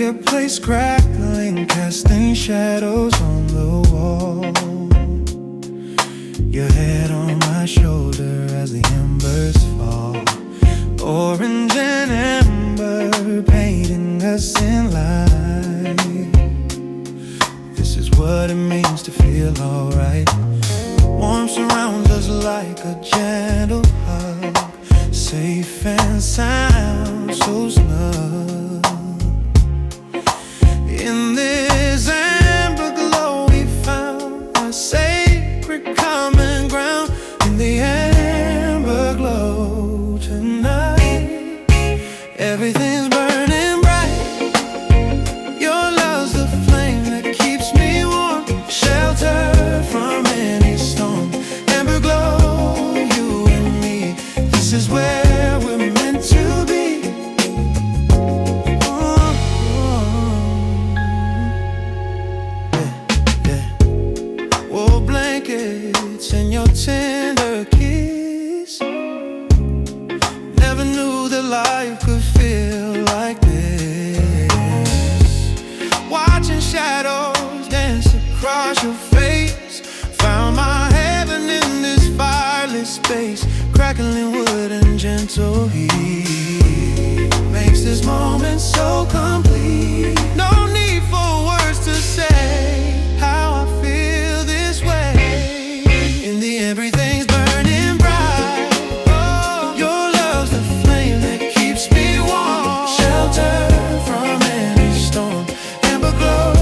fireplace crackling, casting shadows on the wall. Your head on my shoulder as the embers fall. Orange and amber painting us in light. This is what it means to feel alright. Warmth surrounds us like a gentle hug, safe and sound, so snug. In this amber glow we found a sacred common ground. In the amber glow tonight, everything's burning bright. Your love's the flame that keeps me warm, shelter from any storm. Amber glow, you and me, this is where we're meant to be. Oh, blankets and your tender kiss. Never knew that life could feel like this. Watching shadows dance across your face, found my heaven in this fireless space. Crackling wood and gentle heat makes this moment so complete. No need for words to say how I feel this way. In the everything's burning bright. Oh, your love's the flame that keeps me warm, shelter from any storm. Amber glow,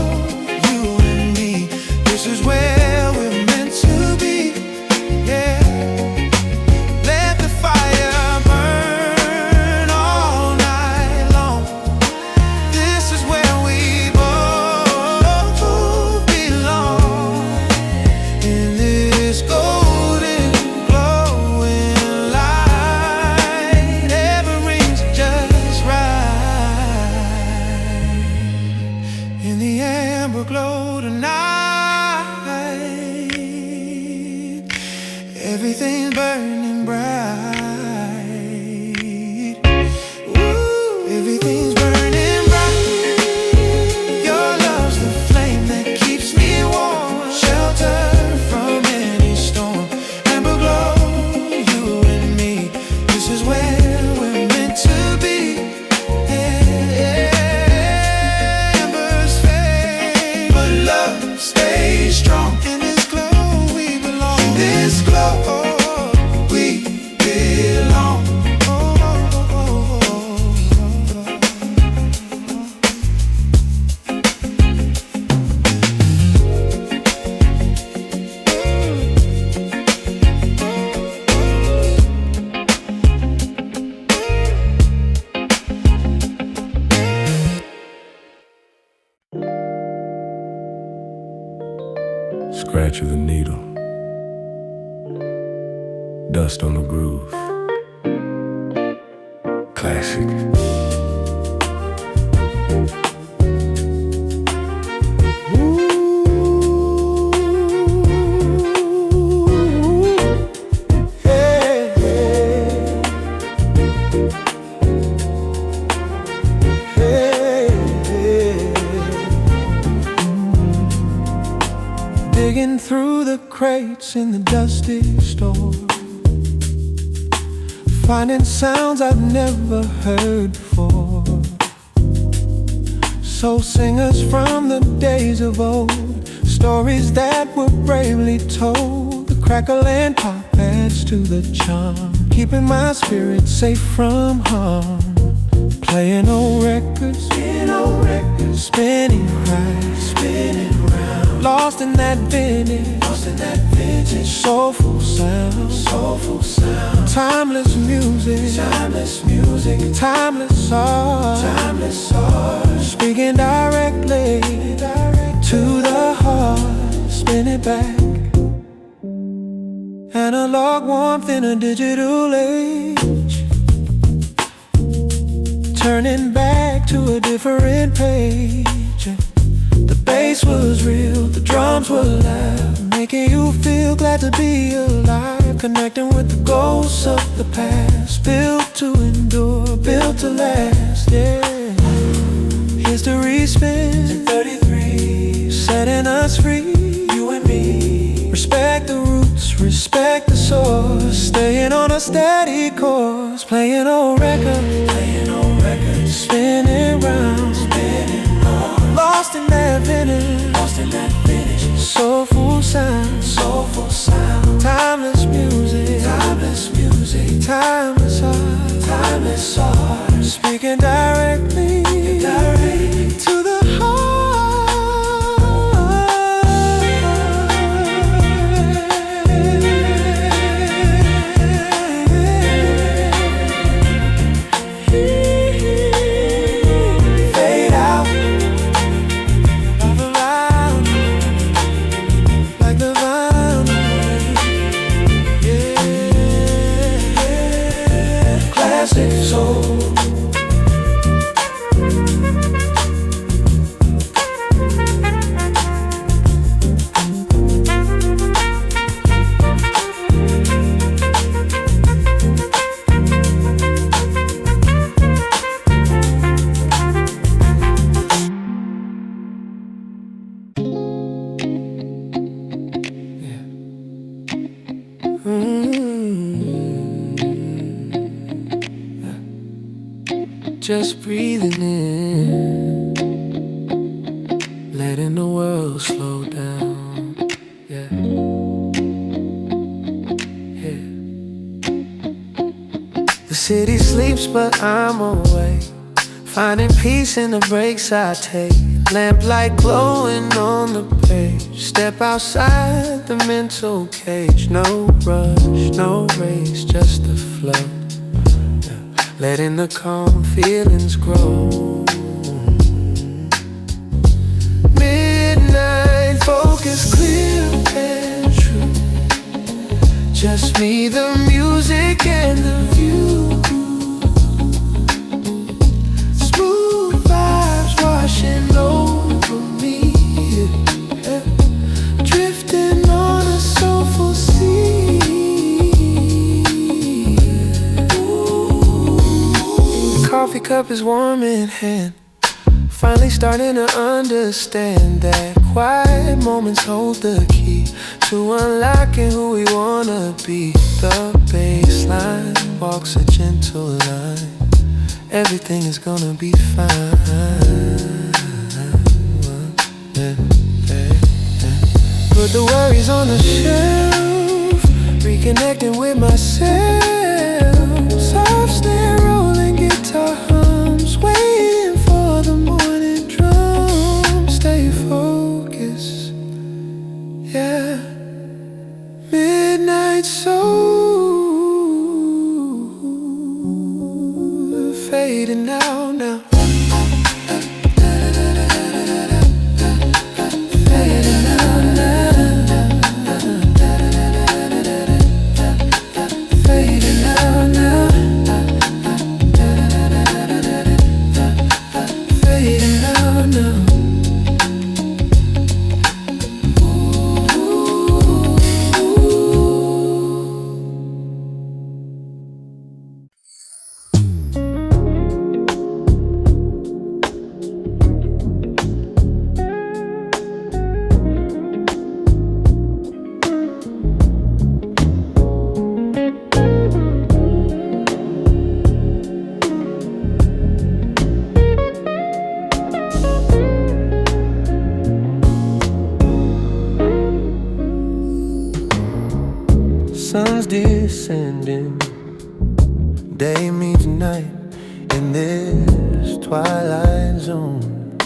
you and me, this is where we're meant to be. Yeah. Let the fire burn all night long. This is where we both belong. In this golden glowing light, everything's just right. In the amber glow tonight, everything's burning bright. Ooh, everything's burning bright. Your love's the flame that keeps me warm, shelter from any storm. Amber glow, you and me, this is where we're meant to be. Yeah. Embers fade, but love stays strong. In this glow we belong. In this glow we belong. Scratch of the needle, dust on the groove. Classic. Digging through the crates in the dusty store, finding sounds I've never heard before. Soul singers from the days of old, stories that were bravely told. The crackle and pop adds to the charm, keeping my spirit safe from harm. Playing old records, spinning round, lost in that vintage, soulful sound, timeless music, timeless art, speaking directly to the heart. Spin it back, analog warmth in a digital age, turning back to a different page. The bass was real, the drums were loud, making you feel glad to be alive. Connecting with the ghosts of the past, built to endure, built to last, yeah. History spins in 33, setting us free, you and me. Respect the roots, respect the source, staying on a steady course. Playing old records, spinning round, lost in that vintage, soulful sound, timeless music, timeless art, speaking directly to the soul. Just breathing in, letting the world slow down. Yeah. The city sleeps but I'm awake, finding peace in the breaks I take. Lamplight glowing on the page, step outside the mental cage. No rush, no race, just the flow, letting the calm feelings grow. Midnight focus, clear and true. Just me, the music and the view. Smooth vibes washing over me, drifting on a soulful sea. Coffee cup is warm in hand, finally starting to understand that quiet moments hold the key to unlocking who we wanna be. The bassline walks a gentle line, everything is gonna be fine. Put the worries on the shelf, reconnecting with myself. Soft snare rolling, guitar hums, waiting for the morning drum. Stay focused, yeah. Midnight soul, fading out now. Fading out now. Fading out now. Fading out now. Sun's descending, day meets night in this twilight zone.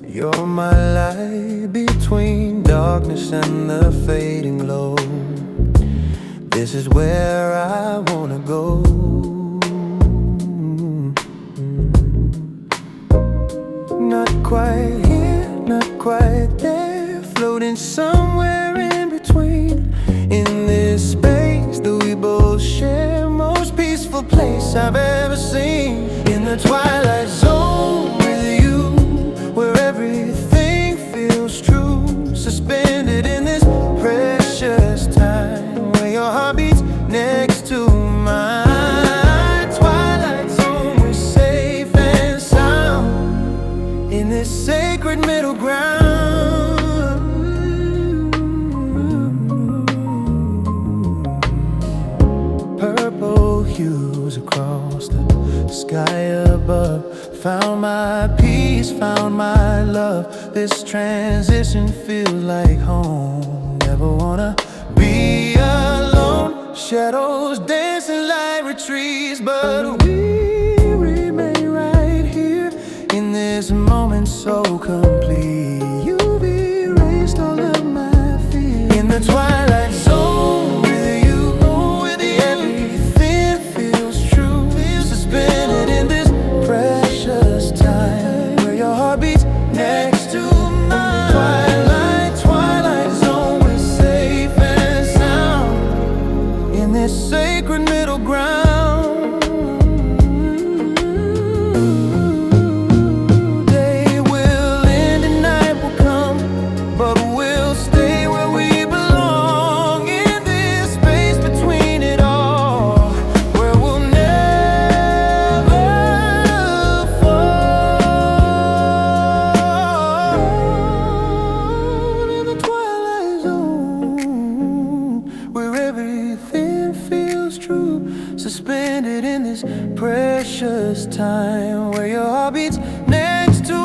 You're my light between darkness and the fading glow. This is where I wanna go. Not quite here, not quite there, floating somewhere in between. In this space that we both share, most peaceful place I've ever seen. In the twilight zone with you, where everything feels true. Suspended in this precious time, where your heart beats next to mine. Twilight zone, we're safe and sound. sacred middle ground. Purple hues across the sky above. Found my peace, found my love. This transition feels like home. Never wanna be alone. Shadows dancing like retreats, but we remain right here in this moment so complete. You've erased all of my fears. In the twilight zone with you, with everything feels true. Suspended in this precious time where your heart beats next to mine. Twilight zone, we're safe and sound in this sacred middle ground. Day will end and night will come, but we'll stay where we belong, in this space between it all, where we'll never fall. In the twilight zone, where everything feels true, suspended in this precious time where your heart beats next to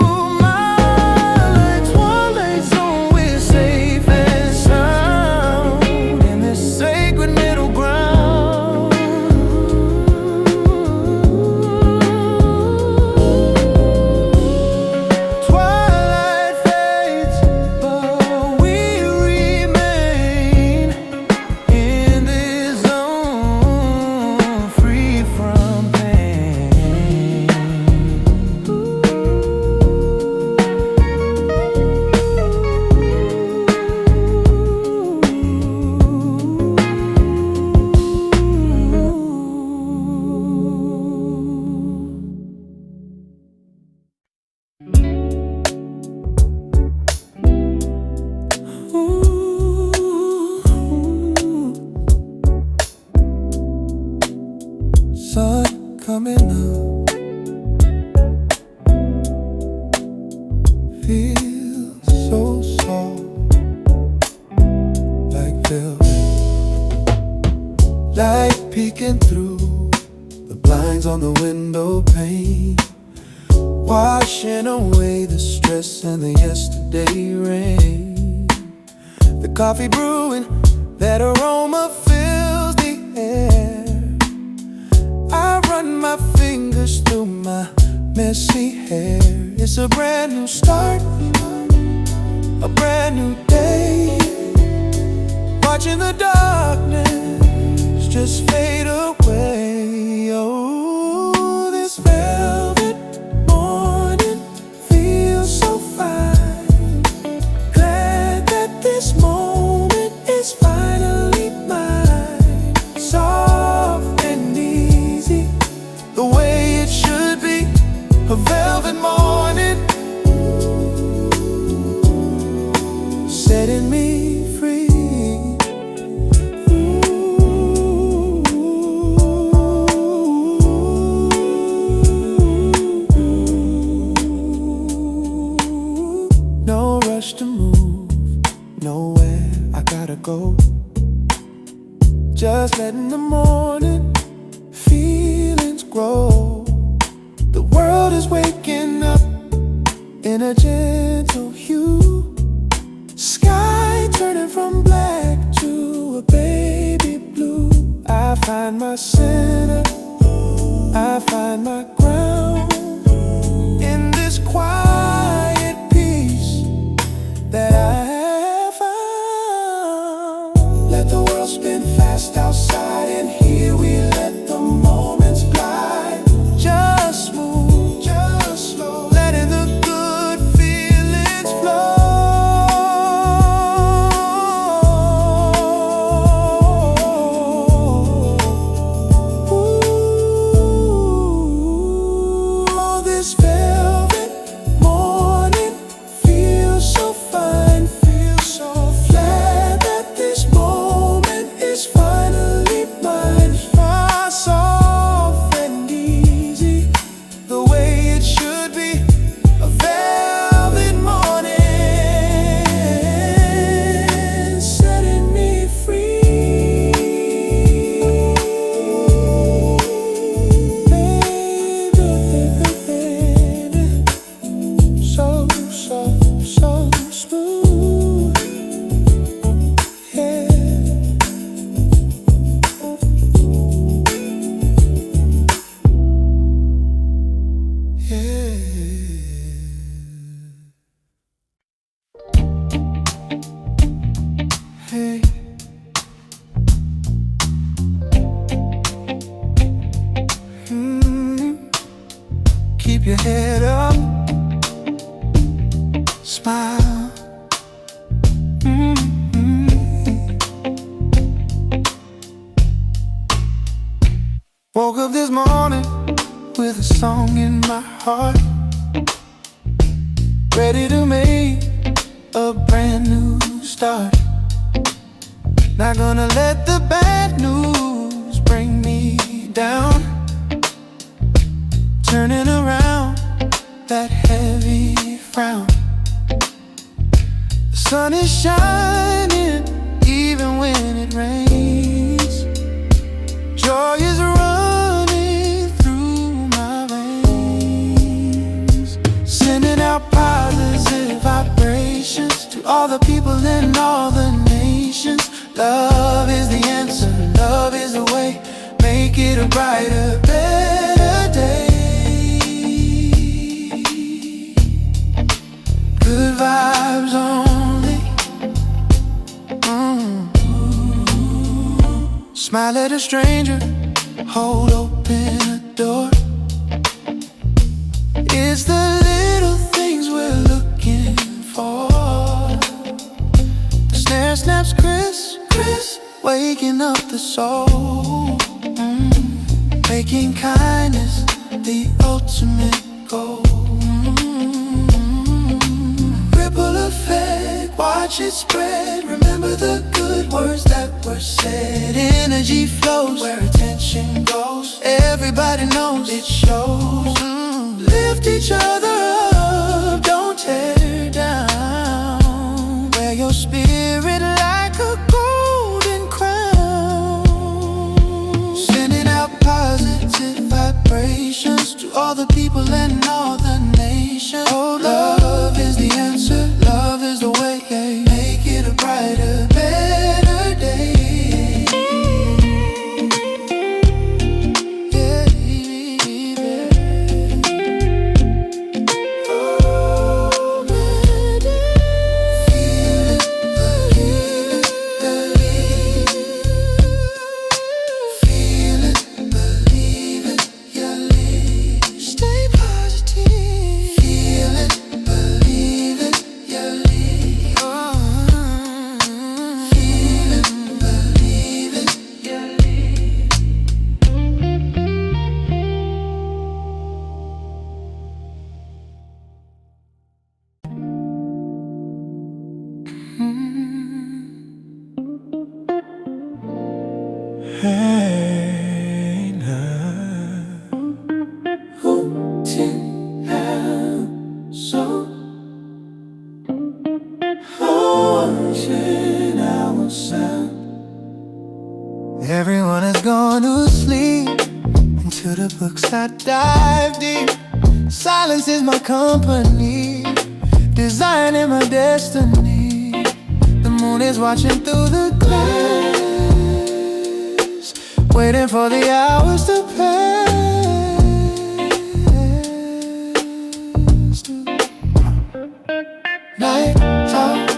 mine. Twilight zone, we're safe and sound in this sacred middle ground. Twilight fades, but we remain in this zone, free from pain. Sun coming up, feels so soft, like velvet. Light peeking through the blinds on the window pane, washing away the stress and the yesterday rain. The coffee brewing, that aroma fills the air. I run my fingers through my messy hair. It's a brand new start, a brand new day. Watching the darkness just fade away. Oh, this velvet morning feels so fine. Glad that this moment is finally mine. Soft and easy, the way it should be. A velvet morning, setting me free. No rush to move, nowhere I gotta go. Just letting the morning feelings grow. The world is waking up in a gentle hue. Sky turning from black to a baby blue. I find my center, I find my ground in this quiet peace that I have found. Let the world spin fast outside, and here we let the moments glide. Just move, just slow, letting the good feelings flow. Ooh, this velvet morning feels so fine, feels so glad that this moment is finally mine. Far soft and easy, the way it should be. A velvet song in my heart, ready to make a brand new start. Not gonna let the bad news bring me down, turning around that heavy frown. The sun is shining even when it rains. Joy is running through my veins, sending out positive vibrations to all the people in all the nations. Love is the answer, love is the way. Make it a brighter, better day. Good vibes only. Smile at a stranger, hold open a door. It's the little things we're looking for. The snare snaps crisp, waking up the soul. Making kindness the ultimate goal. Ripple effect, watch it spread. Remember the good words that were said. Energy flows where attention goes. Everybody knows it shows. Lift each other up, don't tear down. Wear your spirit like a golden crown, sending out positive vibrations to all the people and all the nations. Oh, love is the answer, love is the way. Make it a brighter, better day. Hey, now, who didn't have so haunting our sound? Everyone has gone to sleep into the books I dive deep. Silence is my company, designing my destiny. The moon is watching through the glass, waiting for the hours to pass. Night out,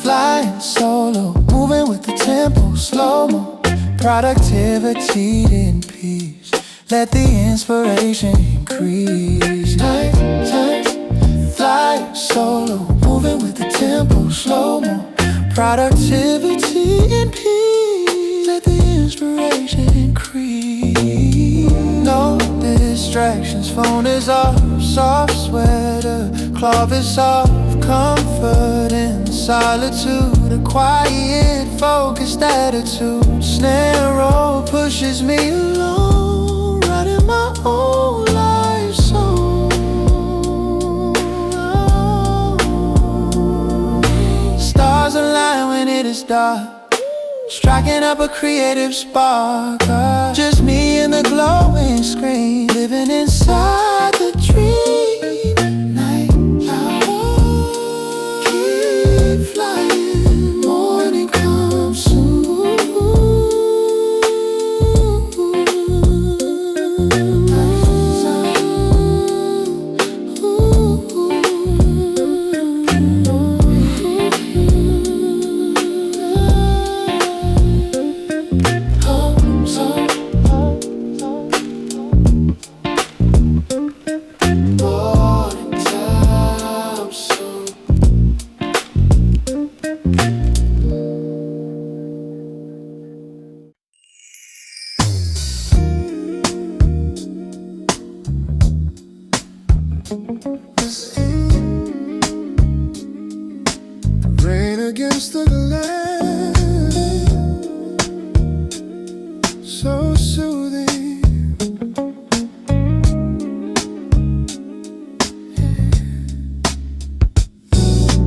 flying solo, moving with the tempo, slow-mo. Productivity in peace, let the inspiration increase. Night time, flying solo, moving with the tempo, slow-mo. Productivity in peace, let the inspiration increase. No distractions, phone is off, soft sweater, cloth is soft, comfort in solitude, a quiet, focused attitude. Snare roll pushes me along, writing my own life song. Stars align when it is dark, striking up a creative spark. Just me and the glowing screen, living inside the dream. Night out, keep flying, morning comes soon.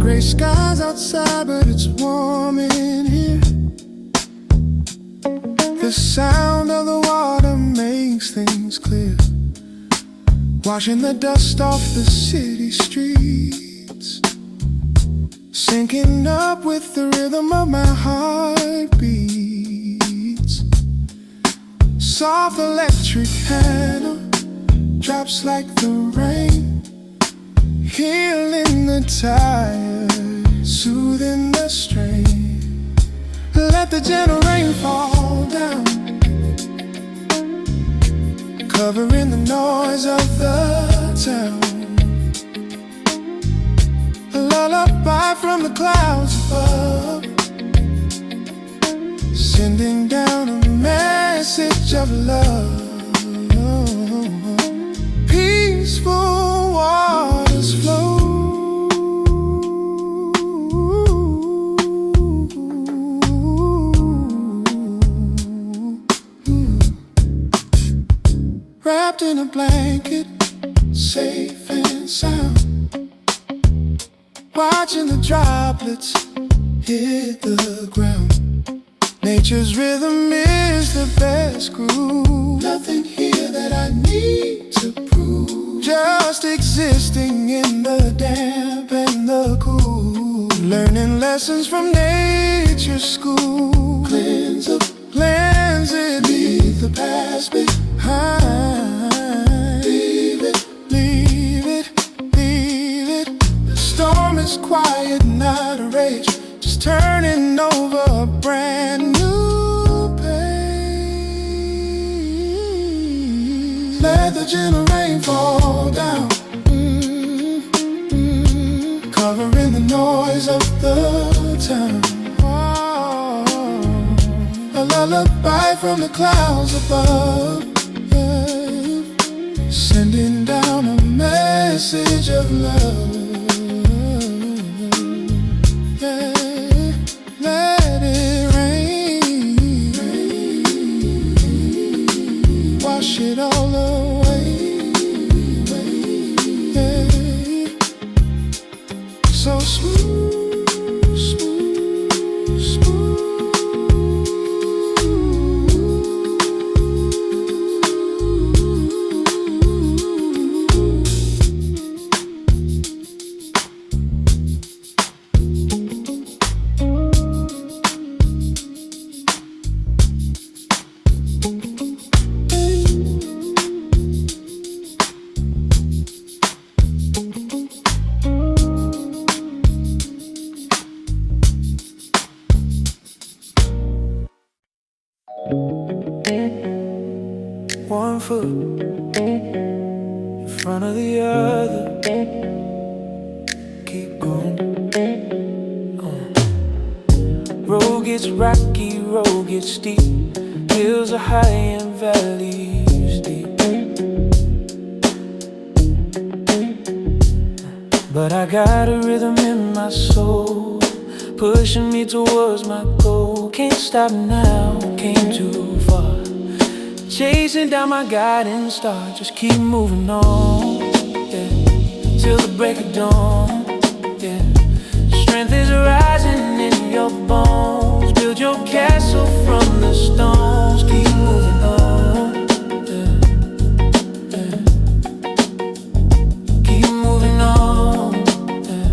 Gray skies outside, but it's warm in here. The sound of the water makes things clear, washing the dust off the city streets, syncing up with the rhythm of my heartbeats. Soft electric piano drops like the rain, healing the tired, soothing the strain. Let the gentle rain fall down, covering the noise of the town. A lullaby from the clouds above, sending down a message of love. Peaceful waters flow, wrapped in a blanket, safe and sound, watching the droplets hit the ground. Nature's rhythm is the best groove. Nothing here that I need to prove, just existing in the damp and the cool, learning lessons from nature's school. Cleanse it, leave the past behind. Leave it, leave it, leave it. The storm is quiet, not a rage, just turning over a brand new page. Let the gentle rain fall down, covering the noise of the town. A lullaby from the clouds above, yeah, sending down a message of love. Let it rain, wash it all away, yeah. So smooth, smooth, smooth. One foot in front of the other, keep going. Road gets rocky, road gets steep, hills are high and valleys deep. But I got a rhythm in my soul, pushing me towards my goal. Can't stop now, came too far, chasing down my guiding star. Just keep moving on, yeah, till the break of dawn, yeah. Strength is rising in your bones, build your castle from the stones. Keep moving on, yeah, yeah. Keep moving on, yeah.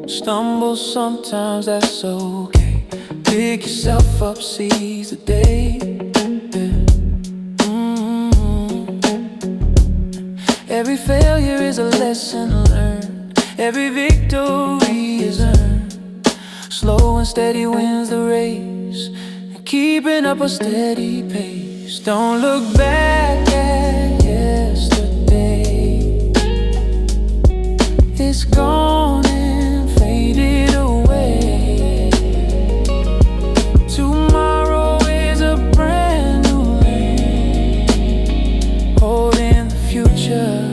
Stumble sometimes, that's okay. Pick yourself up, seize the day, yeah. Every failure is a lesson learned, every victory is earned. Slow and steady wins the race, and keeping up a steady pace. Don't look back at yesterday, it's gone and faded away. Tomorrow is a brand new day, holding the future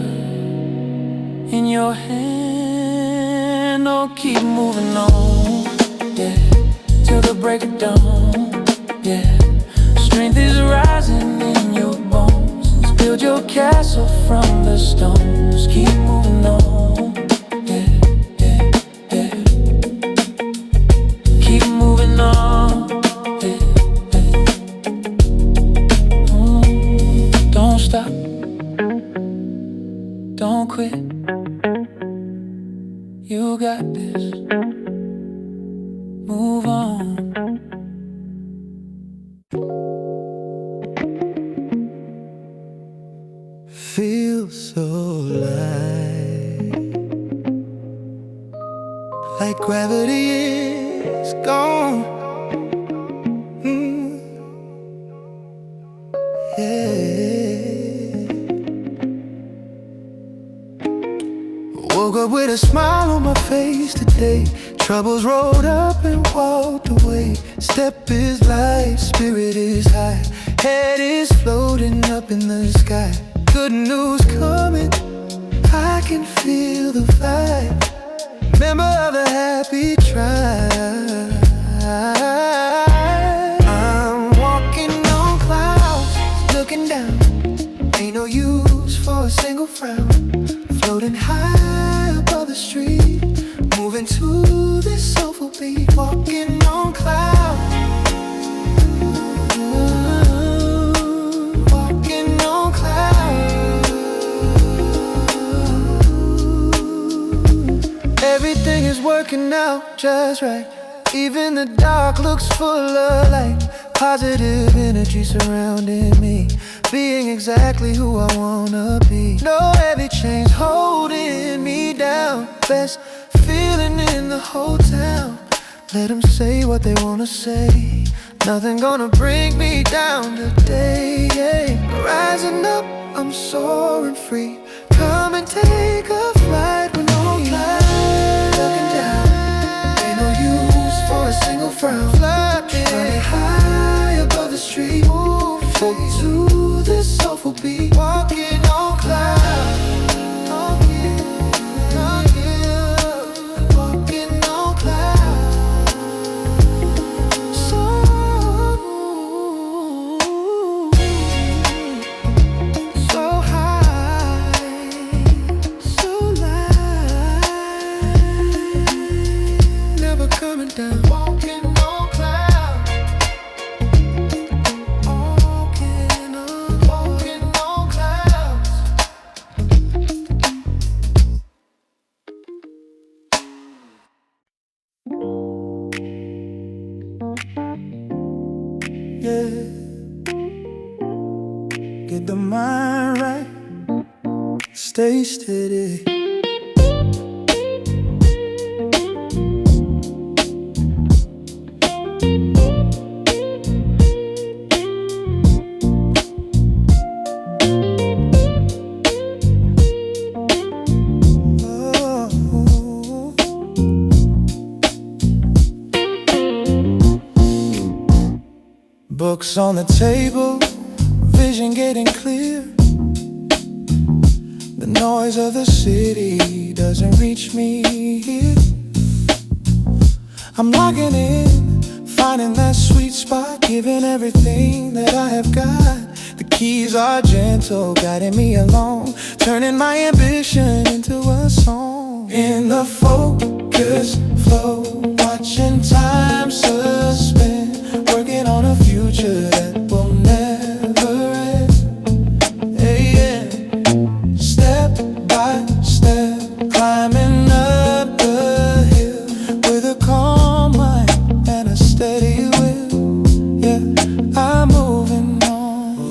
in your hand. Oh, keep moving on, yeah, till the break of dawn, yeah. Strength is rising in your bones, build your castle from the stones. quit. You got this. Move on. Feel so light, like gravity is gone. Yeah. Woke up with a smile on my face today. Troubles rolled up and walked away. Step is light, spirit is high, head is floating up in the sky. Good news coming, I can feel the vibe. Member of a happy tribe. I'm walking on clouds, looking down. Ain't no use for a single frown. Floating high above the street, moving to this soulful beat. Walking on clouds, walking on clouds. Everything is working out just right. Even the dark looks full of light. Positive energy surrounding me, being exactly who I wanna be. No heavy chains holding me down. Best feeling in the whole town. Let them say what they wanna say. Nothing gonna bring me down today. Rising up, I'm soaring free. Come and take a flight with no clouds. Looking down, ain't no use for a single frown. Flying high above the street, float to this soulful beat. Walking on clouds, walking on clouds. So high, so light, never coming down. Walking on clouds, walking on clouds. Yeah, get the mind right, stay steady. Books on the table, vision getting clear. The noise of the city doesn't reach me here. I'm locking in, finding that sweet spot, giving everything that I have got. The keys are gentle, guiding me along, turning my ambition into a song. In the focus flow, watching time suspend, working on a future that will never end. Hey, yeah. Step by step, climbing up the hill with a calm mind and a steady will. Yeah, I'm moving on.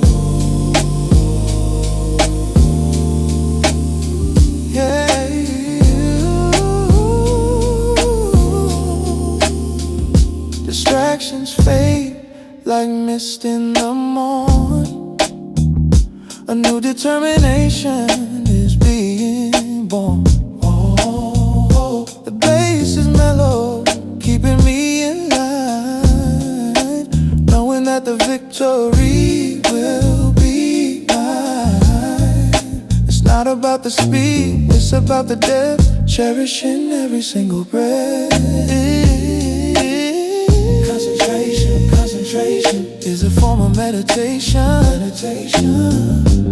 Yeah. Distractions fade like mist in the morn. A new determination is being born. Oh, the bass is mellow, keeping me in line, knowing that the victory will be mine. It's not about the speed, it's about the depth, cherishing every single breath. Concentration is a form of meditation.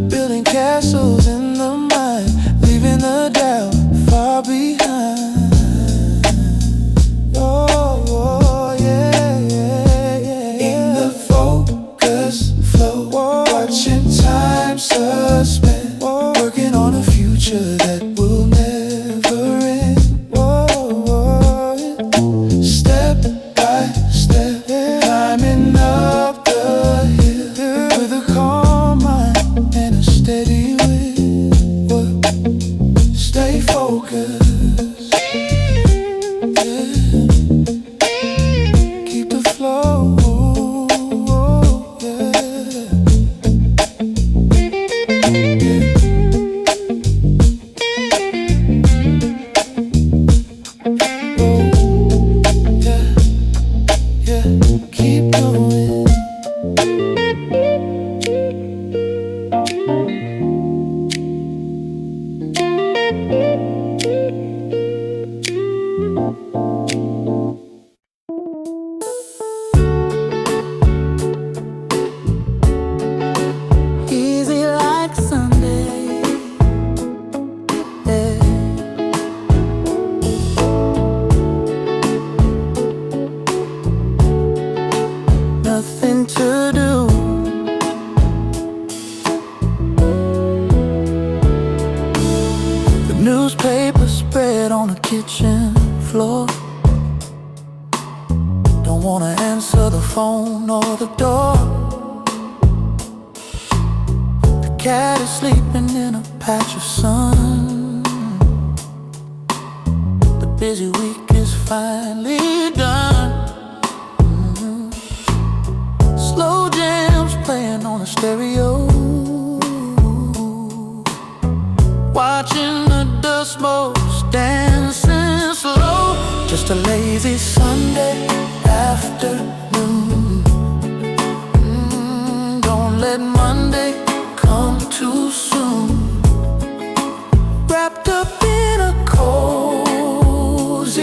Building castles in the mind, leaving the doubt far behind. Oh, yeah, yeah, yeah. In the focus flow, watching time suspend, working on a future that focus. Yeah. Keep the flow. Easy like Sunday, yeah. Nothing to do. The newspaper spread on the kitchen floor. Don't wanna answer the phone or the door. Cat is sleeping in a patch of sun. The busy week is finally done. Slow jams playing on the stereo. Watching the dust motes dancing slow. Just a lazy Sunday afternoon. Don't let Monday come too soon. Wrapped up in a cozy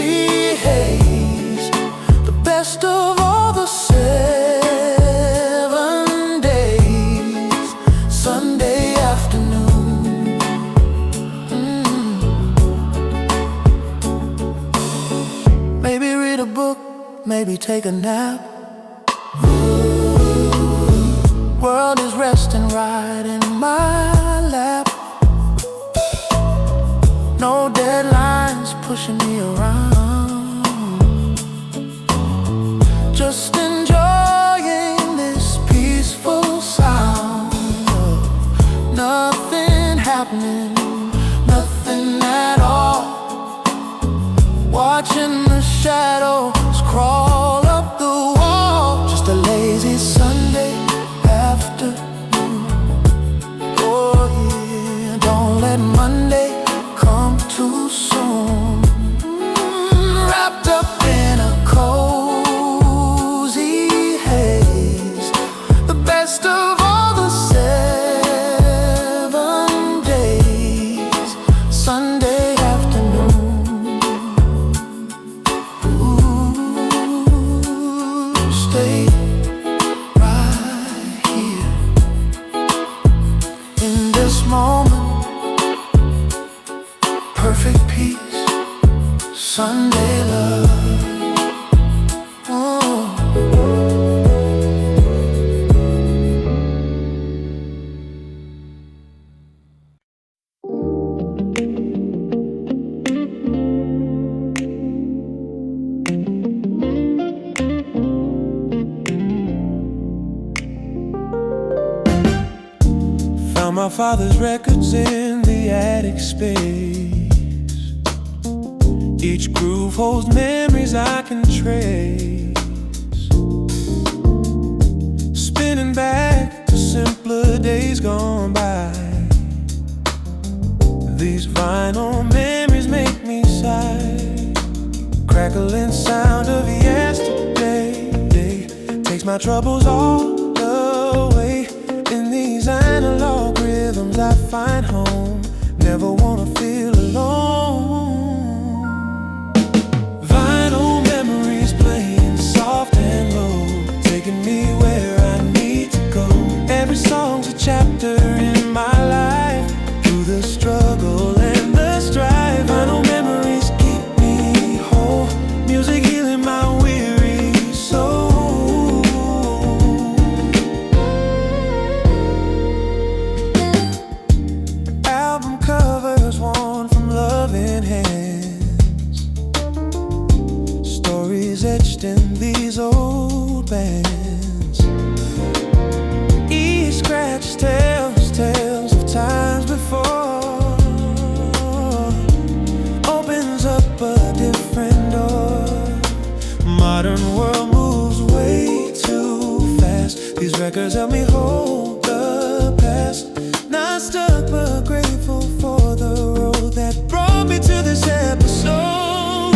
haze, the best of all the 7 days. Sunday afternoon. Maybe read a book, maybe take a nap. World is resting right in my lap. No deadlines pushing me around. Just enjoying this peaceful sound of nothing happening, nothing at all. Watching the shadows crawl up the wall. Just a lazy Sunday afternoon. Oh yeah, don't let Monday come too soon. Wrapped up in a cozy haze, the best of all the 7 days. Sunday afternoon. Ooh, stay right here in this moment. Perfect peace, Sunday love. Oh. Found my father's records in the attic space. Each groove holds memories I can trace. Spinning back to simpler days gone by. These vinyl memories make me sigh. Crackling sound of yesterday takes my troubles all away. In these analog rhythms I find home. Never wanna feel alone. Vinyl memories playing soft and low, taking me where I need to go. Every song's a chapter in my life, through the struggle and the strife. Vinyl memories keep me whole, music healing my weary soul. These records help me hold the past. Not stuck but grateful for the road that brought me to this episode.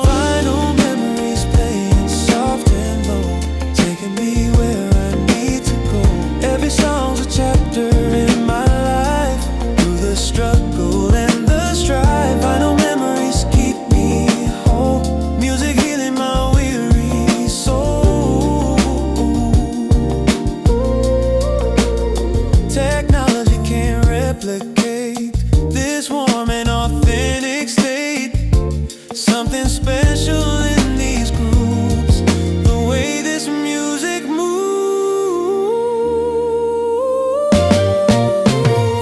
Final memories playing soft and low, taking me where I need to go. Every song's a chapter in my life, through the struggle and the strife. Final memories keep me whole, music healing my weary soul. Technology can't replicate this warm and authentic state. Something special in these grooves, the way this music moves.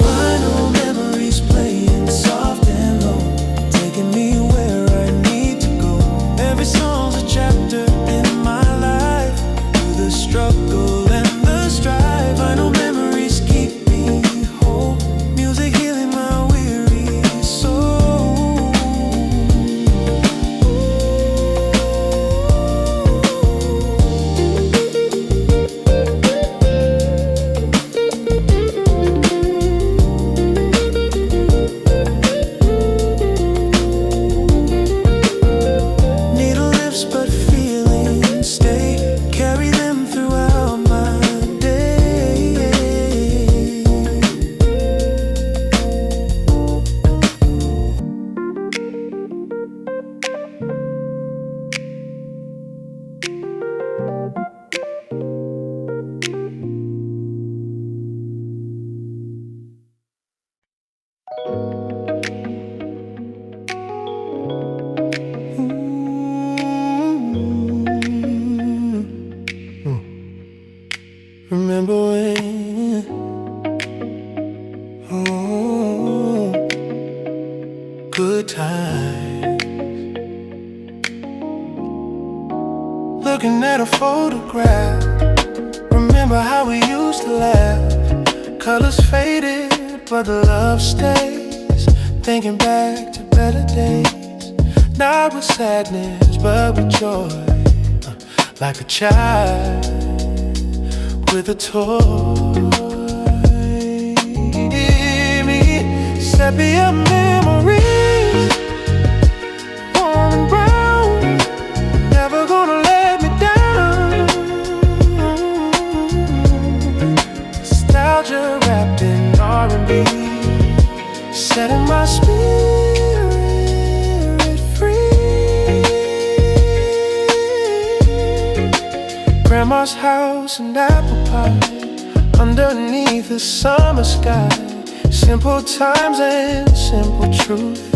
Final memories playing soft and low, taking me where I need to go. Every song's a chapter in my life, through the struggle and the strife. Final memories keep me whole, music healing my weary soul. Needle lips but feelings stay, carry them throughout my day. Remember when, oh, good times. Looking at a photograph, remember how we used to laugh. Colors faded, but the love stays. Thinking back to better days, not with sadness, but with joy. Like a child with a toy. Sepia memories, warm and brown, never gonna let me down. Nostalgia wrapped in R&B, setting my spirit free. Grandma's house and apple pie, underneath the summer sky. Simple times and simple truth,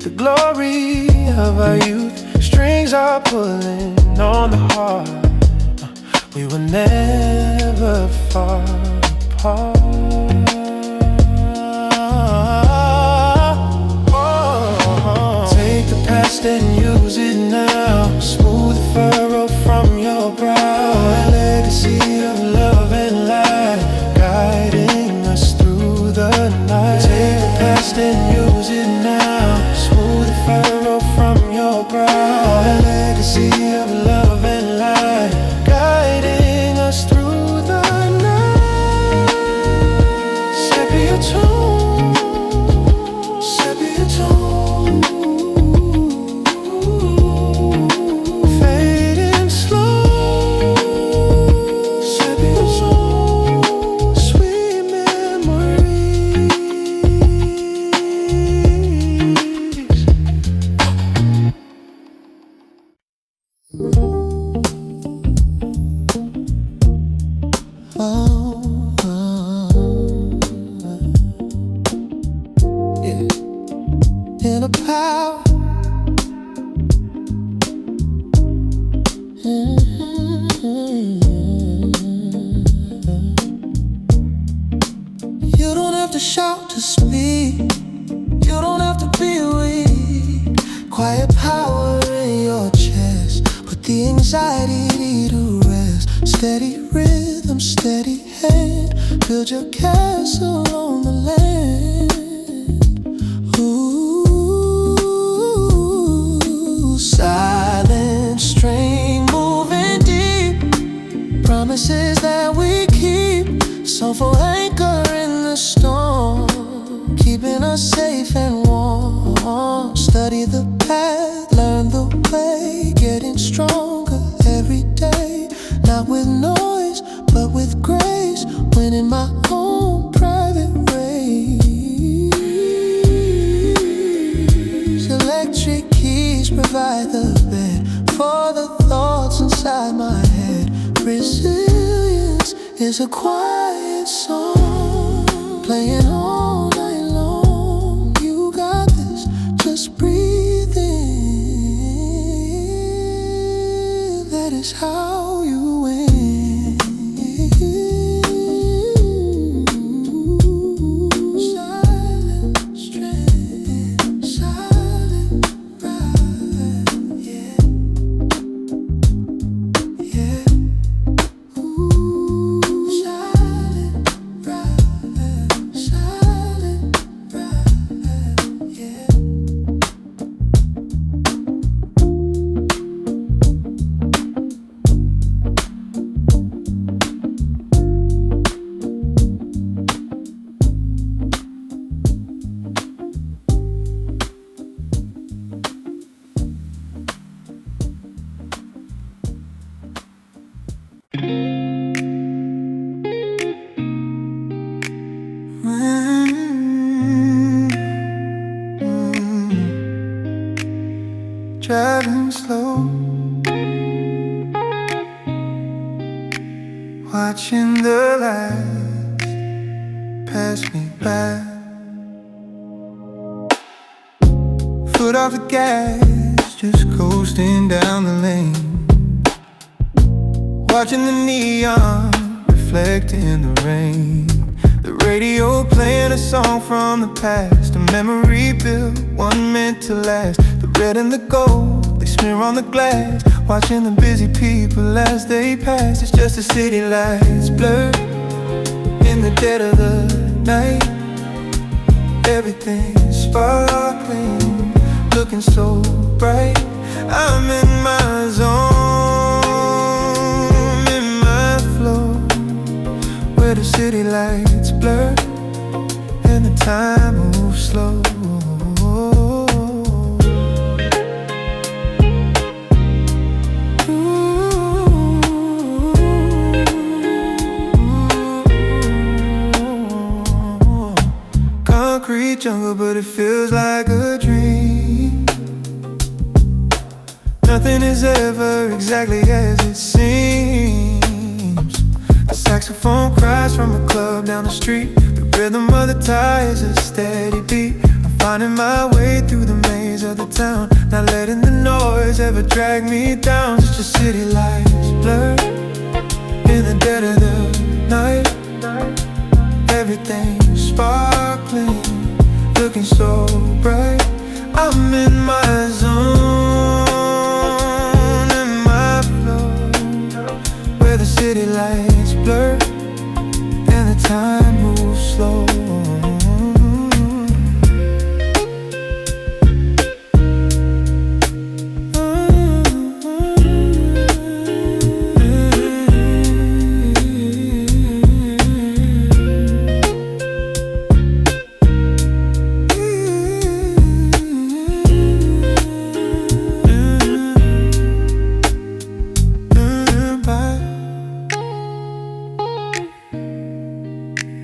the glory of our youth. Strings are pulling on the heart, we were never far apart. Take the past and use it now, smooth the furrow from your brow. A legacy of love and light, guiding us through the night. Take the past and use it now, smooth the furrow from your brow. A legacy of love and light, guiding us through the night. Sepia tone, sepia tone, fading slow. Sepia tone, sweet memories. Inner power. You don't have to shout to speak, you don't have to be weak. Quiet power in your chest, put the anxiety to rest. Steady rhythm, steady hand, build your castle on the land. Ooh, silent string moving deep, promises that we soulful anchor in the storm, keeping us safe and warm. Study the path, learn the way, getting stronger every day. Not with noise, but with grace, winning my own private race. Electric keys provide the bed for the thoughts inside my head. Resilience is a quiet song, playing all night long. You got this, just breathe in. That is how you win. Silent strength, silent ride, yeah, yeah. Silent ride, yeah. Driving slow, watching the lights pass me by. Foot off the gas, just coasting down the lane, watching the neon reflect in the rain. The radio playing a song from the past, a memory built, one meant to last. The red and the gold, they smear on the glass, watching the busy people as they pass. It's just the city lights blurred in the dead of the night. Everything's sparkling, looking so bright. I'm in my zone, in my flow, where the city lights blur and the time moves slow. Concrete jungle, but it feels like a dream. Nothing is ever exactly as it seems. The saxophone cries from a club down the street. The rhythm of the tires, a steady beat. I'm finding my way through the maze of the town, not letting the noise ever drag me down. It's just city lights blur in the dead of the night. Everything's sparkling, looking so bright. I'm in my zone, in my flow, where the city lights blur and the time moves slow.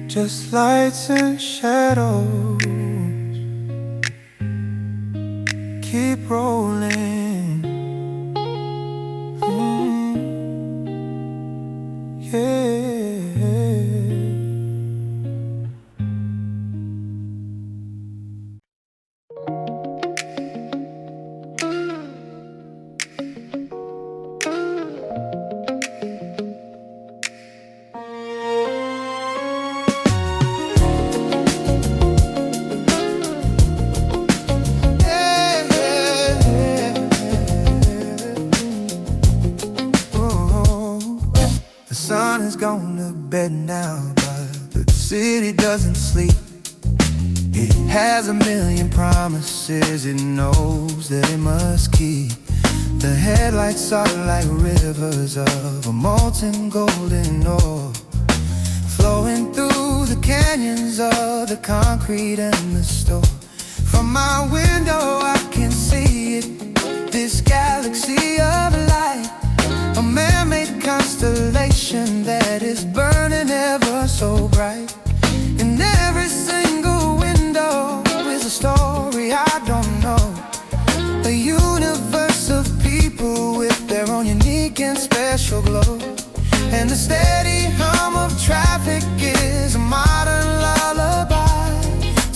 Just lights and shadows keep rolling. Yeah. The sun has gone to bed now, but the city doesn't sleep. It has a million promises it knows that it must keep. The headlights are like rivers of a molten golden ore, flowing through the canyons of the concrete and the store. From my window I can see it, this galaxy of light, a man-made constellation that is burning ever so bright. In every single window is a story I don't know, a universe of people with their own unique and special glow. And the steady hum of traffic is a modern lullaby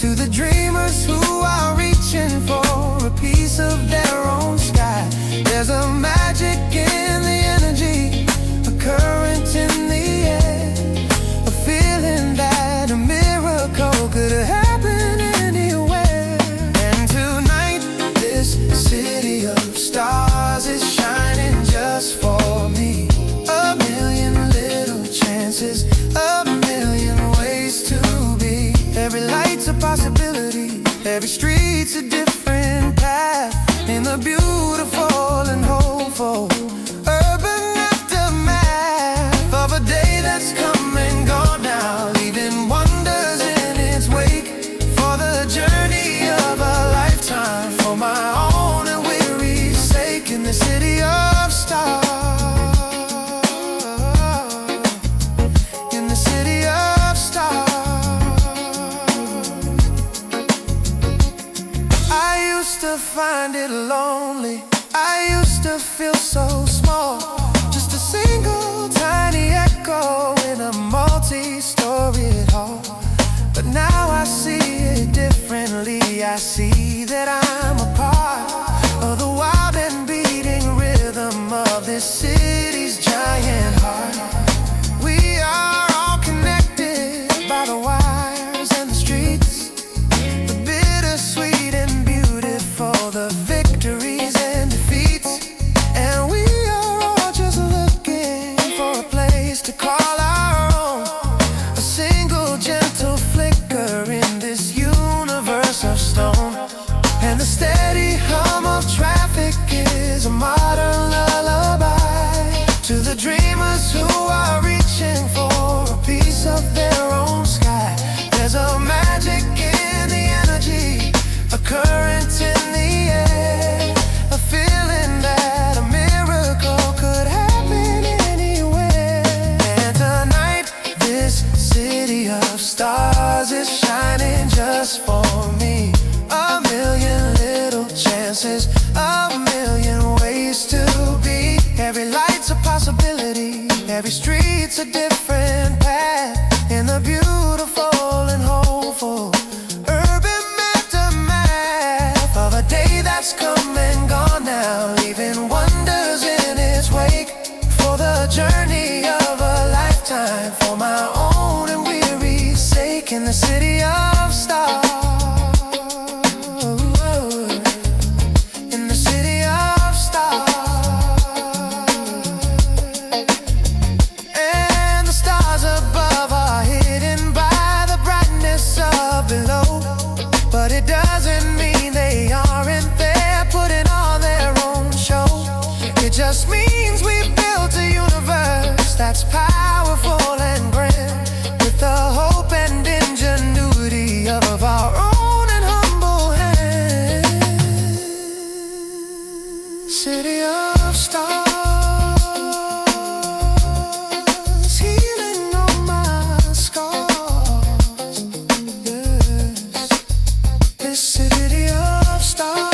to the dreamers who are reaching for a piece of their own sky. There's a magic in the energy, a current in the air, a feeling that a miracle could happen anywhere. And tonight this city of stars is shining just for me. A million little chances, a million ways to be. Every light's a possibility, every street's a different path, in the beautiful and hopeful urban aftermath of a day that's come and gone now, leaving wonders in its wake for the journey of a lifetime, for my own and weary sake, in the city of stars. Find it lonely, I used to feel so small, just a single tiny echo in a multi-storied hall. But now I see it differently, I see that I'm a part of the wild and beating rhythm of this city's giant heart. We are all connected by the wires and the streets, the bittersweet and beautiful, the victories and defeats. And we are all just looking for a place to call our own, a single gentle flicker in this universe of stone. And the steady hum of traffic is a modern lullaby to the dreamers who are reaching for a piece of their own sky. There's a magic in the energy, a current in the air, a feeling that a miracle could happen anywhere. And tonight this city of stars is shining just for me. A million little chances, a million ways to be. Every light's a possibility, every street's a different path, in the beautiful and hopeful urban aftermath of a day that's come and gone now, leaving wonders in its wake for the journey of a lifetime, for my own and weary sake, in the city of stars. In the city of stars. And the stars above are hidden by the brightness of below, but it doesn't mean they aren't there putting on their own show. It just means we've built a universe that's powerful and grand, with the hope and ingenuity of our own and humble hands. City of stars, healing all my scars. Yes, this city of stars.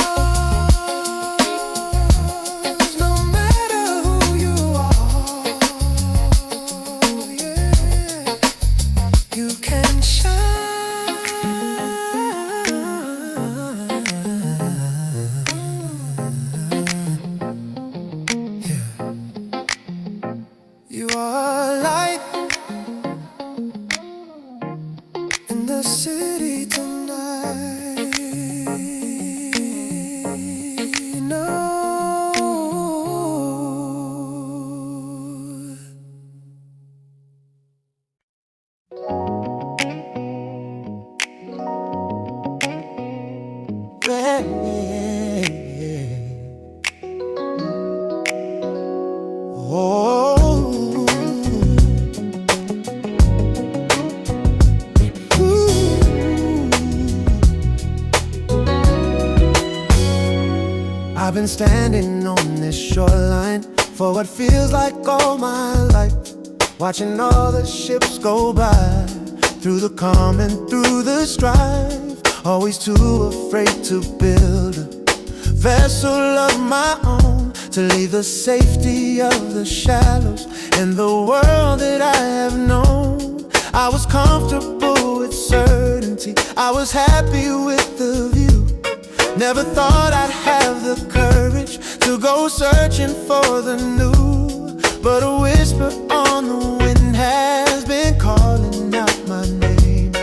No matter who you are, yeah, you can shine. I've been standing on this shoreline for what feels like all my life, watching all the ships go by, through the calm and through the strife. Always too afraid to build a vessel of my own, to leave the safety of the shallows and the world that I have known. I was comfortable with certainty, I was happy with the view. Never thought I'd have the courage to go searching for the new. But a whisper on the wind has been calling out my name,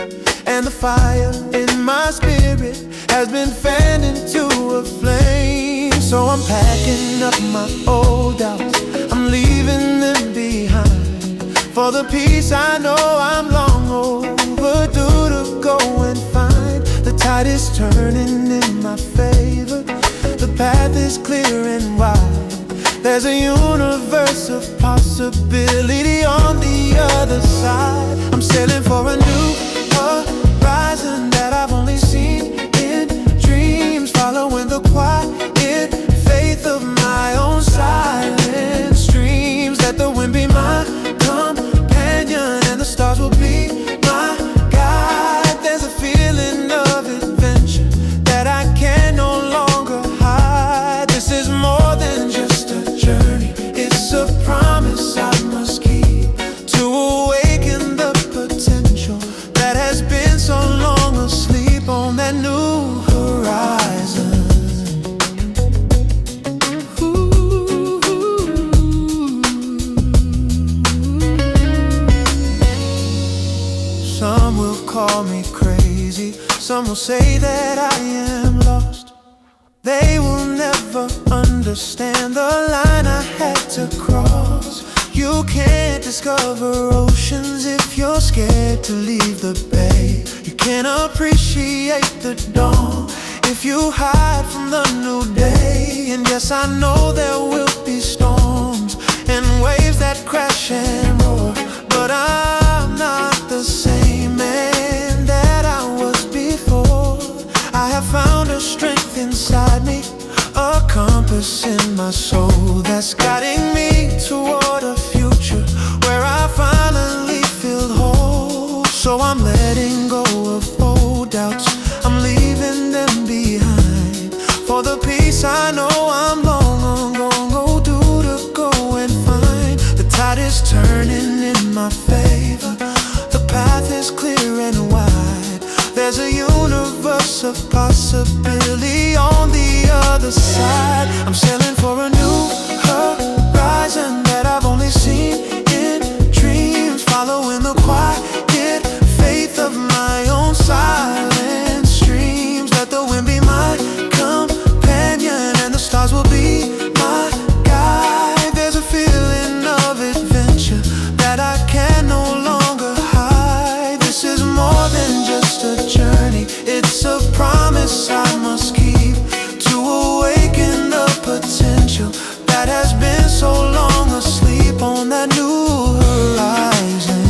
and the fire in my spirit has been fanned into a flame. So I'm packing up my old doubts, I'm leaving them behind, for the peace I know I'm long overdue to go and find. The tide is turning in my favor, the path is clear and wide. There's a universe of possibility on the other side. I'm sailing for a new horizon that I've only seen in dreams, following the quiet faith of my own silent streams. Let the wind be my companion and the stars will be my guide. There's a feeling of adventure that I can no longer hide. This is more than just a journey, it's a promise I must keep, to awaken the potential that has been so long asleep on that new horizon. Some will call me crazy, some will say that I am lost. They will never understand the line I had to cross. You can't discover oceans if you're scared to leave the bay. You can't appreciate the dawn if you hide from the new day. And yes, I know there will be storms and waves that crash and roar, but I'm not the same man that I was before. I have found a strength inside me, a compass in my soul that's guiding me toward a future where I finally feel whole. So I'm letting go of old doubts, I'm leaving them behind, for the peace I know I'm long overdue to go and find. The tide is turning in my favor, the path is clear and wide. There's a universe of possibility on the other side. I'm sailing for a new horizon that I've only seen in dreams, following the quiet faith of my own silent streams. Let the wind be my companion and the stars will be my guide. There's a feeling of adventure that I can no longer hide. This is more than just a journey, it's a promise I must keep, to awaken the potential that has been so long asleep on that new horizon.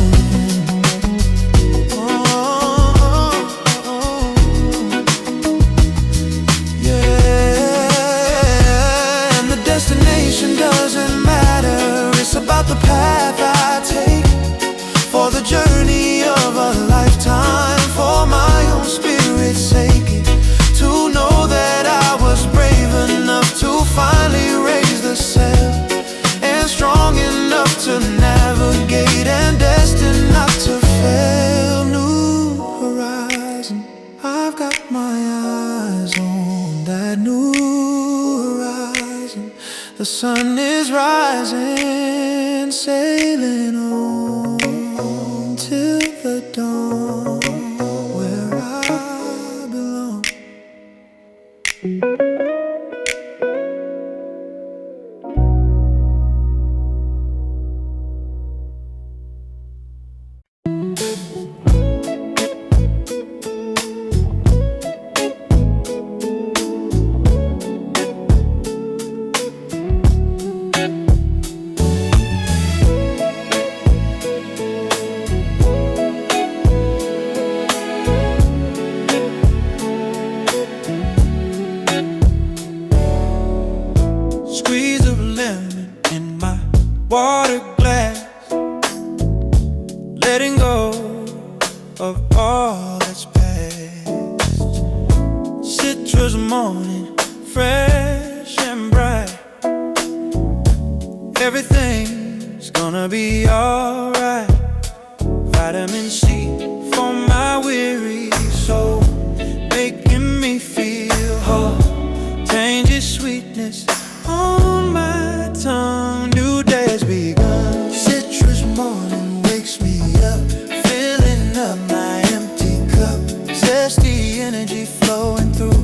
Yeah, and the destination doesn't matter, it's about the path I take, for the journey of a lifetime, for my own spirit's sake, to know that I was brave enough to finally raise the sail, and strong enough to navigate, and destined not to fail. New horizon, I've got my eyes on that new horizon. The sun is rising, sailing on till the dawn, where I belong. fresh and bright. Everything's gonna be alright. Vitamin C for my weary soul, making me feel whole. Tangy sweetness on my tongue. New day has begun. Citrus morning wakes me up, filling up my empty cup. Zesty energy flowing through,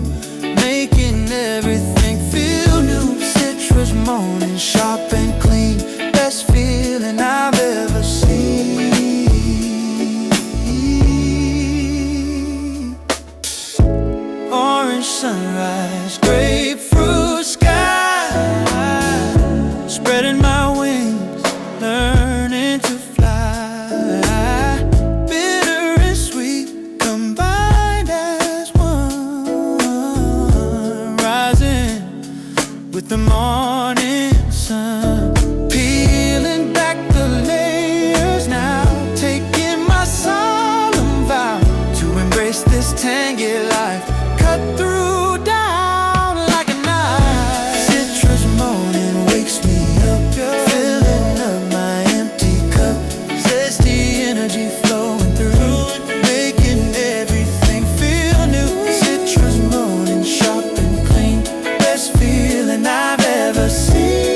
making everything feel new. Citrus morning, sharp and clean, best feeling I've ever seen. Orange sunrise, grapefruit sky, spreading my wings, learning to fly. Bitter and sweet combined as one, rising with the morning sun. Peeling back the layers now, taking my solemn vow to embrace this tangy life. Cut through down like a knife. Citrus morning wakes me up, filling up my empty cup. Zesty energy flowing through, making everything feel new. Citrus morning, sharp and clean, best feeling I've ever seen.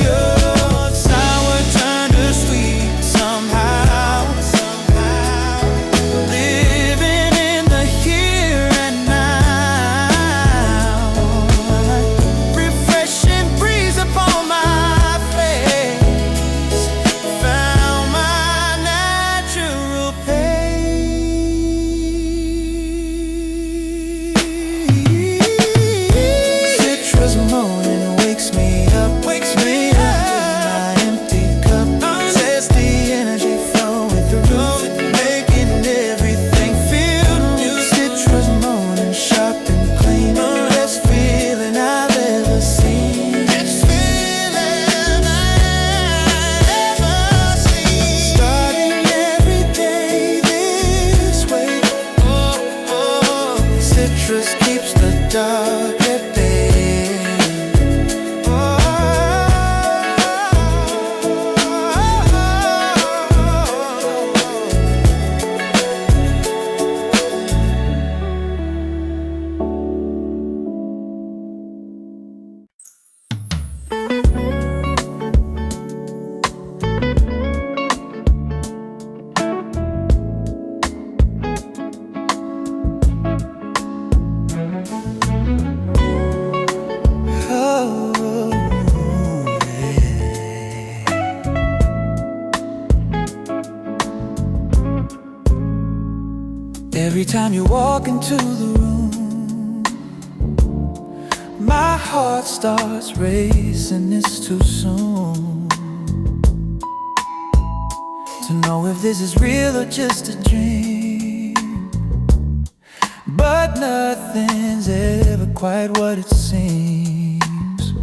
Oh, sour turned to sweet somehow. Living in the here and now. Refreshing breeze upon my face, found my natural pace. Citrus morning wakes me up, in my empty cup. Zesty energy flowing through, making everything feel new. Citrus morning, sharp and clean, best feeling I've ever seen. It's feeling I've ever seen. Starting every day this way. Citrus keeps the dark at bay. Every time you walk into the room, my heart starts racing. It's too soon to know if this is real or just a dream. But nothing's ever quite what it seems.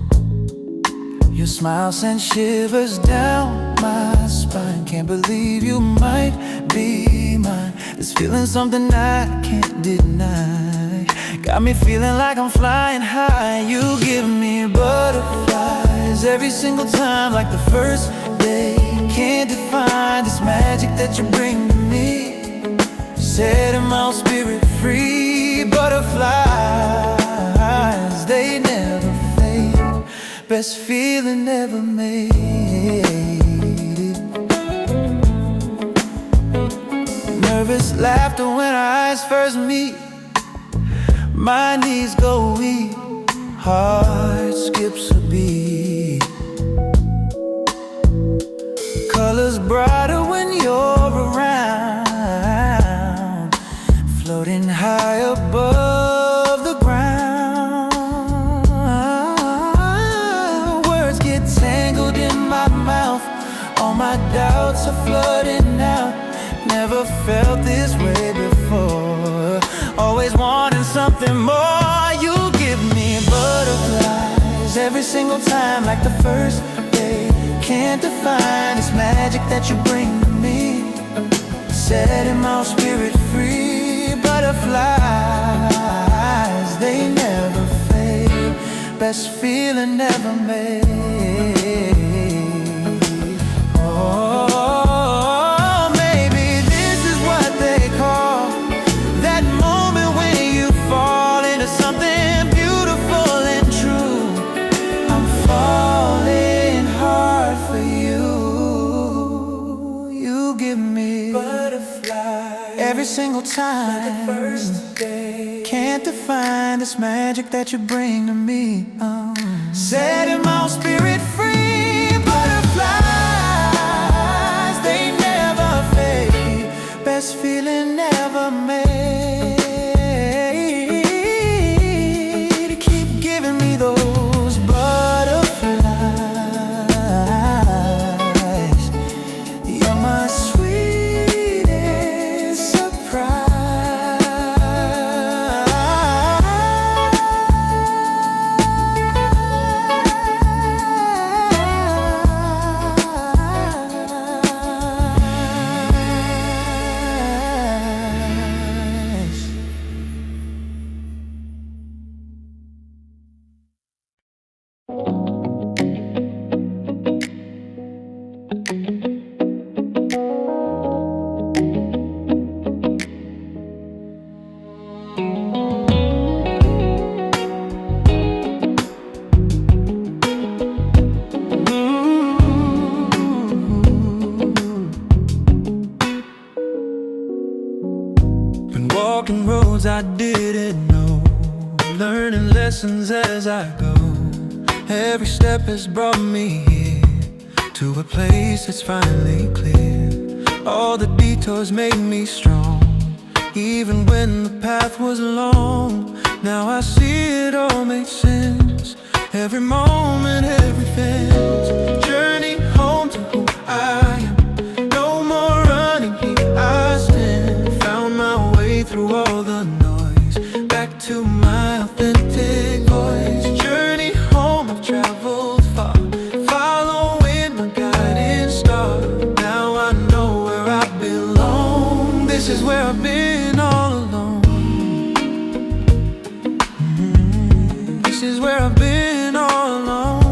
Your smile sends shivers down my spine. Can't believe you might be mine. This feeling something I can't deny. Got me feeling like I'm flying high. You give me butterflies every single time, like the first day. Can't define this magic that you bring to me, setting my spirit free. Butterflies, they never fade. Best feeling ever made. Nervous laughter when our eyes first meet. My knees go weak, heart skips a beat. Colors brighter when you're around, floating high above the ground. Words get tangled in my mouth, all my doubts are flooding out. Never felt this way before, always wanting something more. You give me butterflies every single time, like the first day. Can't define this magic that you bring to me, setting my spirit free. Butterflies, best feeling ever made. Oh, maybe this is what they call that moment when you fall into something beautiful and true. I'm falling hard for you. You give me butterflies every single time. Like the first day. Can't define this magic that you bring to me. Setting my spirit free. Butterflies, they never fade. Best feeling ever made. Keep giving me those butterflies. You're my sweetest surprise. Been walking roads I didn't know, learning lessons as I go. Every step has brought me here, to a place that's finally clear. All the detours made me strong, even when the path was long. Now I see it all makes sense. Every moment, every fence. Journey home to who I am. No more running, here I stand. Found my way through all the noise, back to my authentic voice. Journey home, I've traveled far, following my guiding star. Now I know where I belong. This is where I've been all along. This is where I've been all along.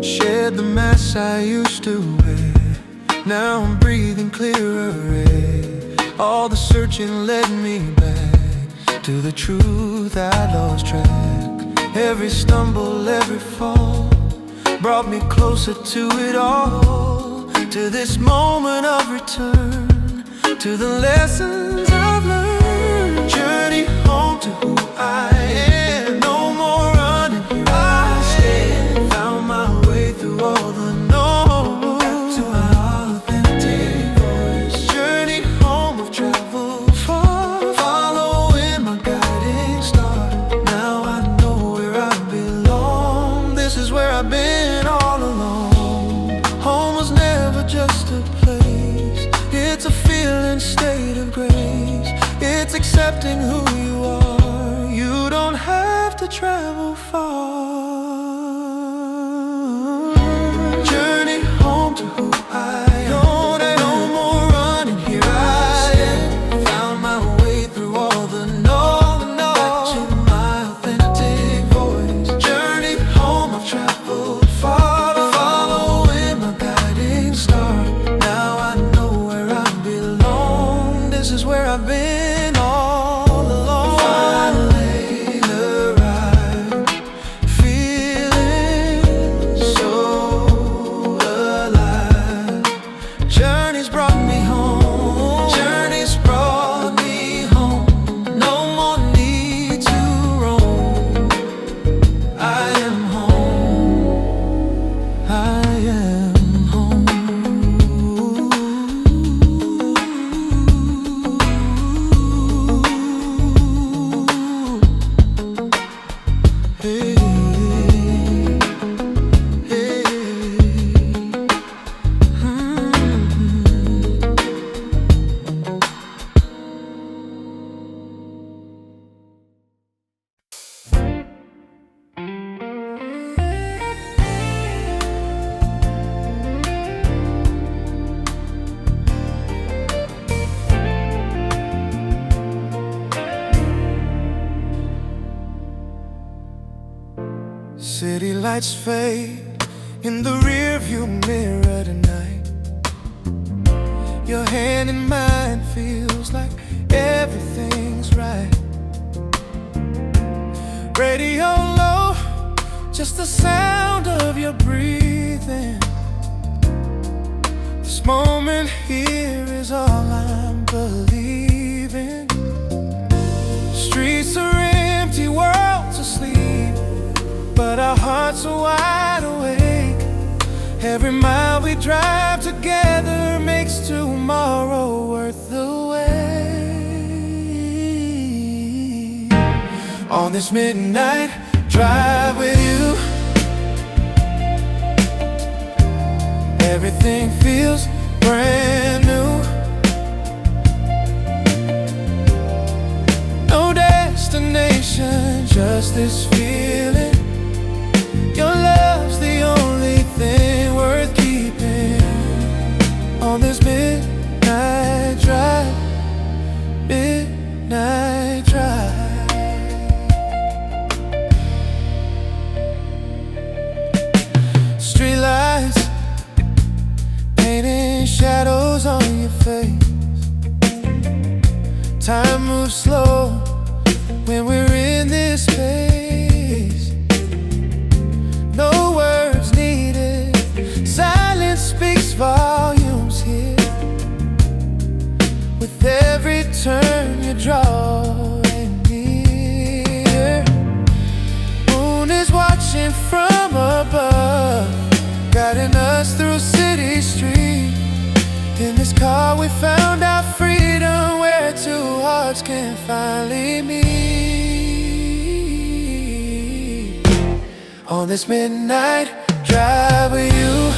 Shed the mask I used to wear, now I'm breathing clearer air. All the searching led me back to the truth I lost track. Every stumble, every fall brought me closer to it all, to this moment of return, to the lessons I've learned. Journey home to who I am. No more running, here I stand. Found my way through all the no's, back to my authentic voice. Journey home, I've traveled far, following my guiding star. Now I know where I belong. This is where I've been all along. Home was never just a place, it's a feeling, state of grace. It's accepting who you are. You don't have to travel far. Journey home to who I am. No more running, here I stand. Found my way through all the no's, back to my authentic voice. Journey home, I've traveled far, following my guiding star. Now I know where I belong. This is where I've been all along. Finally arrived, City lights fade in the rearview mirror tonight. Your hand in mine feels like everything's right. Radio low, just the sound of your breathing. This moment here is all I'm believing. Streets are empty, world's asleep, but our hearts are wide awake. Every mile we drive together makes tomorrow worth the wait. On this midnight drive with you, everything feels brand new. No destination, just this feeling. Your love's the only thing worth keeping. On this midnight drive, midnight drive. Streetlights painting shadows on your face. Time moves slow when we're in this space. No words needed, silence speaks volumes here. With every turn you draw near. Moon is watching from above, guiding us through city streets. In this car we found our freedom, where two hearts can finally meet. On this midnight drive with you,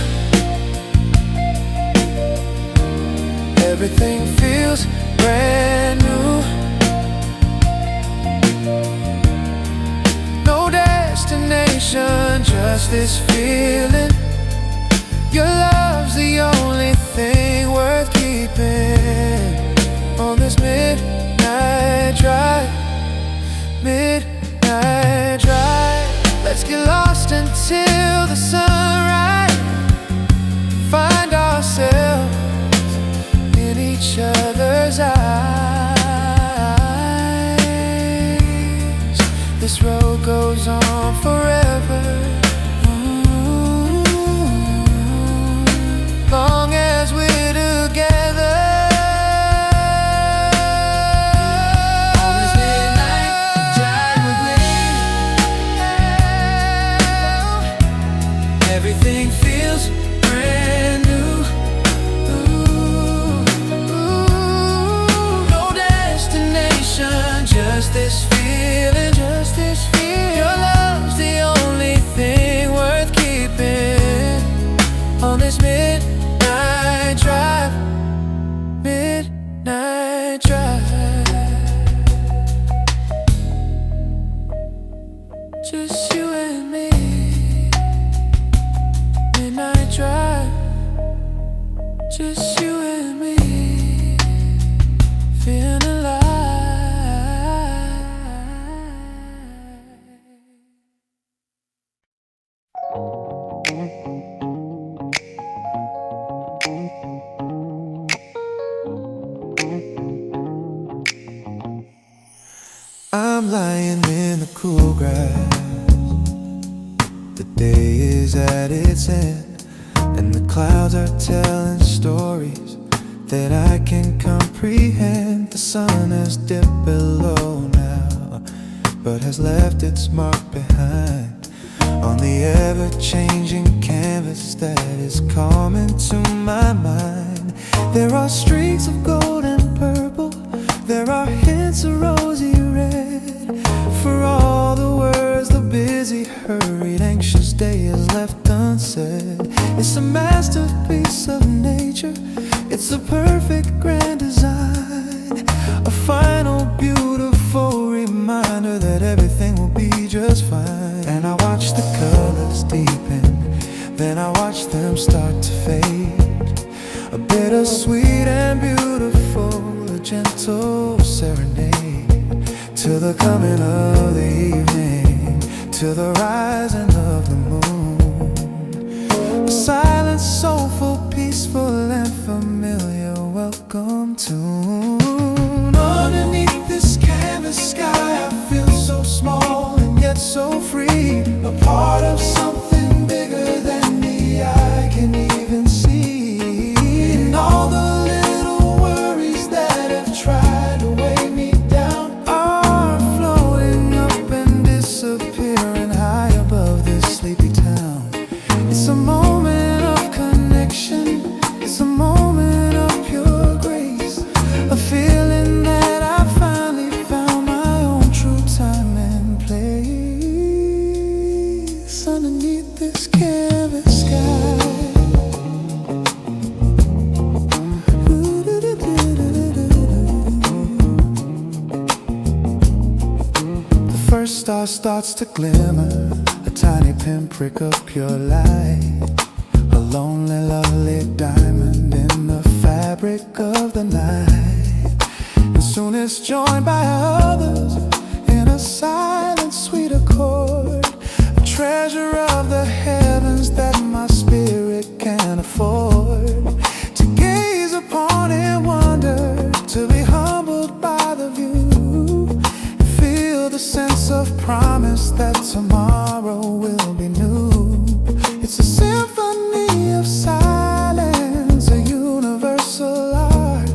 everything feels brand new. No destination, just this feeling. Your love's the only thing worth keeping. On this midnight drive, midnight drive. Let's get lost until the sunrise. Find ourselves in each other's eyes. This road goes on forever, long as we're together. On this midnight drive with me, everything feels brand new. No destination, just this feeling, just this feeling. Your love's the only thing worth keeping. On this midnight drive, midnight drive. Just you and me, midnight drive. Just you and me, feeling alive. I'm lying in the cool grass. The day is at its end, and the clouds are telling stories that I can comprehend. The sun has dipped below now, but has left its mark behind on the ever-changing canvas that is coming to my mind. There are streaks of gold and purple, there are hints of rosy red. For all the words, the busy, hurried, anxious day is left unsaid. It's a masterpiece of nature, it's a perfect grand design, a final beautiful reminder that everything will be just fine. And I watch the colors deepen, then I watch them start to fade. A bittersweet and beautiful, a gentle serenade to the coming of the evening, to the rising of the moon. A silent, soulful, peaceful, and familiar welcome tune. Underneath this canvas sky, I feel so small and yet so free, a part of something bigger than the eye can even see. And all the little worries that have tried to weigh me down are floating up and disappearing high above this sleepy town. It's a moment of connection, it's a moment of pure grace, a feeling that I finally found my own true time and place. Underneath this canvas sky, the first star starts to glimmer, a tiny pinprick of pure light, a lonely, lovely diamond in the fabric of the night. And soon it's joined by others in a silent, sweet accord, a treasure of the heavens that my spirit can't afford. To gaze upon and wonder, to be humbled by the view, and feel the sense of promise that tomorrow will be new. It's a symphony of silence, a universal art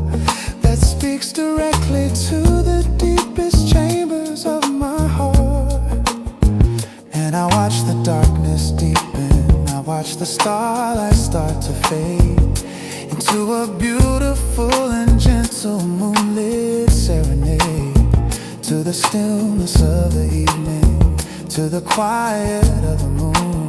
that speaks directly to the deepest chambers of my heart. And I watch the darkness deepen, I watch the starlight start to fade into a beautiful and gentle moonlit serenade, to the stillness of the evening, to the quiet of the moon.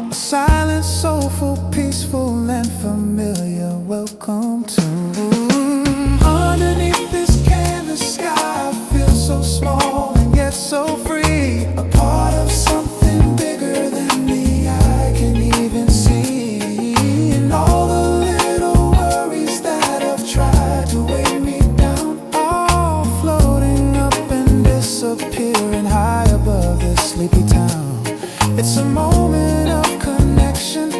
A silent, soulful, peaceful, and familiar welcome tune. Underneath this canvas sky, I feel so small and yet so free, a part of something bigger than the eye can even see. And all the little worries that have tried to weigh me down are floating up and disappearing high above this sleepy town. It's a moment of connection,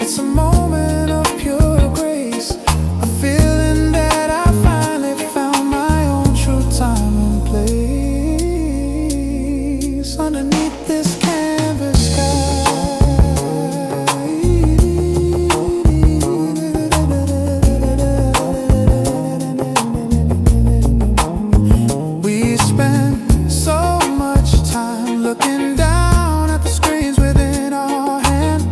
it's a moment of pure grace, a feeling that I finally found my own true time and place. Underneath this canvas sky, we spend so much time looking down at the screens within our hand,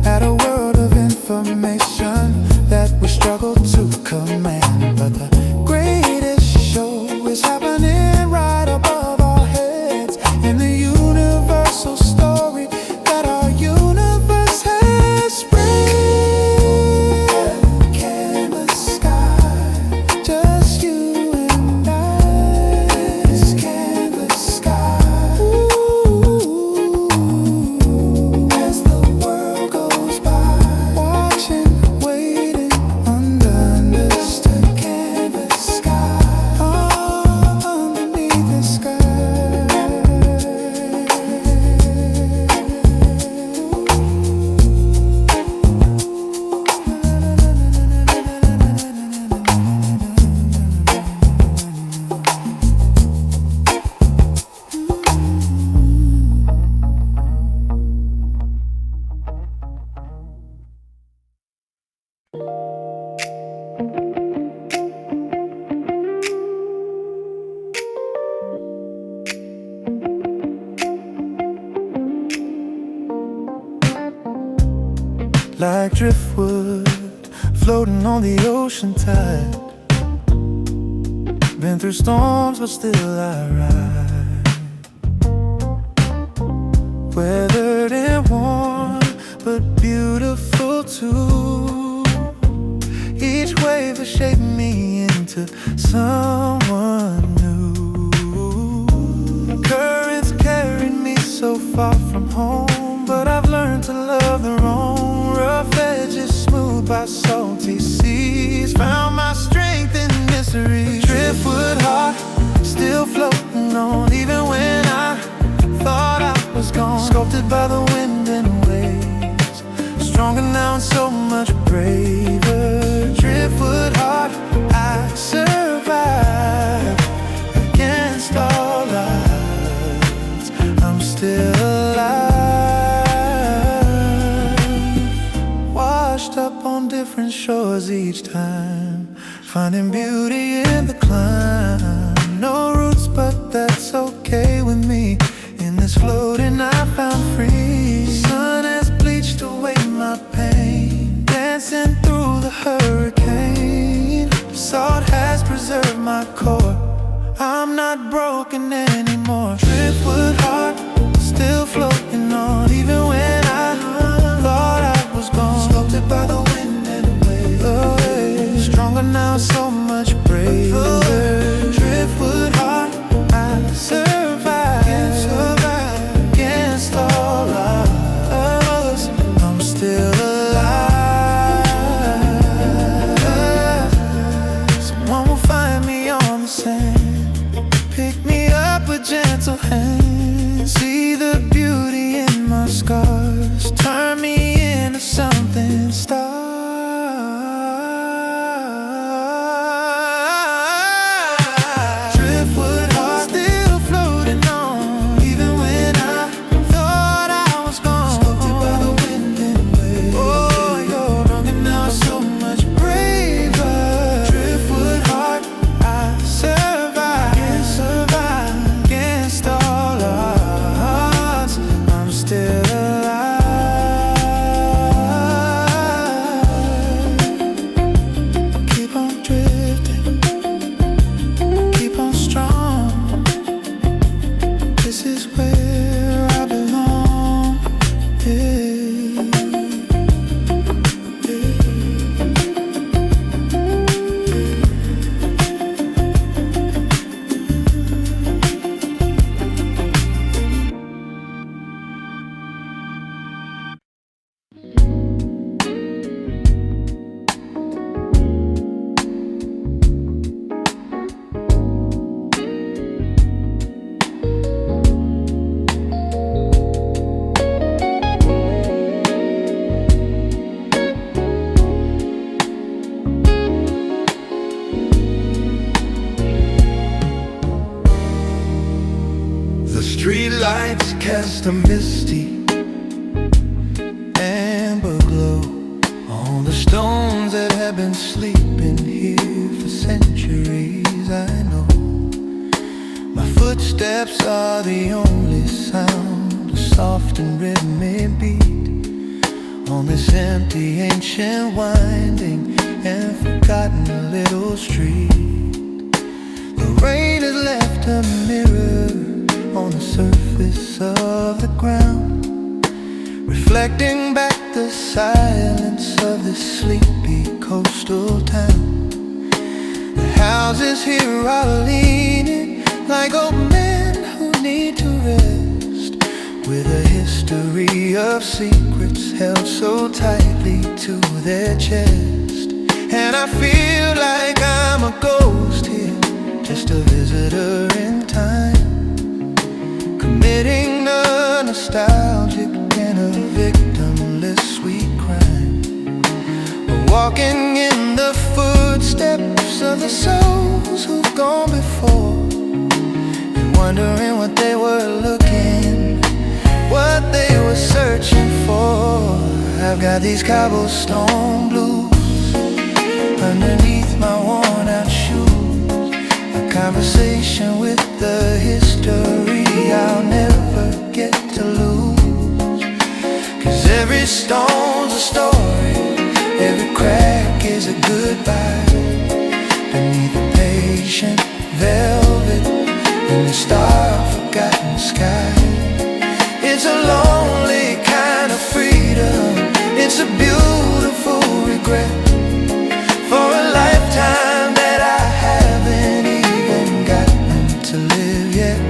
at a world of information that we struggle to command. But the greatest show is happening right above our heads, in the universal story that our universe has spread. Canvas sky, just you and I. This canvas sky, ooh, as the world goes by, watching, waiting, understood. Canvas sky, underneath the sky. Like driftwood floating on the ocean tide, been through storms but still I ride, weathered and worn but beautiful too. Each wave has shaped me into someone new. Currents carried me so far from home, but I've learned to love the wrong. Rough edges smoothed by salty seas, found my strength in misery. Driftwood heart still floating on, even when I thought sculpted by the wind and waves. Stronger now and so much braver. Driftwood heart, I survive against all odds. I'm still alive, washed up on different shores each time, finding beauty in the climb. No roots, but that's okay with me. In this floating I found free. Sun has bleached away my pain, dancing through the hurricane. Salt has preserved my core, I'm not broken anymore. Driftwood heart, still floating on, even when I thought I was gone. Sculpted by the wind and waves. Stronger now, so much braver. Driftwood heart, I survive against all odds. I'm still alive. Someone will find me on the sand, pick me up with gentle hands. See the beauty in my scars, turn me into something star. Driftwood heart, still floating on, even when I thought I was gone. Sculpted by the wind and waves. Oh, you're stronger now, so much braver. Driftwood heart, I survive against all odds. I'm still alive. Keep on drifting, keep on strong. This is where I belong. Yeah. The street lights cast a misty amber glow on the stones that have been sleeping here for centuries. I know my footsteps are the only sound, a soft and rhythmic beat on this empty, ancient, winding and forgotten little street. The rain has left a mirror on the surface of the ground, reflecting back the silence of this sleepy coastal town. The houses here are leaning like old men who need to rest, with a history of secrets held so tightly to their chest. And I feel like I'm a ghost here, just a visitor in time, committing a nostalgic and a victimless sweet crime. We're walking in the footsteps of the souls who've gone before, and wondering what they were looking, what they were searching for. I've got these cobblestone blues underneath my worn out shoes, a conversation with the history I'll never get to lose. 'Cause every stone's a story, every crack is a goodbye, beneath the patient velvet in the star-forgotten sky. It's a lonely kind of freedom, it's a beautiful regret for a lifetime that I haven't even gotten to live yet.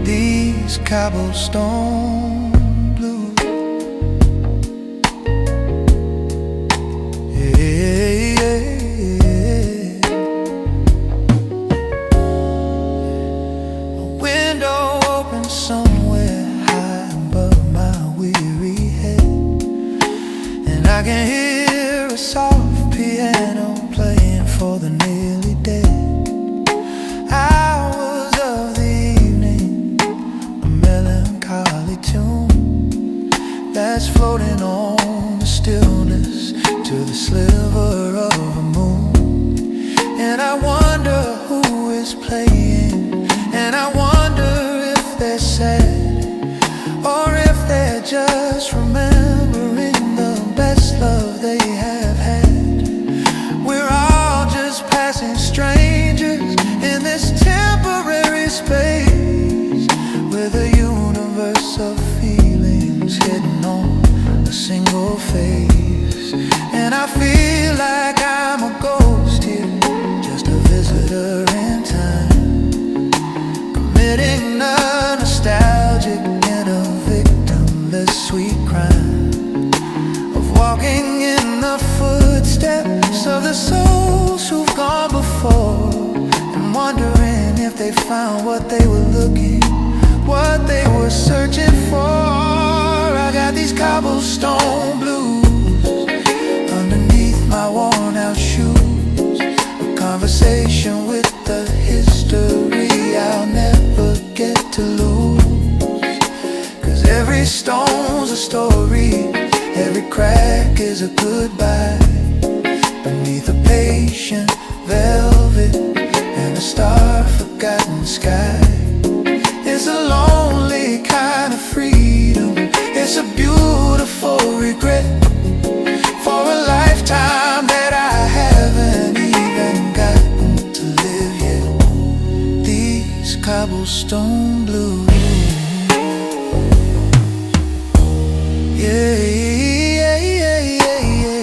These cobblestone blues. Yeah, yeah, yeah. A window open somewhere high above, for the nearly dead. Hours of the evening, a melancholy tune that's floating on the stillness to the sliver of a moon. And I wonder who is playing, and I wonder if they're sad, or if they're just remembering the best love they have had. We're all just passing strangers in this temporary space, with a universe of feelings hidden on a single face. And I feel like I'm a ghost here, just a visitor in time, committing a nostalgic and a victimless sweet crime of walking in the footsteps of the souls who've gone before, and wondering if they found what they were looking, what they were searching for. I got these cobblestone blues underneath my worn out shoes, a conversation with the history I'll never get to lose. 'Cause every stone's a story, every crack is a goodbye, beneath a patient velvet and a star-forgotten sky. It's a lonely kind of freedom, it's a beautiful regret for a lifetime that I haven't even gotten to live yet. These cobblestone blues. Yeah, yeah, yeah, yeah, yeah.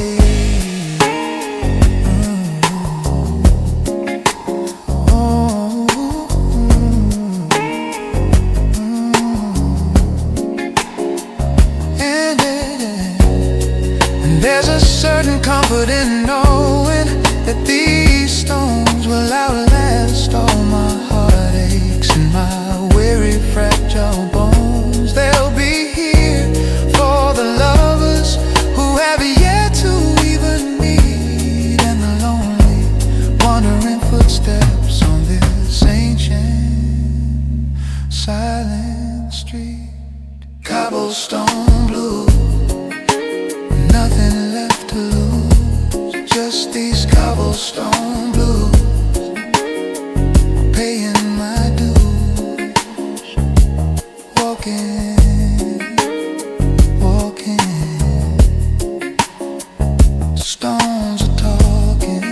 There's a certain comfort in knowing that these stones will outlast all my heartaches and my weary, fragile bones. They'll be here for the lovers who have yet to even meet, and the lonely, wandering footsteps on this ancient, silent street. Cobblestone blue, nothing left to lose, just these cobblestone blues, paying my dues, walking, walking, stones are talking.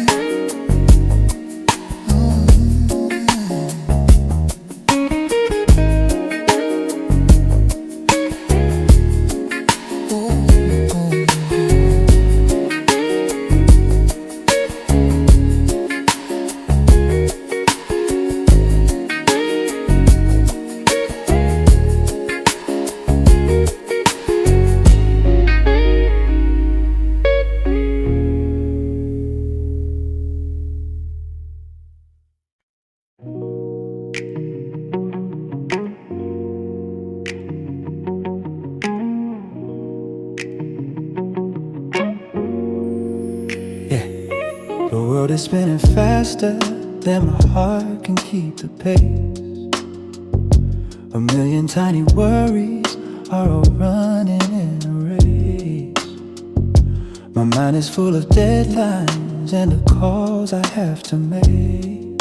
The world is spinning faster than my heart can keep the pace. A million tiny worries are all running in a race. My mind is full of deadlines and the calls I have to make,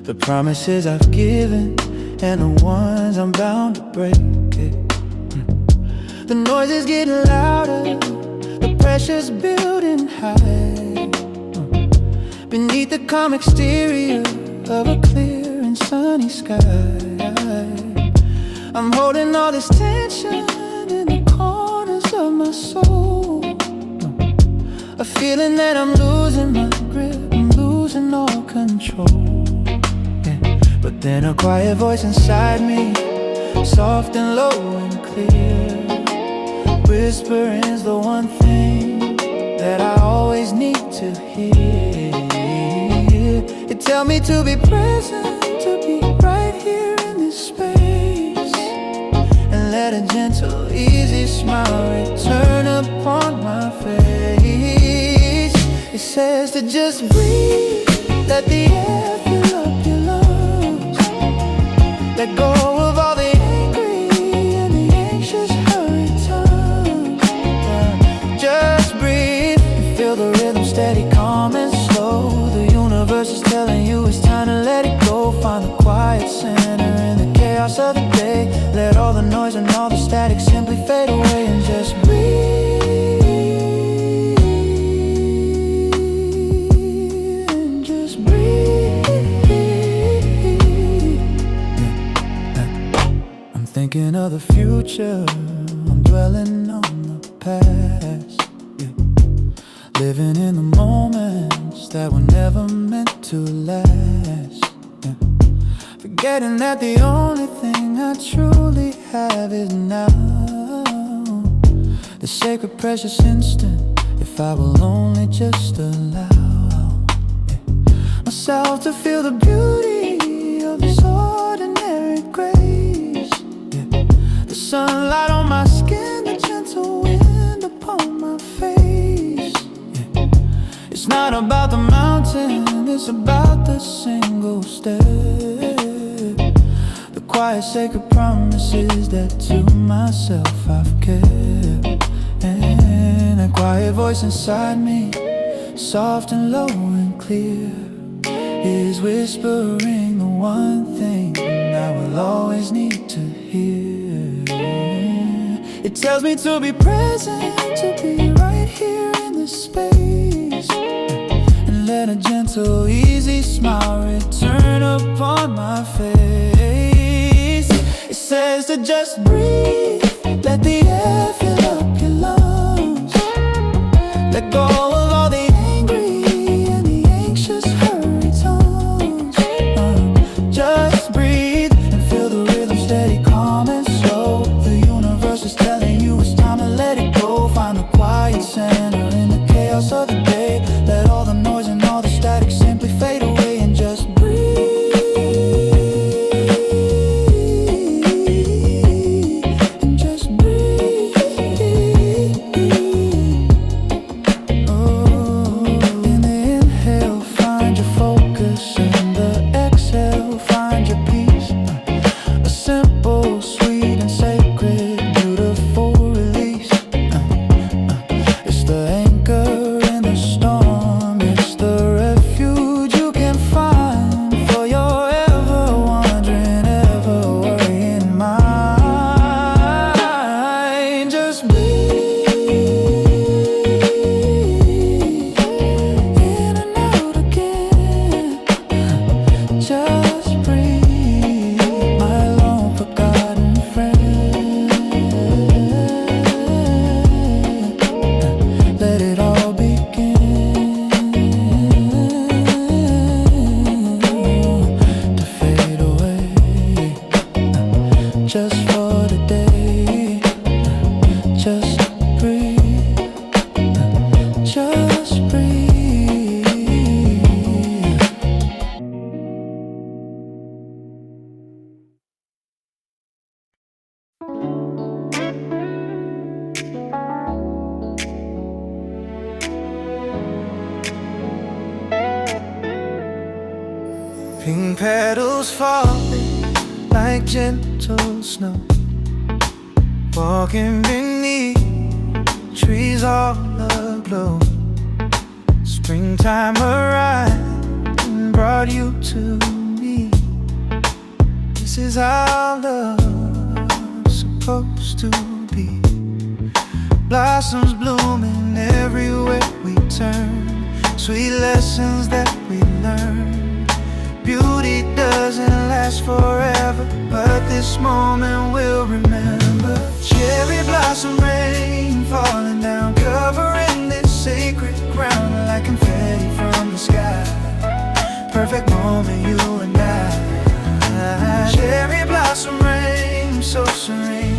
the promises I've given and the ones I'm bound to break. The noise is getting louder, the pressure's building high, beneath the calm exterior of a clear and sunny sky. I'm holding all this tension in the corners of my soul, a feeling that I'm losing my grip, I'm losing all control. But then a quiet voice inside me, soft and low and clear, whispering's the one thing that I always need to hear. It tells me to be present, to be right here in this space, and let a gentle, easy smile return upon my face. It's says to just breathe, let the air fill up your lungs. Let go of all the angry and the anxious hurry tongues. Just breathe and feel the rhythm steady, calm and slow. The universe is telling you it's time to let it go. Find the quiet center in the chaos of the day. Let all the noise and all the static simply fade away and just breathe. Thinking of the future, I'm dwelling on the past, yeah. Living in the moments that were never meant to last, yeah. Forgetting that the only thing I truly have is now. The sacred precious instant, if I will only just allow, yeah, myself to feel the beauty of this ordinary grace. Sunlight on my skin, the gentle wind upon my face, yeah. It's not about the mountain, it's about the single step. The quiet sacred promises that to myself I've kept. And a quiet voice inside me, soft and low and clear, is whispering the one thing I will always need to hear. It tells me to be present, to be right here in this space, and let a gentle, easy smile return upon my face. It says to just breathe, let the air fill up your lungs. Let go of all the angry and the anxious hurry tongues. Just breathe and feel the rhythm steady, calm and slow. The universe is telling you it's time to let it go. Find the quiet center in the chaos of the day. Let all the noise and all the static simply fade away and just breathe. And just breathe. Oh, in the inhale, find your focus. In the exhale, find your peace. A simple, sweet and sacred, beautiful release. It's the anchor in the storm. It's the refuge you can find for your ever wandering, ever worrying mind. Just breathe in and out again. Just breathe, my long forgotten friend. Let it all begin to fade away, just for today. Just breathe, just breathe. Pink petals falling like gentle snow, walking beneath trees all aglow. Springtime arrived and brought you to me. This is how love's supposed to be. Blossoms blooming everywhere we turn, sweet lessons that we learn. Beauty doesn't last forever, but this moment we'll remember. Cherry blossom rain falling down, covering this sacred ground like confetti from the sky. Perfect moment, you and I. Cherry blossom rain, so serene,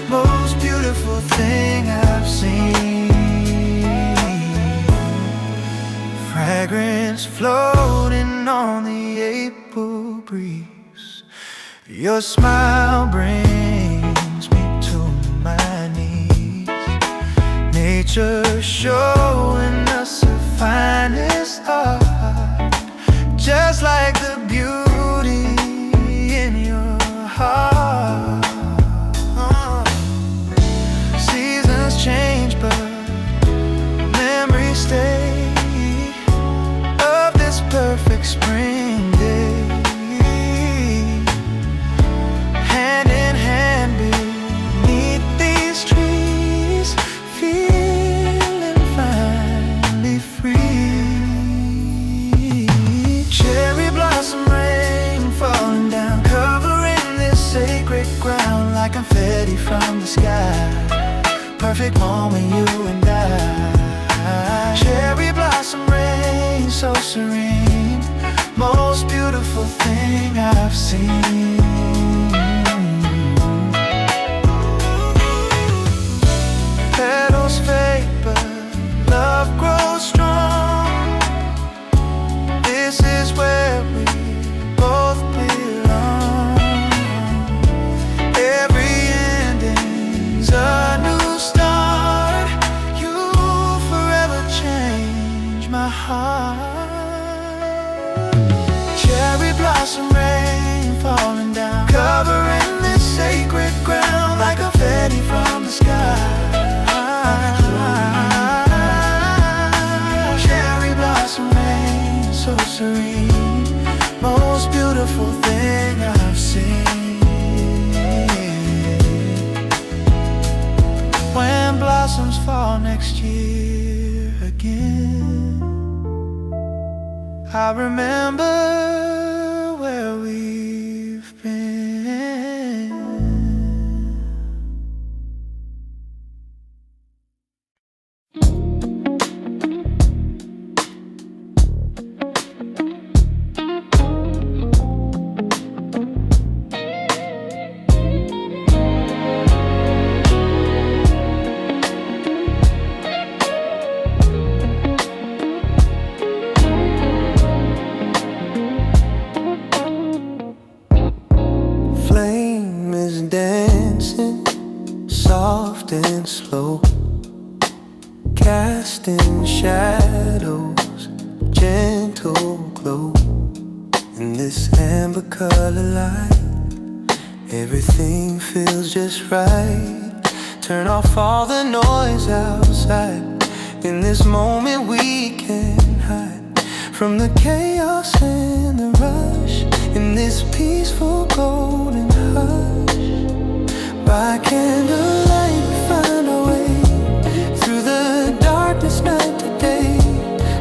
most beautiful thing I've seen. Fragrance floating on the April breeze. Your smile brings me to my knees. Nature showing us a finest art, just like the beauty in your heart. Seasons change, but memories stay of this perfect spring day. Hand in hand beneath these trees, feeling finally free. Cherry blossom rain falling down, covering this sacred ground like confetti from the sky. Perfect moment, you and I. Cherry blossom rain, so serene, most beautiful thing I've seen. Petals fade, but love grows strong. This is where we both belong. Every ending's a new start. You forever change my heart. Cherry blossom rain falling down, covering this sacred ground like confetti from the sky. Cherry blossom rain, so serene, most beautiful thing I've seen. When blossoms fall next year again, I remember where we've been. Flame is dancing, soft and slow, casting shadows, gentle glow. In this amber color light, everything feels just right. Turn off all the noise outside. In this moment we can hide from the chaos and the rush. In this peaceful golden hush, by candlelight we find our way through the darkness night to day.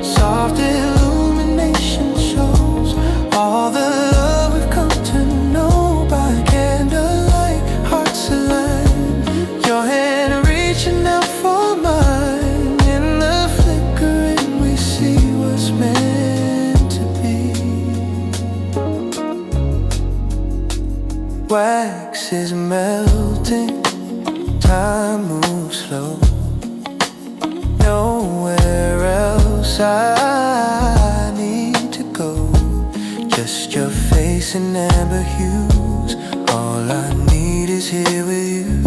Soft illumination shows all the love we've come to know. By candlelight, hearts align, your hand reaching out for mine. In the flickering we see what's meant to be. Wax is melting, time moves slow. Nowhere else I need to go. Just your face and amber hues. All I need is here with you.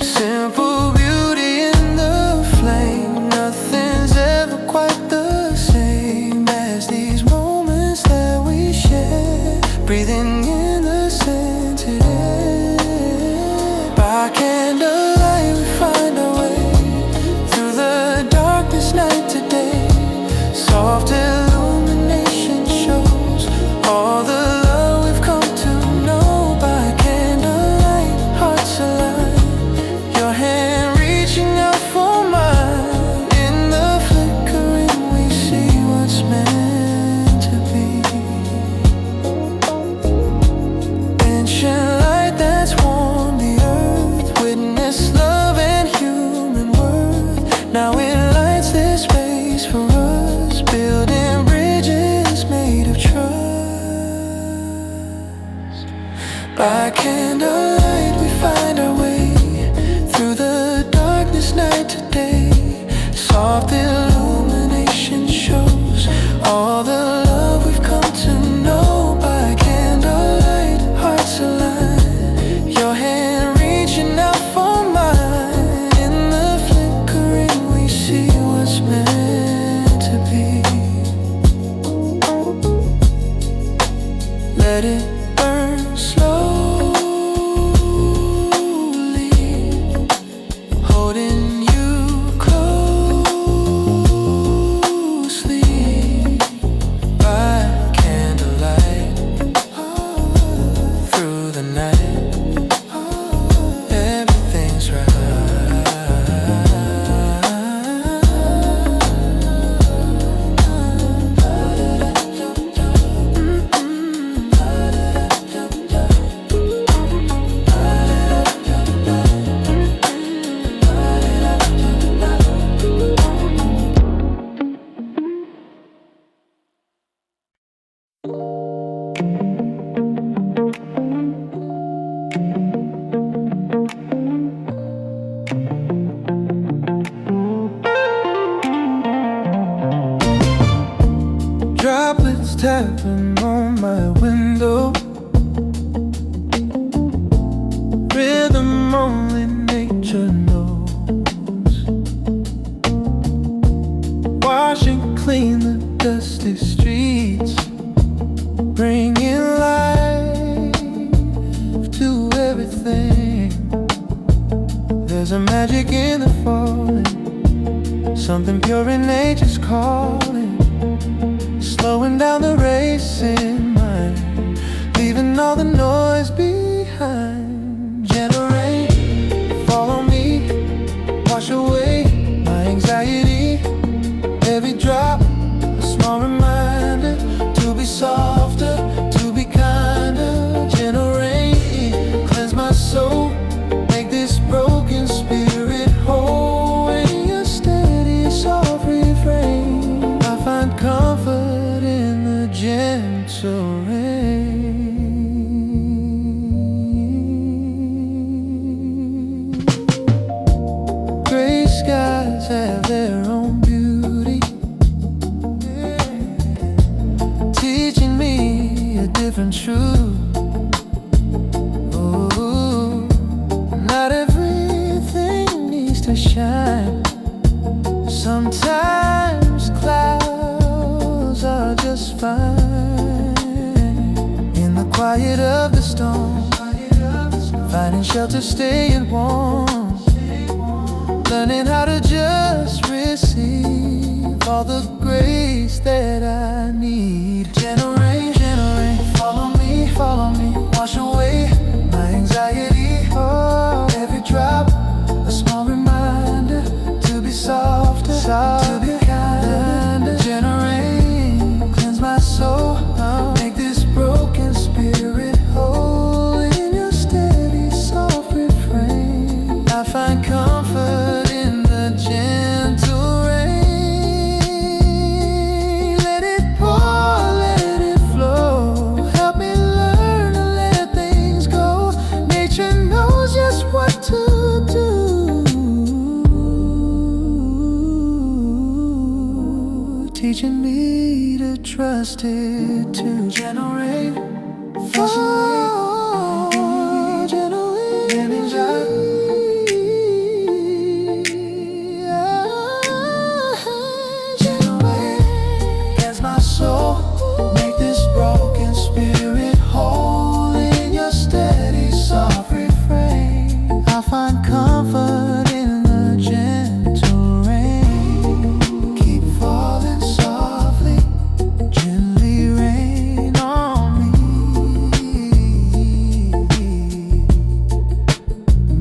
Simple beauty in the flame. Nothing's ever quite the same as these moments that we share. Breathing in the scented air. By candlelight we find our way through the darkness night today. Soft illumination shows all the love we've come to know. By candlelight, hearts align, your hand reaching out for mine. In the flickering we see what's meant to be. Ancient light that's warm the earth, witness love and human worth. Now it lights this space for us, building bridges made of trust. By candlelight we find our way through the darkness night today. Soft illumination shows all the love we've come to know. By candlelight, hearts align, your hand reaching out for mine. In the flickering we see what's meant to be. droplets tapping on my window. Rhythm only nature knows. Washing clean the dusty streets, bringing life to everything. There's a magic in the falling, something pure in nature's calling, slowing down the racing mind, leaving all the noise behind. Gentle rain, follow me, wash away my anxiety. Every drop, a small reminder to be softer, to be kinder. Gentle rain, cleanse my soul, make this broken spirit whole. In your steady, soft refrain, I find comfort in the gentle rain. Gray skies have their own beauty, teaching me a different truth. Oh, not everything needs to shine. Sometimes clouds are just fine. In the quiet of the storm, finding shelter, staying warm, learning how to just receive all the grace that I need. Gentle rain, follow me, wash away my anxiety. Oh, every drop, a small reminder to be softer, to be kinder. Gentle rain, cleanse my soul, make this broken spirit whole. In your steady, soft refrain, I find comfort in the gentle rain. Let it pour, let it flow, help me learn to let things go. Nature knows just what to do, teaching me to trust it too. Gentle rain, oh, gentle rain, gentle rain, cleanse my soul, make this broken spirit whole. In your steady, soft refrain, I find comfort in the gentle rain. Keep falling softly, gently rain on me.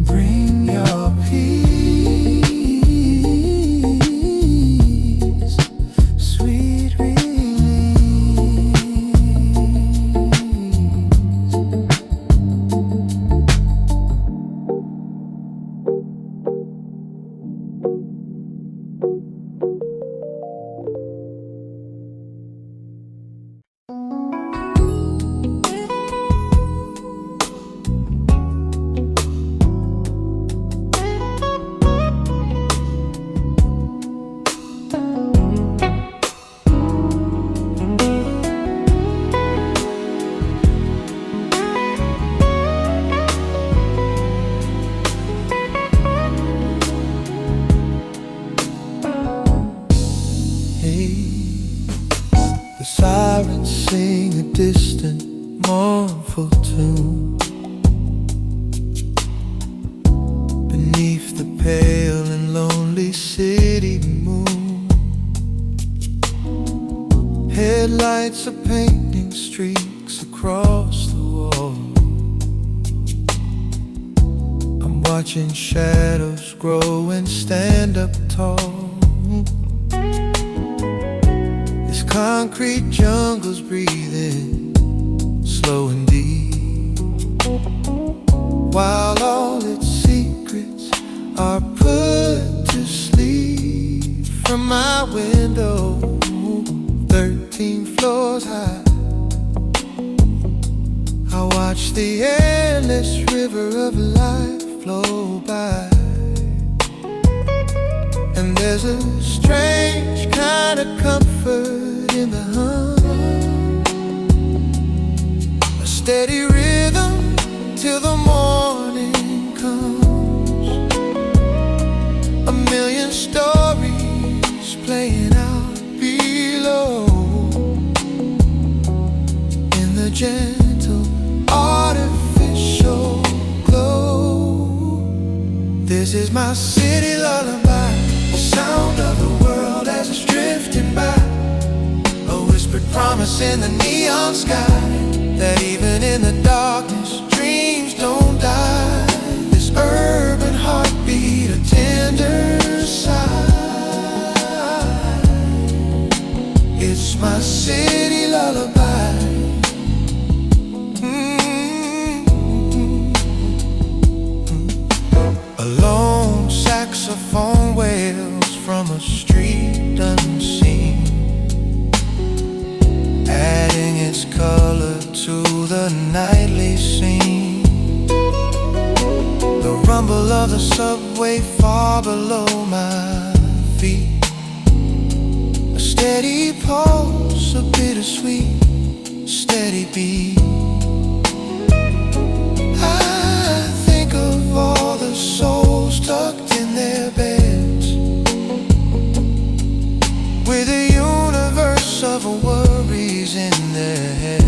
Bring your peace, sweet release. The sirens sing a distant, mournful tune beneath the pale and lonely city moon. Headlights are painting streaks across the wall. I'm watching shadows grow and stand up tall. Concrete jungles breathing slow and deep, while all its secrets are put to sleep. From my window, 13 floors high, I watch the endless river of life flow by. And there's a strange kind of comfort in the hum steady rhythm till the morning comes. A million stories playing out below, in the gentle artificial glow. This is my city lullaby, the sound of the world as it's drifting by. A whispered promise in the neon sky, that even in the darkness, dreams don't die. This urban heartbeat, a tender sigh. It's my city lullaby. A lone saxophone wails from a street unseen, adding its color to the nightly scene. The rumble of the subway far below my feet, a steady pulse, a bittersweet, steady beat. I think of all the souls tucked in their beds, with a universe of worries in their head.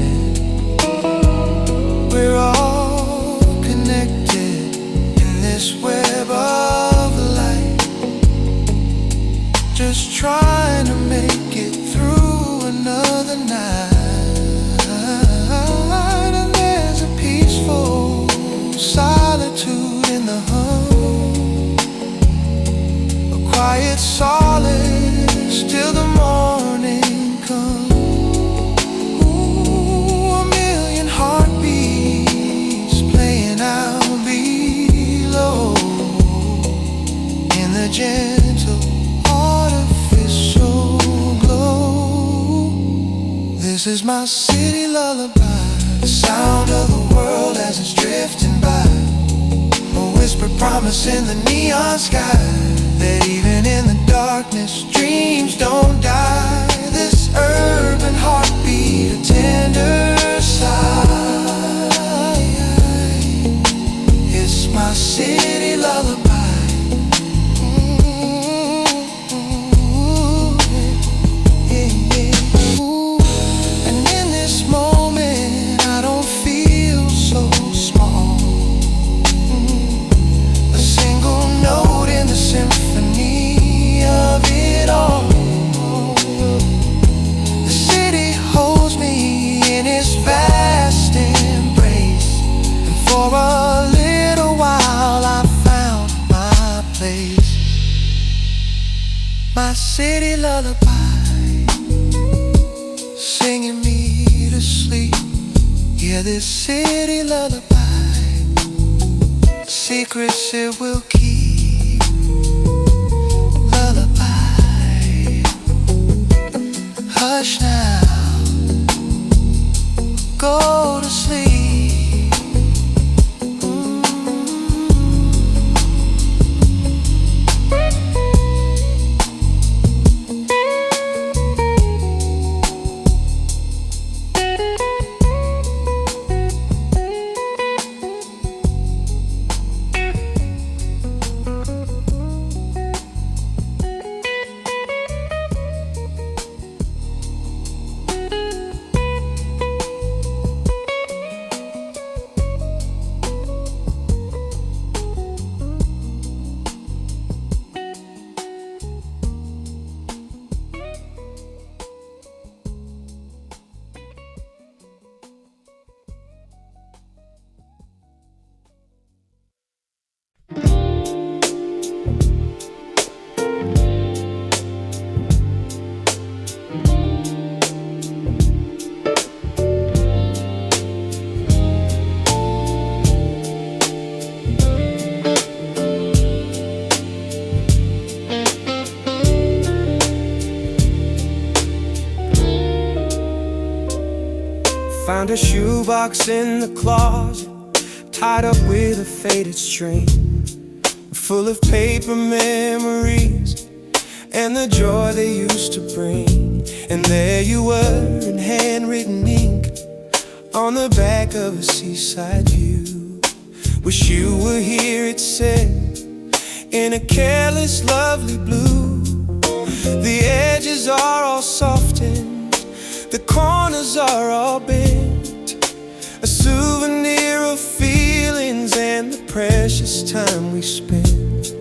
We're all connected in this web of light, just trying to make it through another night. And there's a peaceful solitude in the hum, a quiet solace till the morning comes. Ooh, a million heartbeats playing out below, in the gentle artificial glow. This is my city lullaby, the sound of the world as it's drifting by. A whispered promise in the neon sky, that even in the darkness, dreams don't die. This urban heartbeat, a tender sigh. It's my city lullaby. And in this moment, I don't feel so small. A single note in the symphony of it all. The city holds me in its vast embrace, and for a little while I found my place. My city lullaby, singing me to sleep. Yeah, this city lullaby, secrets it will keep. Lullaby, hush now, go to sleep. Found a shoebox in the closet, tied up with a faded string, full of paper memories and the joy they used to bring. And there you were in handwritten ink, on the back of a seaside view. Wish you were here, it said, in a careless, lovely blue. The edges are all softened, the corners are all bent, a souvenir of feelings and the precious time we spent.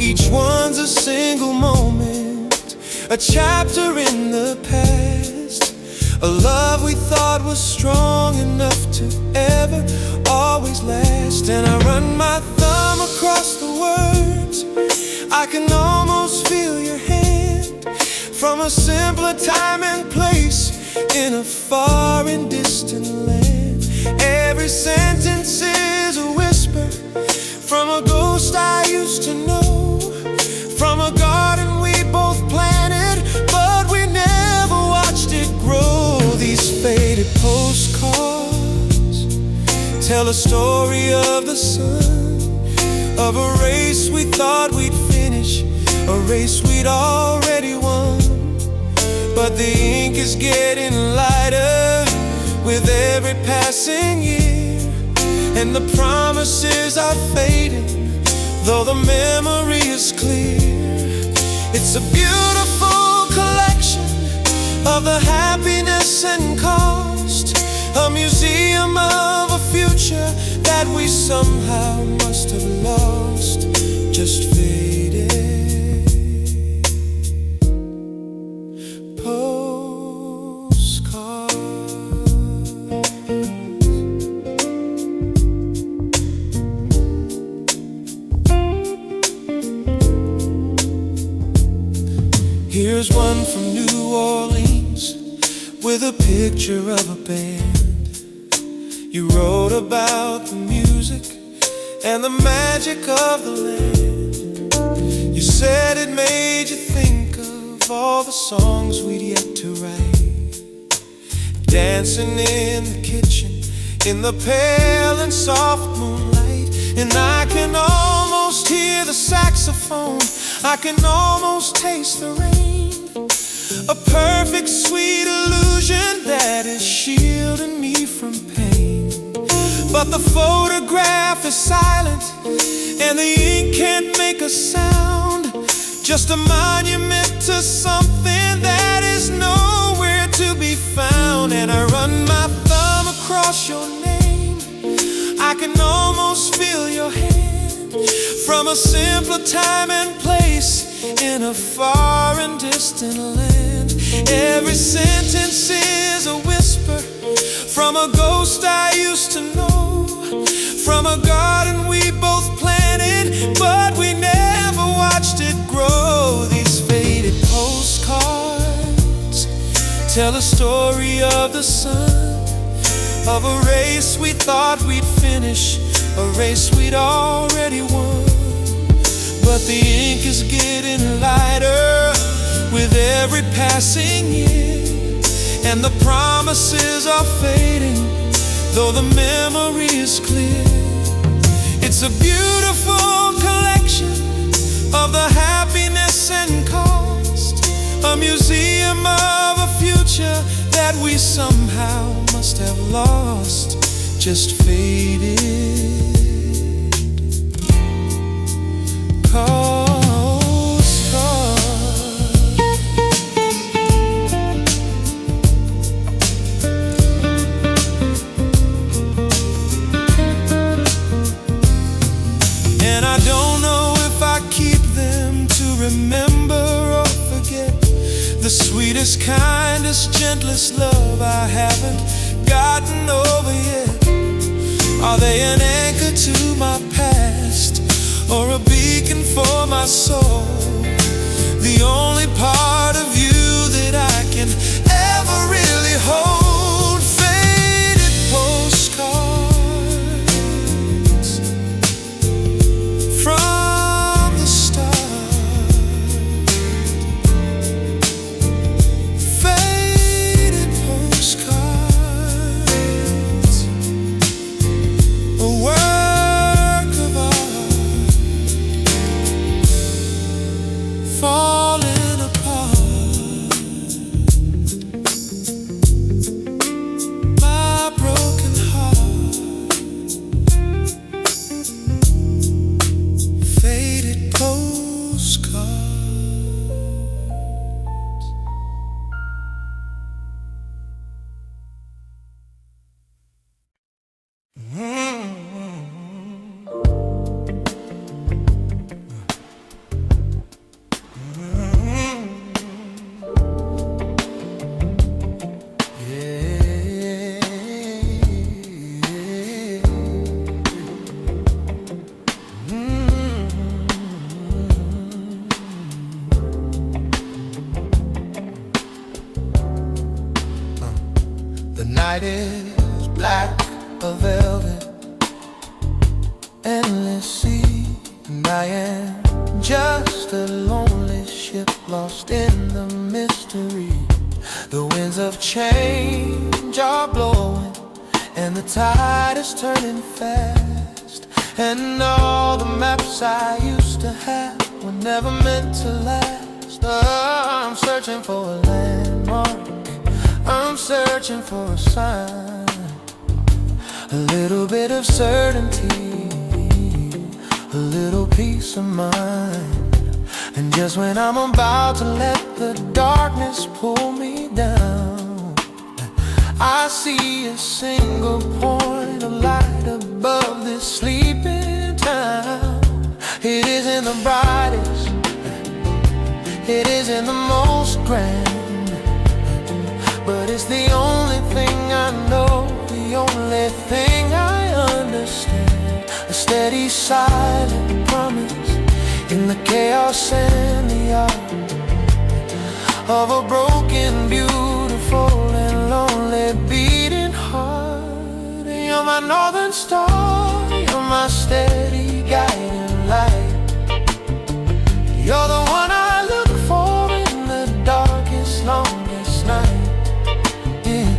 Each one's a single moment, a chapter in the past, a love we thought was strong enough to ever, always last. And I run my thumb across the words, I can almost feel your hand, from a simpler time and place in a far and distant land. Every sentence is a whisper from a ghost I used to know, from a garden we both planted, but we never watched it grow. These faded postcards tell a story of the sun, of a race we thought we'd finish, a race we'd already won. But the ink is getting lighter with every passing year, and the promises are fading, though the memory is clear. It's a beautiful collection of the happiness and cost, a museum of a future that we somehow must have lost, just faded. Here's one from New Orleans with a picture of a band. You wrote about the music and the magic of the land. You said it made you think of all the songs we'd yet to write, dancing in the kitchen in the pale and soft moonlight. And I can almost hear the saxophone, I can almost taste the rain, a perfect sweet illusion that is shielding me from pain. But the photograph is silent and the ink can't make a sound, just a monument to something that is nowhere to be found. And I run my thumb across your name, I can almost feel your hand, from a simpler time and place in a far and distant land. Every sentence is a whisper from a ghost I used to know, from a garden we both planted, but we never watched it grow. These faded postcards tell a story of the sun, of a race we thought we'd finish, a race we'd already won. But the ink is getting lighter with every passing year, and the promises are fading, though the memory is clear. It's a beautiful collection of the happiness and cost, a museum of a future that we somehow must have lost, just faded. And I don't know if I keep them to remember or forget the sweetest, kindest, gentlest love I haven't gotten over yet. Are they an anchor to my past, or a beacon for my soul? The only part of you that I can ever really hold. Faded postcards from the start, faded postcards, a work of art falling apart. The night is black, a velvet, endless sea, and I am just a lonely ship lost in the mystery. The winds of change are blowing, and the tide is turning fast, and all the maps I used to have were never meant to last. I'm searching for a landmark, I'm searching for a sign, a little bit of certainty, a little peace of mind. And just when I'm about to let the darkness pull me down, I see a single point of light above this sleeping town. It isn't the brightest, it isn't the most grand, but it's the only thing I know, the only thing I understand. A steady, silent promise in the chaos and the art of a broken, beautiful and lonely beating heart. You're my northern star, you're my steady guiding light. You're the one I look for in the darkest, longest night. Yeah.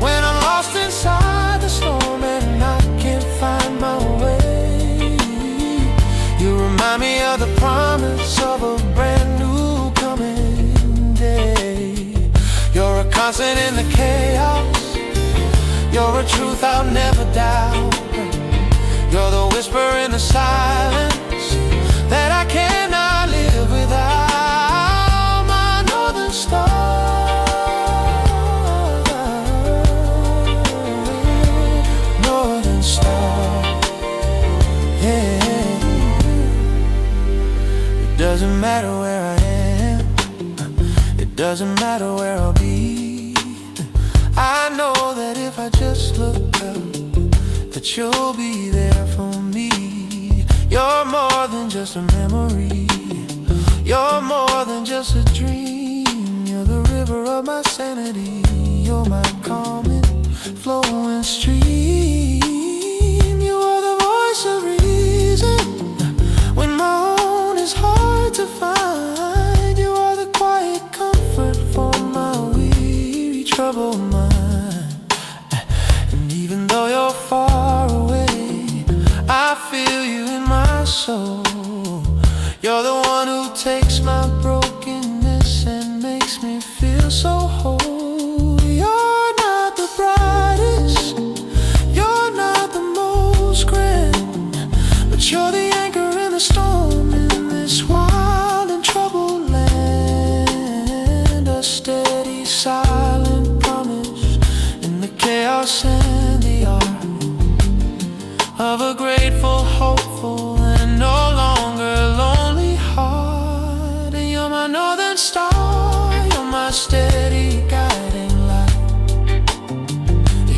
When I'm lost inside the storm and I can't find my way, you remind me of the promise of a brand new coming day. You're a constant in the chaos, you're a truth I'll never doubt. You're the whisper in the silence that I cannot live without. My northern star, northern star, yeah. It doesn't matter where I am, it doesn't matter where I'll be. I know that if I just look up, that you'll be there for me. You're more than just a memory, you're more than just a dream. You're the river of my sanity, you're my calming, flowing stream. You are the voice of reason when my own is hard to find. You are the quiet comfort for my weary, troubled mind. And even though you're far away, I feel you in my soul. You're the one who takes my brokenness and makes me feel so whole. You're not the brightest, you're not the most grand, but you're the anchor in the storm in this wild and troubled land. A steady, silent promise in the chaos and the art of a grateful, hopeful, and no longer lonely heart. And you're my northern star, you're my steady guiding light.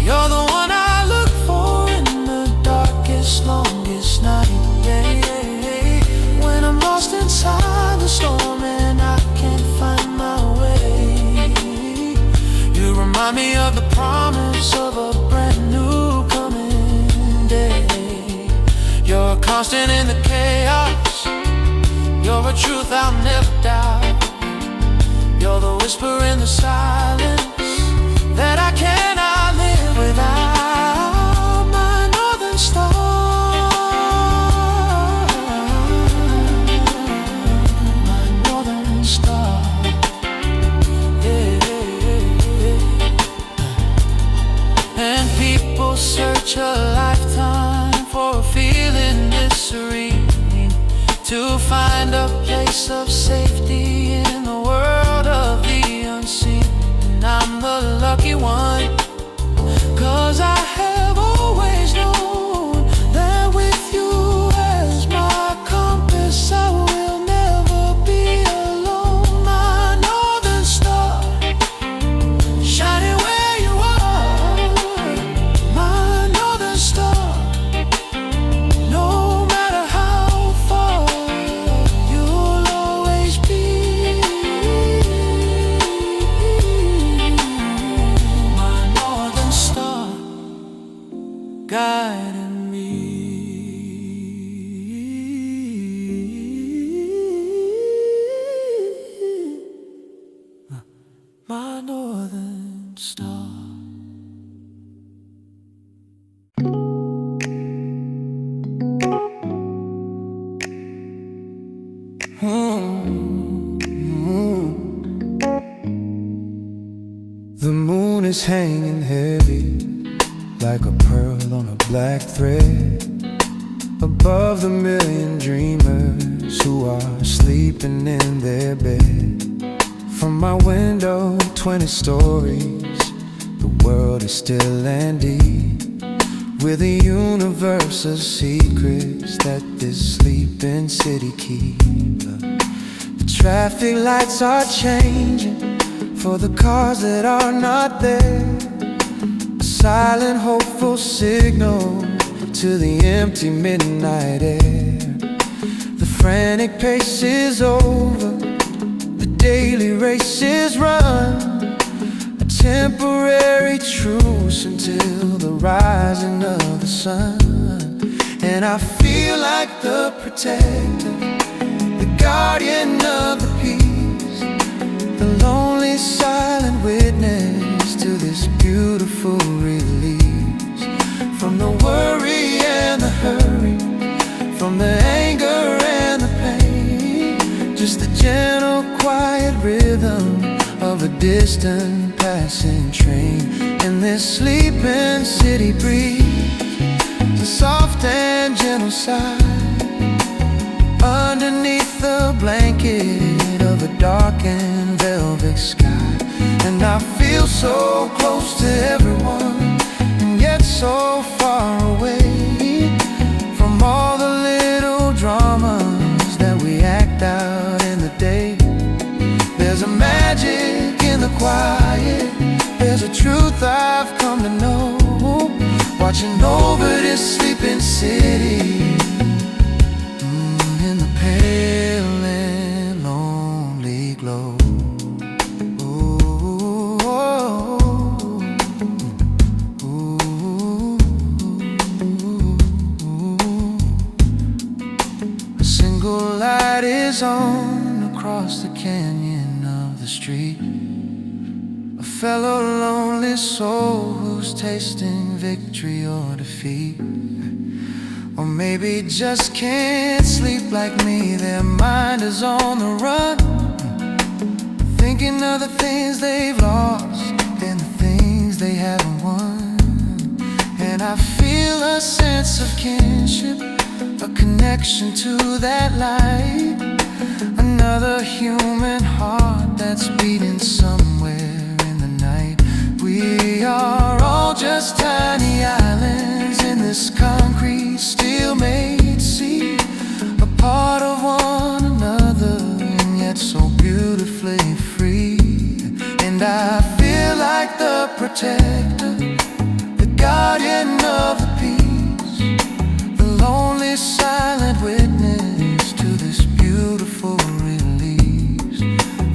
You're the one I look for in the darkest, longest night. Yeah, yeah, yeah. When I'm lost inside the storm and I can't find my way, you remind me of the promise of a brand new coming day. You're a constant in the chaos, you're a truth I'll never doubt. You're the whisper in the silence that I cannot live without. My northern star, my northern star, yeah, yeah, yeah. And people search a lifetime for a feeling this serene, to find a place of safety in the world of the unseen. And I'm the lucky one, 'cause I have always known that with you as my compass I will never be alone. My northern star, shining where you are, my northern star. No matter how far, you'll always be my northern The moon is hanging heavy like a pearl on a black thread above the million dreamers who are sleeping in their bed. From my window, 20 stories, the world is still and deep with a universe of secrets that this sleeping city keeps. The traffic lights are changing for the cars that are not there, a silent hopeful signal to the empty midnight air. The frantic pace is over, the daily race is run, a temporary truce until the rising of the sun. And I feel like the protector, the guardian of the peace, the lonely silent witness to this beautiful release from the worry and the hurry, from the anger and the pain. Just the gentle quiet rhythm of a distant passing train. And this sleeping city breeze, a soft and gentle sigh underneath the blanket of a dark and velvet sky. And I feel so close to everyone, and yet so far away from all the little dramas that we act out in the day. There's a magic in the quiet, there's a truth I've come to know, watching over this sleeping city in the pale and lonely glow. A single light is on across the canyon of the street, a fellow lonely soul who's tasting victory or defeat. Or maybe just can't sleep like me, their mind is on the run, thinking of the things they've lost and the things they haven't won. And I feel a sense of kinship, a connection to that light, another human heart that's beating somewhere in the night. We are all just tiny islands in this concrete steel-made sea, a part of one another and yet so beautifully free. And I feel like the protector, the guardian of the peace, the lonely silent witness to this beautiful release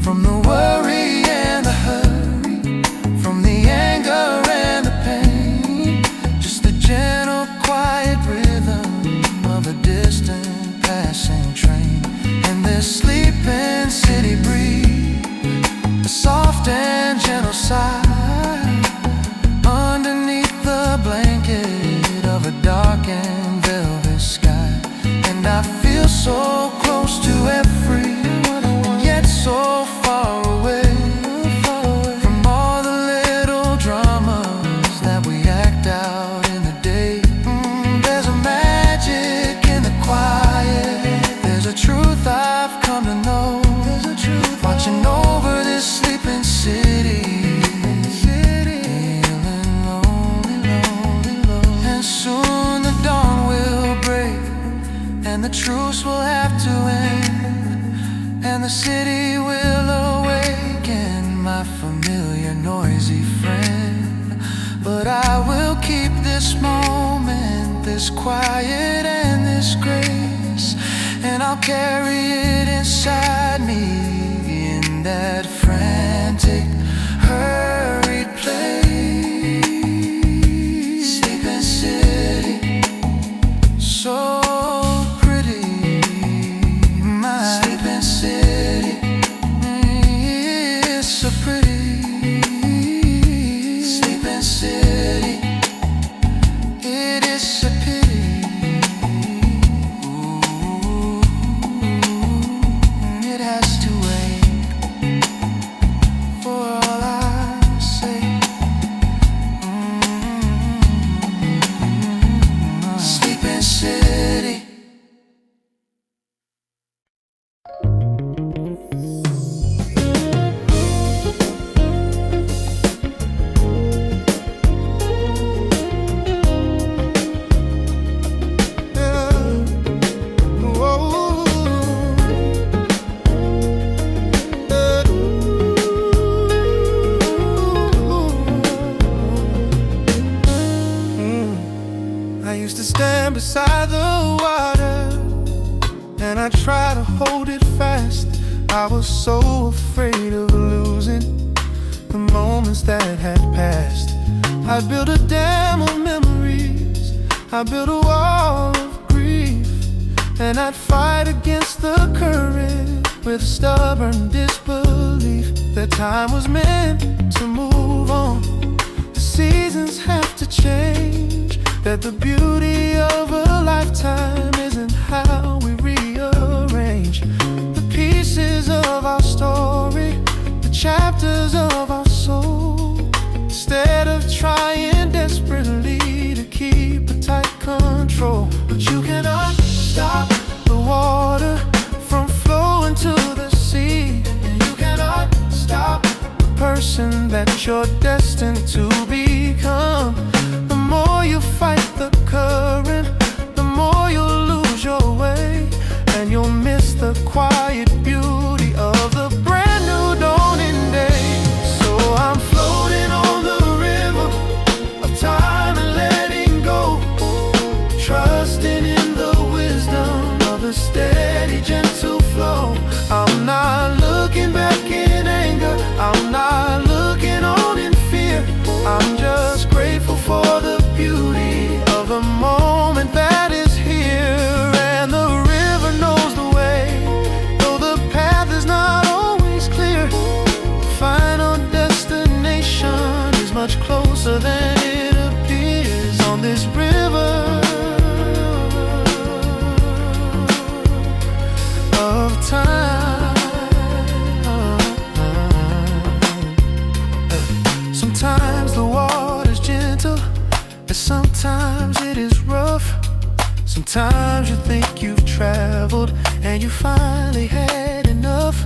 from the worry and the hurry, from the anger and the pain. Just the gentle quiet rhythm of a distant passing train. And this sleeping city breeze, a soft and gentle sigh underneath the blanket of a dark and velvet sky. And I feel so close to everyone, and yet so far away from all the little dramas that we act out in the day. There's a magic in the quiet, there's a truth I've come to know, watching over this sleeping city, feeling lonely. And soon the dawn will break, and the truce will have to end, and the city will awaken, my familiar noisy friend. But I will keep this moment, this quiet and this grace, and I'll carry it inside me in that frantic, hurried place. Sleeping city, so pretty, my sleeping city is so pretty. stand beside the water, and I try to hold it fast. I was so afraid of losing the moments that had passed. I built a dam of memories, I built a wall of grief, and I'd fight against the current with stubborn disbelief that time was meant to move on. The seasons have to change, that the beauty of a lifetime isn't how we rearrange the pieces of our story, the chapters of our soul. Instead of trying desperately to keep a tight control. But you cannot stop the water from flowing to the sea, and you cannot stop the person that you're destined to become. The more you fight the current, the more you'll lose your way, and you'll miss the quiet beauty of the brand new dawning day. So I'm floating on the river of time and letting go, trusting in the wisdom of the steady, gentle flow. I'm not looking back in anger, I'm not looking on in fear. I'm just grateful for the beauty of the moment that is here. And the river knows the way, though the path is not always clear. The final destination is much closer than it appears on this river of time. Sometimes the water's gentle, and sometimes it is rough. Sometimes you think you've traveled and you finally had enough,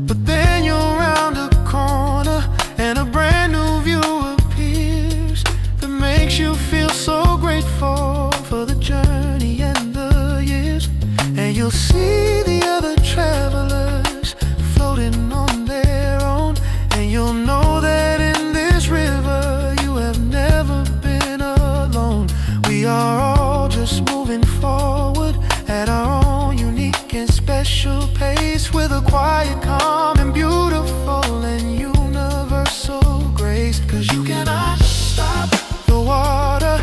but then you're around a corner and a brand new view appears that makes you feel so grateful for the journey and the years. And you'll see the other travelers floating on their own, and you'll know that in this river you have never been alone. We are all just moving forward at our own unique and special pace, with a quiet, calm, and beautiful and universal grace. 'Cause you cannot stop the water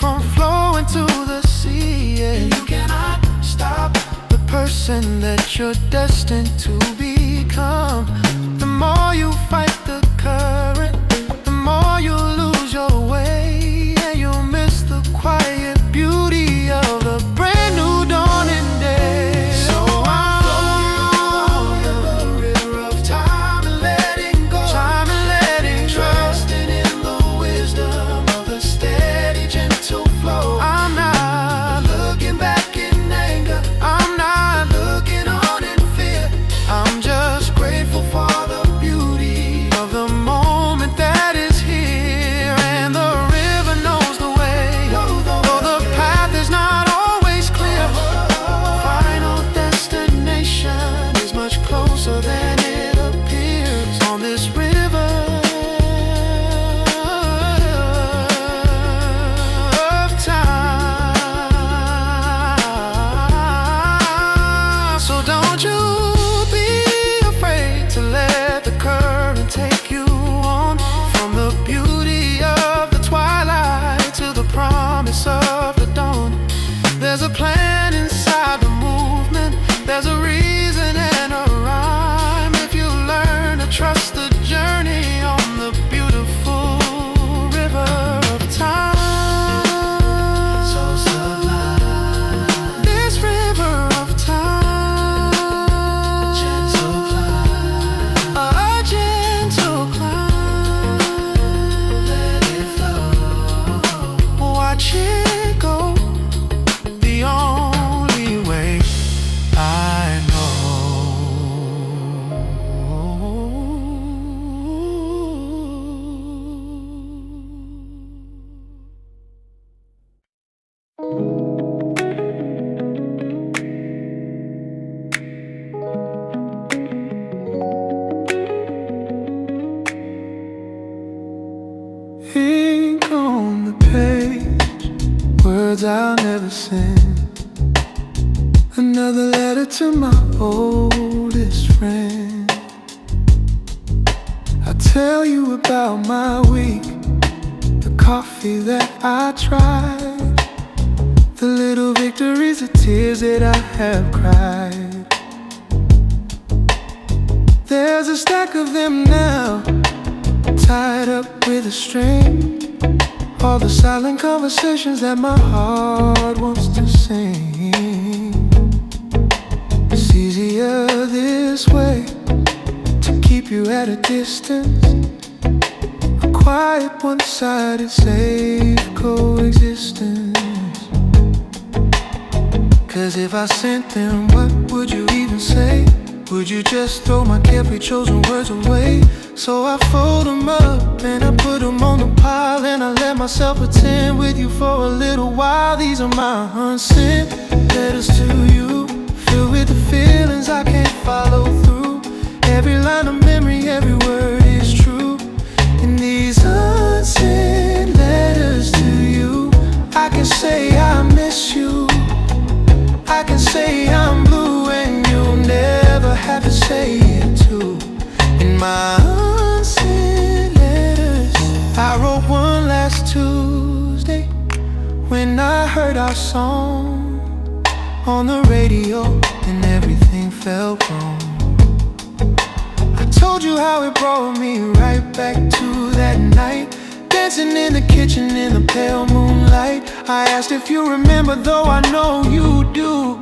from flowing to the sea, and you cannot stop the person that you're destined to become. The more you fight the current, the more you'll lose your way, and you'll miss the quiet beauty of the brand new dawning day. So I'm floating on the river of time and letting go, time and letting trusting in the wisdom of the steady, gentle flow. I'm not looking back in anger, I'm not looking on in fear. I'm just grateful for the beauty of the moment that is here. And the river knows the way, though the path is not always clear. Final destination is much closer than it appears on this river of time. So don't you be afraid to let the current take you on, from the beauty of the twilight to the promise of the dawn. There's a plan inside the movement, there's a reason and a rhyme, if you learn to trust the journey on the beautiful river of time. So sublime, this river of time, gentle climb, a gentle climb, let it flow, watch it go, the only way I know. Ink on the page, words words I'll never send. Another letter to my oldest friend. I tell you about my week, the coffee that I tried, the little victories, the tears that I have cried. There's a stack of them now, tied up with a string. All the silent conversations that my heart wants to sing. It's easier this way, to keep you at a distance. A quiet, one-sided, safe coexistence. Cause if I sent them, what would you even say? Would you just throw my carefree chosen words away? So I fold them up and I put them on the pile, and I let myself pretend with you for a little while. These are my unsent letters to you, filled with the feelings I can't follow through. Every line of memory, every word is true. In these unsent letters to you, I can say I miss you, I can say I'm blue, and you'll never have to say it too. In my unsent letters, I wrote one last Tuesday, when I heard our song on the radio and everything felt wrong. I told you how it brought me right back to that night, dancing in the kitchen in the pale moonlight. I asked if you remember, though I know you do.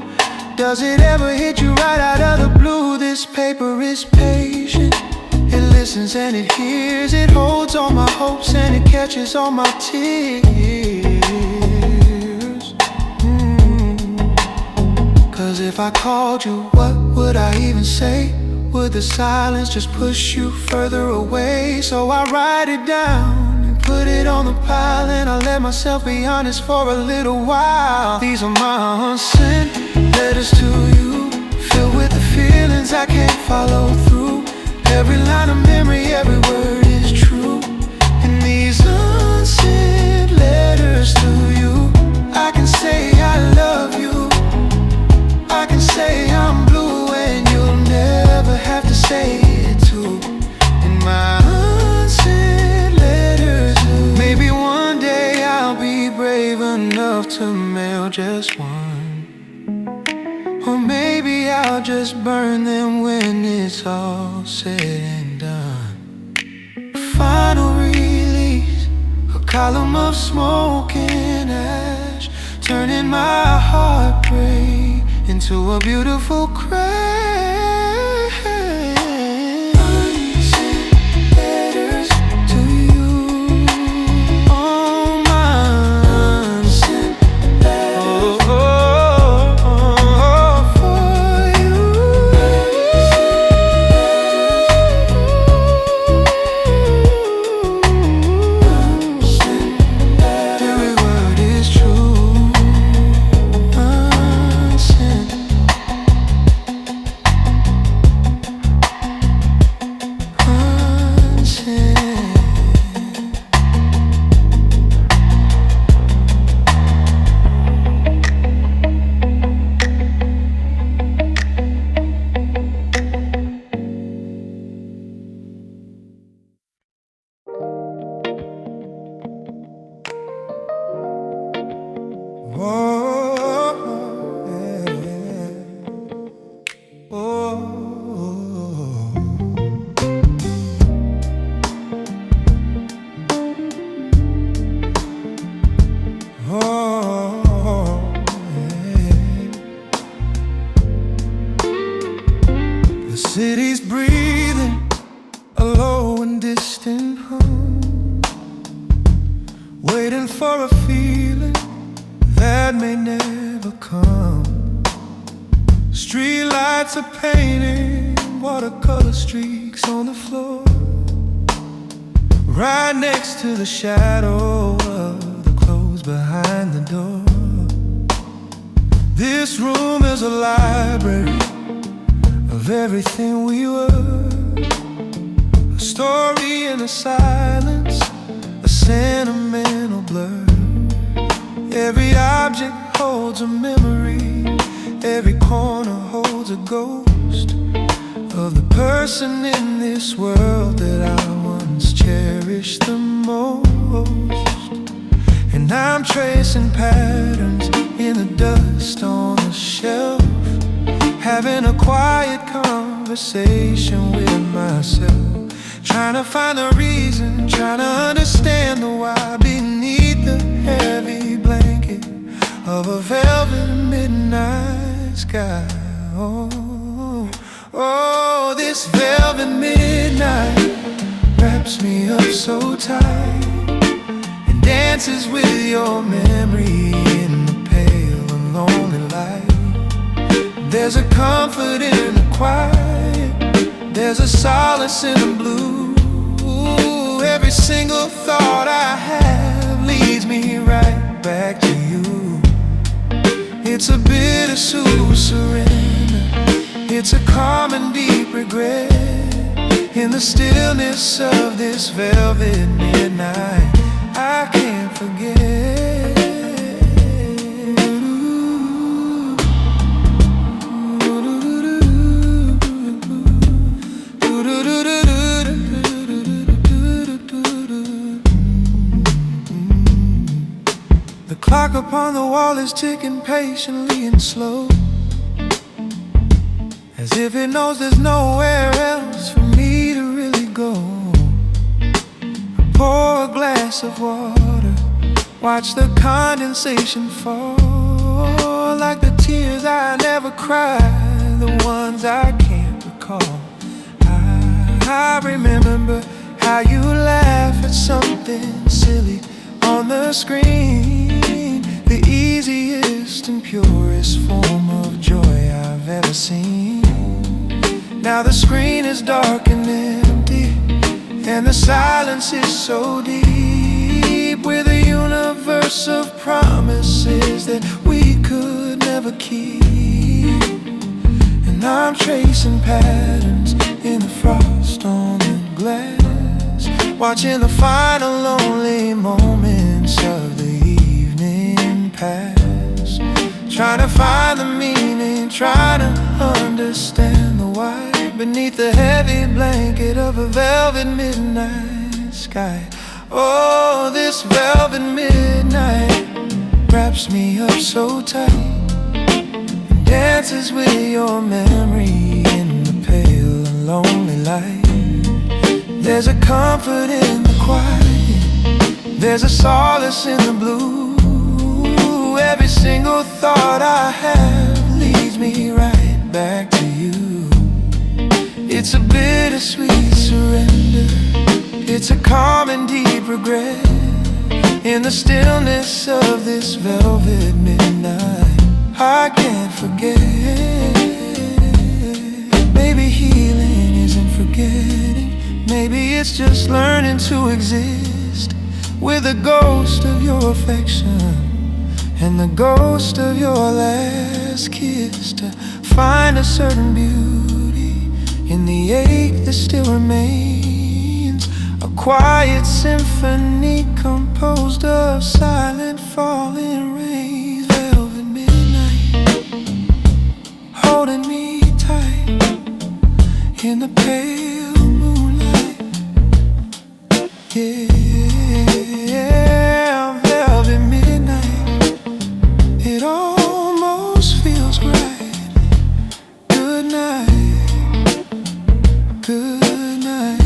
Does it ever hit you right out of the blue? This paper is patient, it listens and it hears. It holds all my hopes and it catches all my tears. Cause if I called you, what would I even say? Would the silence just push you further away? So I write it down and put it on the pile, and I let myself be honest for a little while. These are my unsent letters to you, filled with the feelings I can't follow through. Every line of memory, every word is true. And these unsent letters to you, I can say I love you, I can say I'm blue, and you'll never have to say it too. In my unsent letters, maybe one day I'll be brave enough to mail just one, or maybe I'll just burn them when it's all said and done. Final release, a column of smoke and ash, turning my heartbreak into a beautiful crash. Unsent letters to you, all my unsent letters. The city's breathing a low and distant hum, waiting for a feeling that may never come. Street lights are painted watercolor streaks on the floor, right next to the shadow of the clothes behind the door. This room is a library of everything we were, a story in the silence, a sentimental blur. Every holds a memory. Every corner holds a ghost of the person in this world that I once cherished the most. And I'm tracing patterns in the dust on the shelf, having a quiet conversation with myself, trying to find the reason, trying to understand the why beneath the heavy blanket of a velvet midnight sky. Oh, oh, this velvet midnight wraps me up so tight and dances with your memory in the pale and lonely light. There's a comfort in the quiet, there's a solace in the blue. Every single thought I have leads me right back to you. It's a bittersweet surrender, it's a calm and deep regret. In the stillness of this velvet midnight, I can't forget. The clock upon the wall is ticking patiently and slow, as if it knows there's nowhere else for me to really go. I pour a glass of water, watch the condensation fall, like the tears I never cried, the ones I can't recall. I remember how you laugh at something silly on the screen, the easiest and purest form of joy I've ever seen. Now the screen is dark and empty, and the silence is so deep, with a universe of promises that we could never keep. And I'm tracing patterns in the frost on the glass, watching the final lonely moments of the evening pass, trying to find the meaning, trying to understand the why beneath the heavy blanket of a velvet midnight sky. Oh, this velvet midnight wraps me up so tight and dances with your memory in the pale and lonely light. There's a comfort in the quiet, there's a solace in the blue. Every single thought I have leads me right back to you. It's a bittersweet surrender, it's a calm and deep regret. In the stillness of this velvet midnight, I can't forget. Maybe healing isn't forgetting, maybe it's just learning to exist with the ghost of your affection and the ghost of your last kiss, to find a certain beauty in the ache that still remains, a quiet symphony composed of silent falling rains. Velvet midnight holding me tight in the pale moonlight. Yeah, velvet midnight, it almost feels right. Good night, good night.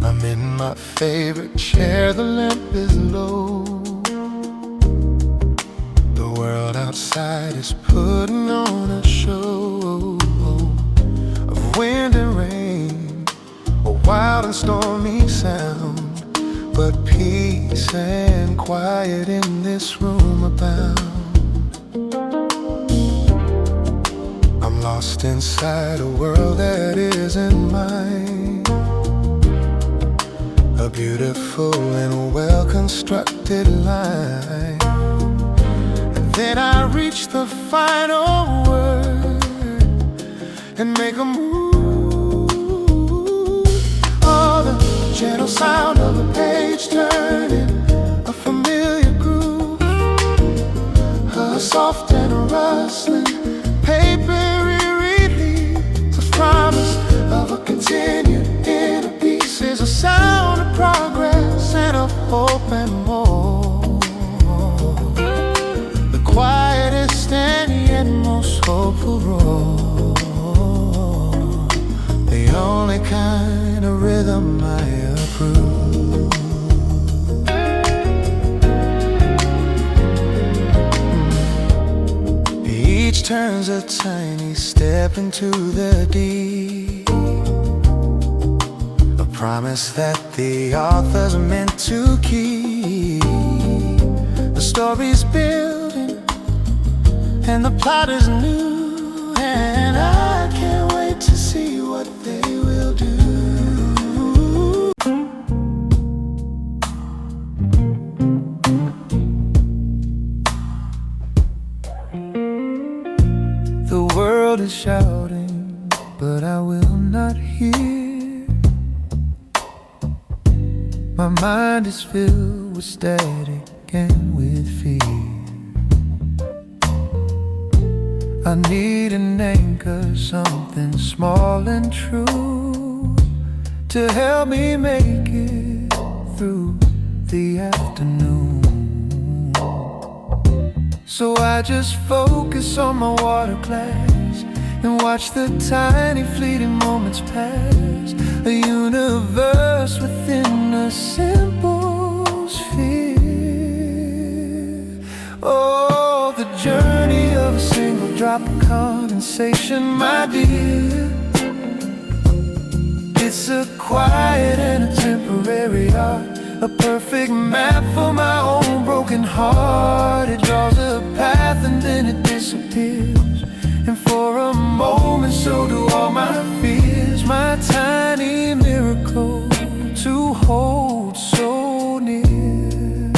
I'm in my favorite chair, the lamp is low. The world outside is putting on a show of wind and rain wild and stormy sound, but peace and quiet in this room abound. I'm lost inside a world that isn't mine, a beautiful and well-constructed line. And then I reach the final word and make a move. Oh, the gentle sound of a page turning, a familiar groove, a soft and a rustling papery release, a promise of a continued inner peace, is a sound of progress and of hope and more. The quietest and yet most hopeful roar, the only kind of rhythm I approve. Each turn's a tiny step into the deep, a promise that the author's meant to keep. The story's building and the plot is new, and I can't wait to see what they will do. The world is shouting, but I will not hear. My mind is filled with static and with fear. I need an anchor, something small and true, to help me make it through the afternoon. So I just focus on my water glass and watch the tiny fleeting moments pass, a universe within a simple sphere. Oh, the journey of a single drop of condensation, my dear. It's a quiet and a temporary art, a perfect map for my own broken heart. It draws a path and then it disappears, and for a moment so do all my fears. My tiny miracle to hold so near.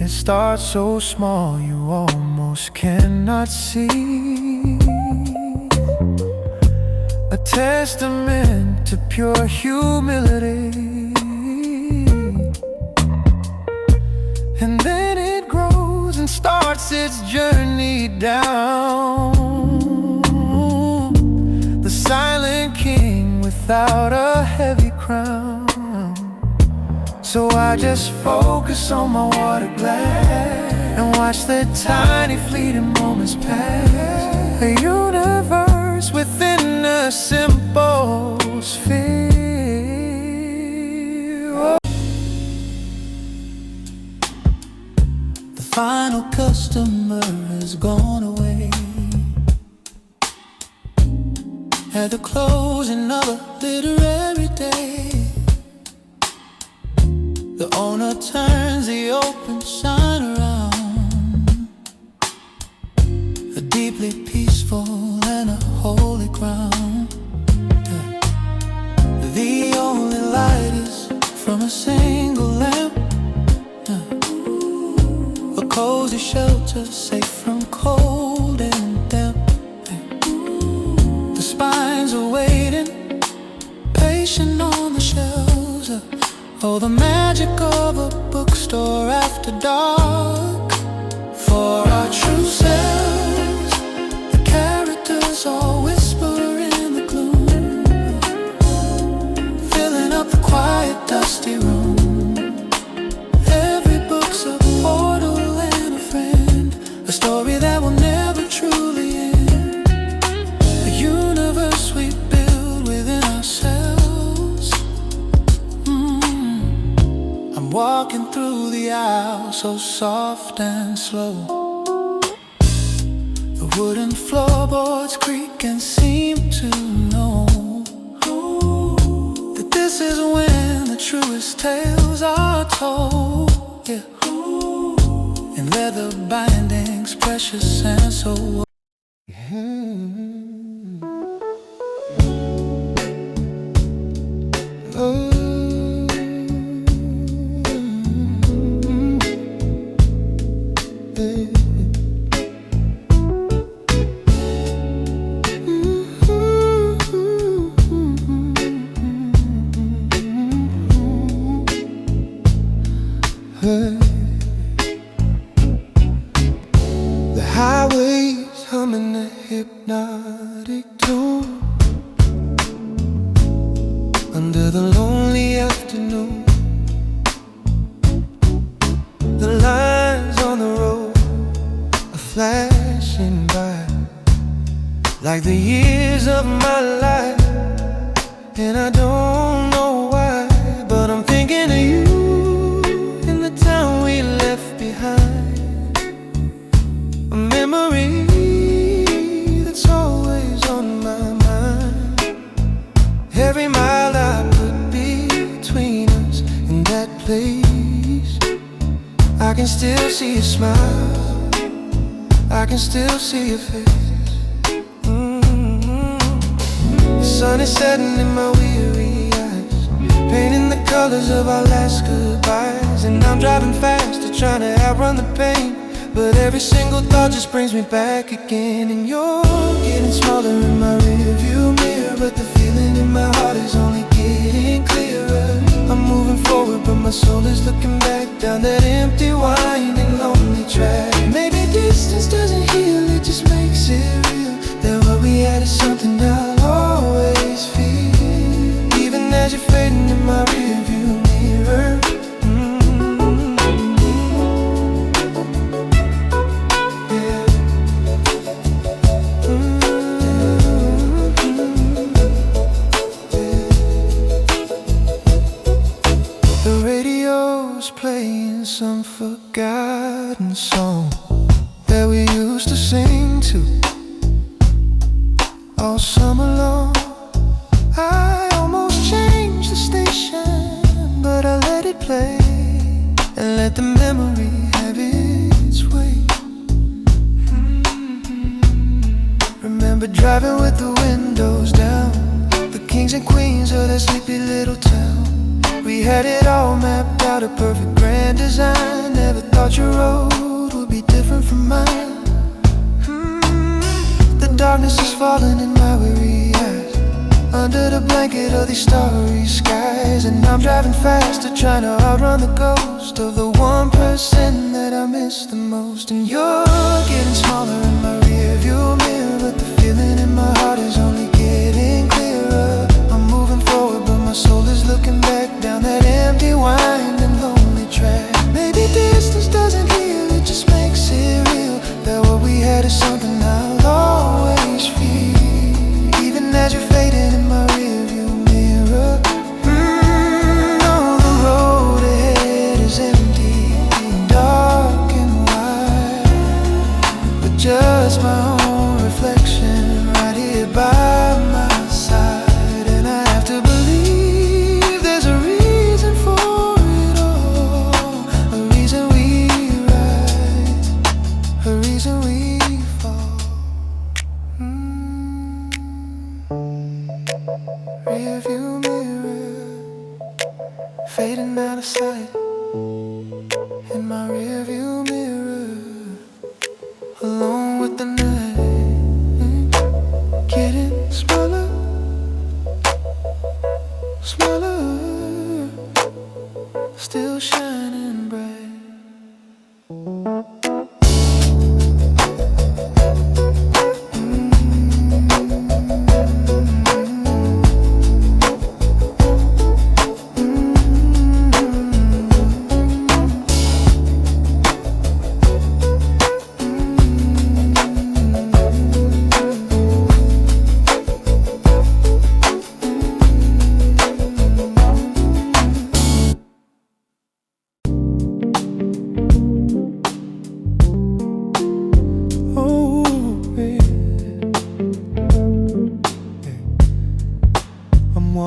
It starts so small you almost cannot see, a testament to pure humility. And then it grows and starts its journey down, the silent king without a heavy crown. So I just focus on my water glass and watch the tiny fleeting moments pass, a universe within a simple sphere. The final customer has gone away at the closing of a literary day. The owner turns the open sign around, a deeply peaceful and a holy ground. The only light is from a single lamp, a cozy shelter safe from cold and damp. The spines are waiting, patient on the shelves. Oh, the magic of a bookstore after dark. For our true selves, the characters all whisper in the gloom, filling up the quiet, dusty room. Every book's a portal and a friend, a story that will never truly end, a universe we build within ourselves. I'm walking through the aisle so soft and slow, the wooden floorboards creak and seem to know is when the truest tales are told, yeah. In leather bindings, precious and so. The highways humming a hypnotic tune under the lonely afternoon. The lines on the road are flashing by like the years of my life, and I don't know why, but I'm thinking of you in the town we left behind. A memory that's always on my mind. Every mile I put between us in that place, I can still see your smile, I can still see your face. The sun is setting in my weary eyes, painting the colors of our last goodbyes. And I'm driving faster, trying to outrun the pain, but every single thought just brings me back again. And you're getting smaller in my rearview mirror, but the feeling in my heart is only getting clearer. I'm moving forward, but my soul is looking back down that empty, winding, lonely track. Maybe distance doesn't heal, it just makes it real, that what we had is something I'll always feel, even as you're fading in my rearview mirror. The radio's playing some forgotten song that we used to sing to all summer long. I almost changed the station, but I let it play and let the memory have its way. Remember driving with the windows down, the kings and queens of that sleepy little town. We had it all mapped out, a perfect grand design. Never thought your road would be different from mine. The darkness is falling in my weary eyes, under the blanket of these starry skies. And I'm driving faster, trying to outrun the ghost of the one person that I miss the most. And you're getting smaller in my rearview mirror, but the feeling in my heart is only getting clearer. I'm moving forward, but my soul is looking back down that empty, winding, lonely track. Maybe distance doesn't heal, it just makes it real, that what we had is something I'll always feel, even as you're fading in my rearview mirror. Oh, the road ahead is empty, dark and wide, but just my own reflection right here by my side. And I have to believe there's a reason for it all, a reason we rise, a reason we fall. Rearview mirror, fading out of sight. In my rearview mirror, alone with the night, getting smaller, smaller, still shining bright.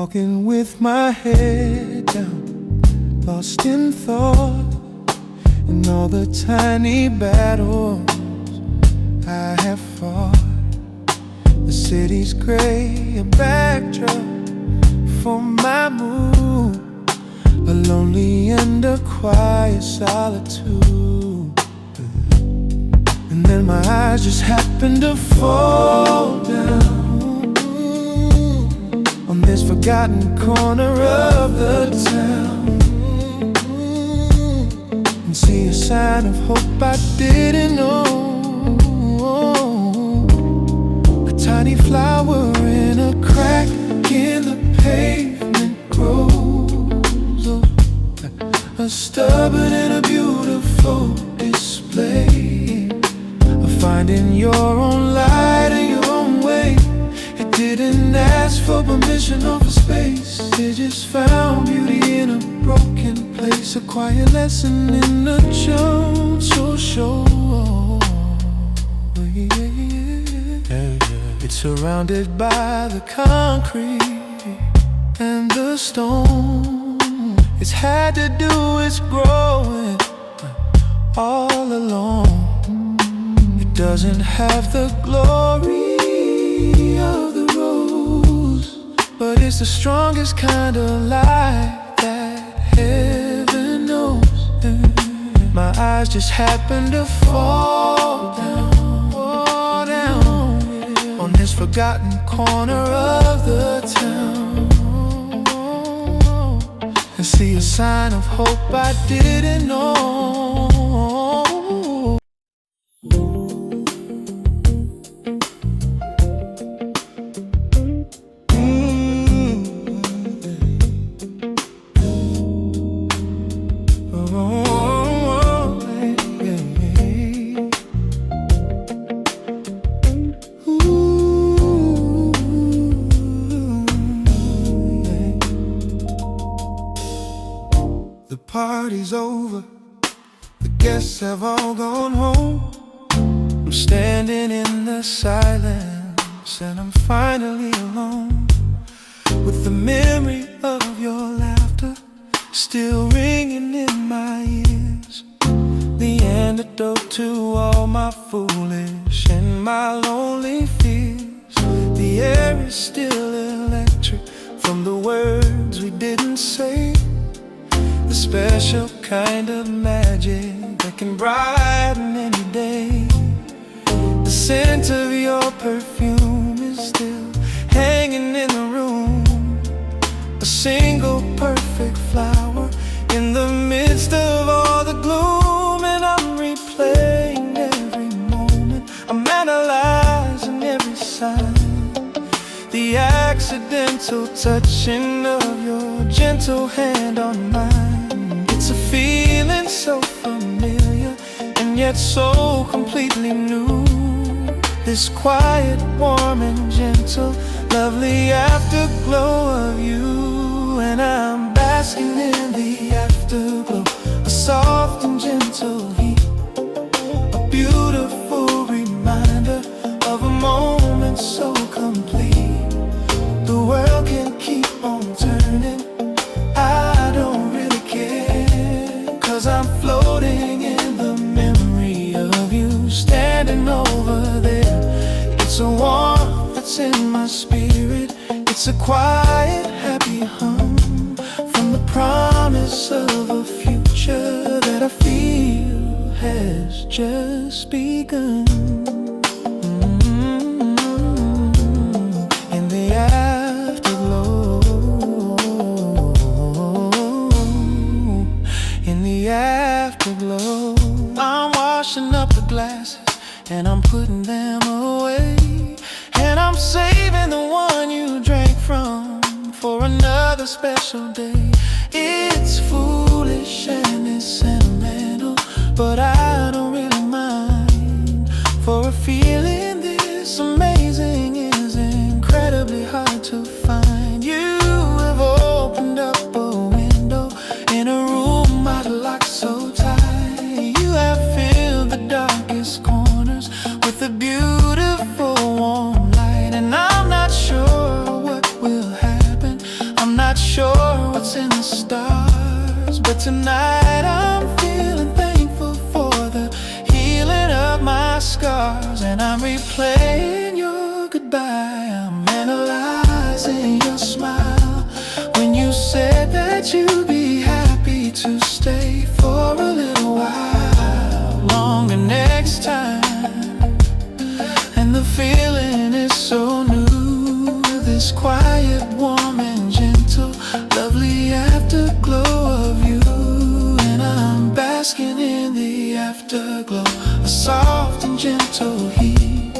walking with my head down, lost in thought, and all the tiny battles I have fought. The city's gray, a backdrop for my mood, a lonely and a quiet solitude. And then my eyes just happened to fall down on this forgotten corner of the town, and see a sign of hope I didn't know. A tiny flower in a crack in the pavement grows, a stubborn and a beautiful display of finding your own light in your own way. It didn't ask for permission or for space, it just found beauty in a broken place. A quiet lesson in the jungle show. It's surrounded by the concrete and the stone. It's had to do its growing all alone. It doesn't have the glory of the rose, but it's the strongest kind of light that heaven knows. My eyes just happened to fall down on this forgotten corner of the town, and see a sign of hope I didn't know. The party's over, the guests have all gone home. I'm standing in the silence, and I'm finally alone, with the memory of your laughter still ringing in my ears. The antidote to all my foolish and my lonely fears. The air is still electric from the words we didn't say. The special kind of magic that can brighten any day. The scent of your perfume is still hanging in the room, a single perfect flower in the midst of all the gloom. And I'm replaying every moment, I'm analyzing every sign, the accidental touching of your gentle hand on mine. It's a feeling so familiar and yet so completely new. This quiet, warm and gentle, lovely afterglow of you. And I'm basking in the afterglow, a soft and gentle heat, a beautiful reminder of a moment so complete. The world can keep on turning, I don't really care, 'cause I'm floating in the memory of you standing over there. It's a warmth that's in my spirit, it's a quiet, happy hum from the promise of a future that I feel has just begun. In the afterglow, in the afterglow, I'm washing up the glasses and I'm putting them away, and I'm saving the one you drank from for another special day. It's foolish and it's sentimental, but I don't really mind, for a feeling this amazing is incredibly hard to find. You have opened up a window in a room I'd locked so tight. You have filled the darkest corners with a beautiful warm light, and I'm not sure what will happen. I'm But tonight I'm feeling thankful for the healing of my scars, and I'm replaying your goodbye. I'm analyzing your smile when you said that you'd be happy to stay for a little while longer next time. And the feeling is so new, this quiet, warm and gentle, lovely afterglow of you. And I'm basking in the afterglow, a soft and gentle heat,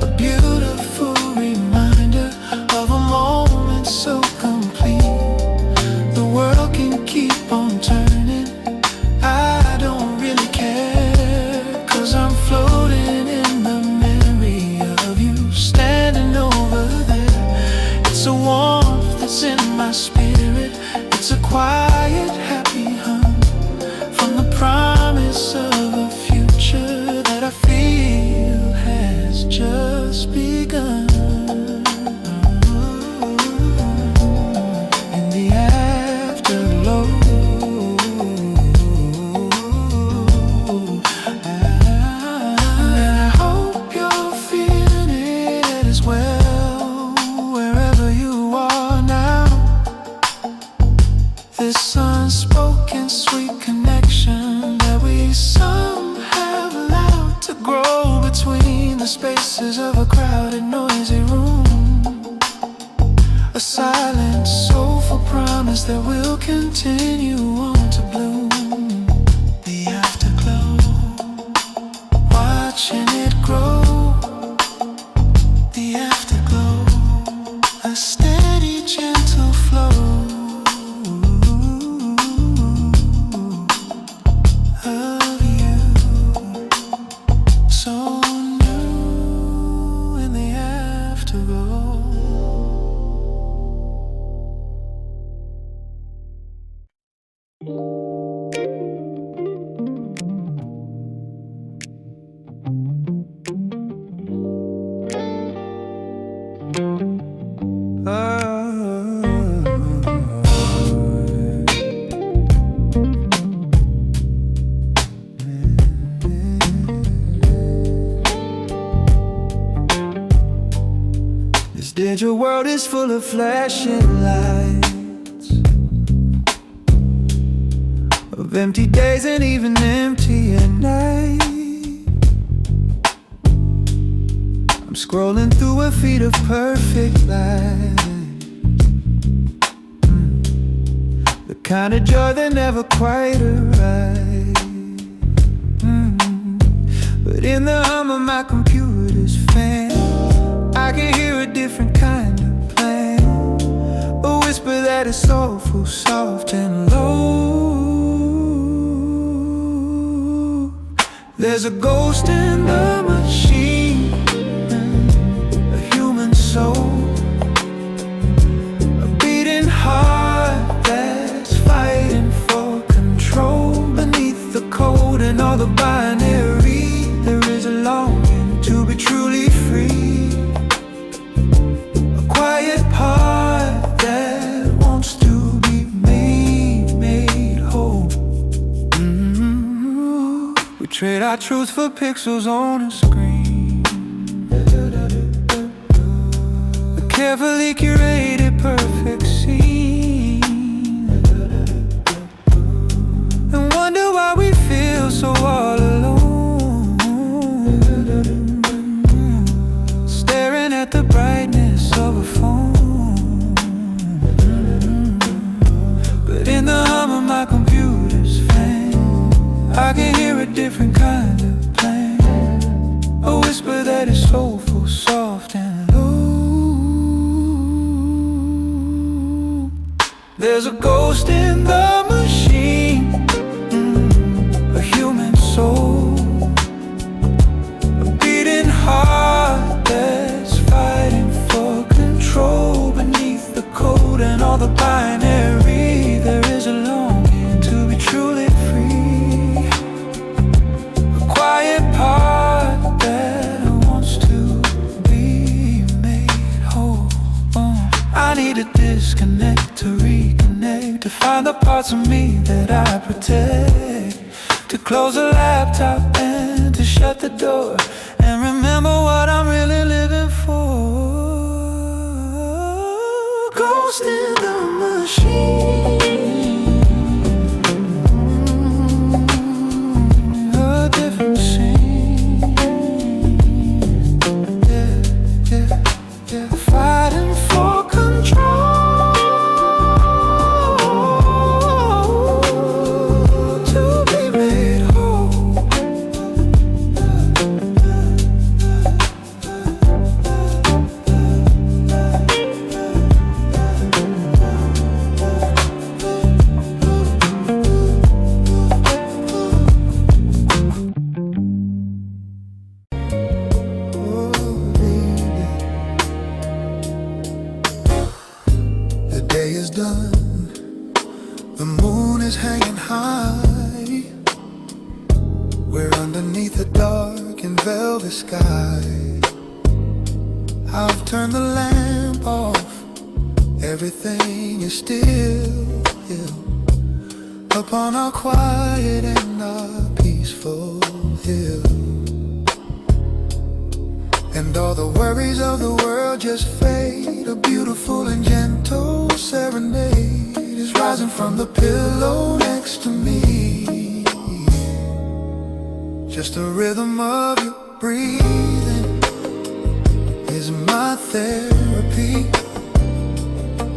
a beautiful reminder of a moment so complete. The world can keep on turning, I don't really care, 'cause I'm floating in the memory of you standing over there. It's a warmth that's in my spirit, it's a quiet, happy hum from the promise of a future that I feel has just begun. In the afterglow, and I hope you're feeling it as well, wherever you are now. This unspoken sweet connection that we some have allowed to grow between the spaces of a crowded, noisy room. A silent, soulful promise that will continue on to bloom. The afterglow, watching it grow. The afterglow, a steady, gentle flow of you, so new in the afterglow. This digital world is full of flashing lights, of empty days and even emptier nights. I'm scrolling through a feed of perfect life, the kind of joy that never quite arrives. But in the hum of my computer's fan, I can hear a different kind of plan, a whisper that is soulful, soft and low. There's a ghost in the machine, a human soul, a beating heart that's fighting for control. Beneath the code and all the binary, there is a longing to be truly free. Quiet part that wants to be made whole. We trade our truth for pixels on a screen, a carefully curated perfect scene, and wonder why we feel so all alone, staring at the brightness of a phone. But in the hum of my computer's fan, I can hear a different kind of plan, a whisper that is soulful, soft and low. There's a ghost in the machine, a human soul, a beating heart that's fighting for control. Beneath the code and all the binary, there is a longing to be truly free, a quiet part that wants to be made whole. I need to disconnect to reconnect, to find the parts parts of me that I protect. To close the laptop and to shut the door, and remember what I'm really living for. Ghost in the machine. A different scene. Yeah. Fighting for control. Sky. I've turned the lamp off. Everything is still upon our quiet and our peaceful hill. And all the worries of the world just fade. A beautiful and gentle serenade is rising from the pillow next to me. Just a rhythm of you breathing is my therapy.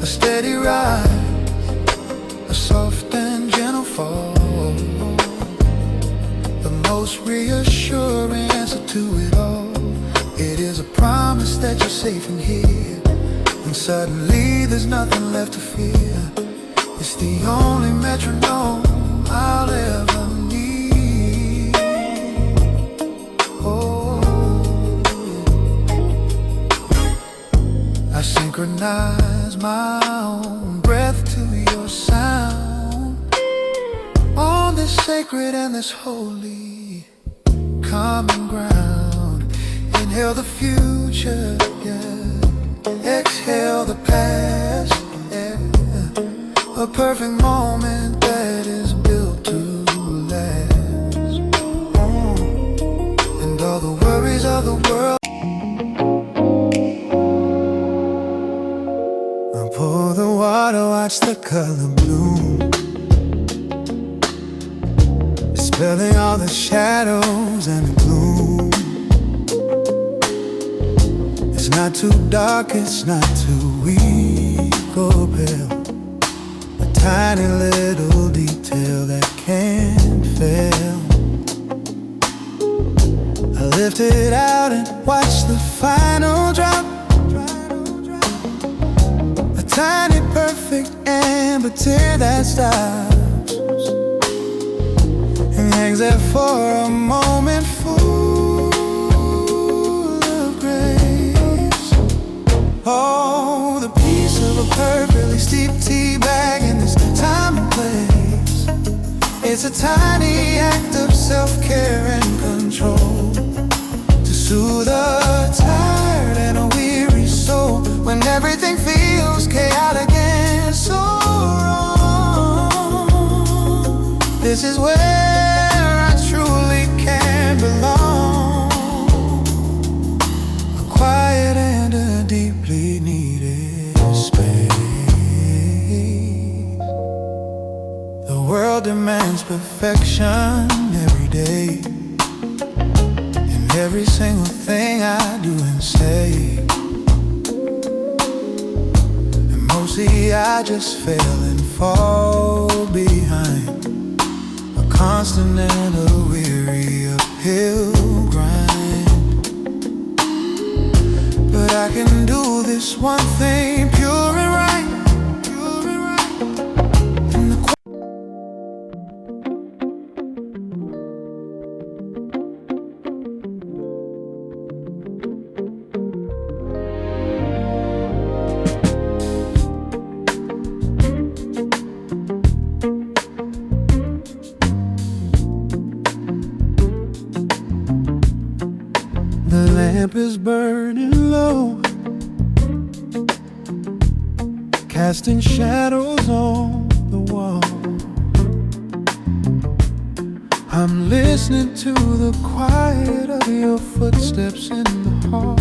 A steady rise, a soft and gentle fall. The most reassuring answer to it all. It is a promise that you're safe in here, and suddenly there's nothing left to fear. It's the only metronome I'll ever need. I synchronize my own breath to your sound. On this sacred and this holy common ground. Inhale the future, yeah. Exhale the past, yeah. A perfect moment that is built to last. And all the worries of the world, pour the water, watch the color bloom, dispelling all the shadows and the gloom. It's not too dark, it's not too weak or pale. A tiny little detail that can't fail. I lift it out and watch the final drop. Tiny perfect amber tear that stops and hangs there for a moment full of grace. Oh, the piece of a perfectly steeped tea bag in this time and place. It's a tiny act of self-care and control to soothe a tired and a weary soul when everything feels chaotic and so wrong. This is where I truly can belong. A quiet and a deeply needed space. The world demands perfection every day, in every single thing I do and say. See, I just fail and fall behind, a constant and a weary uphill grind. But I can do this one thing pure and right. The lamp is burning low, casting shadows on the wall. I'm listening to the quiet of your footsteps in the hall.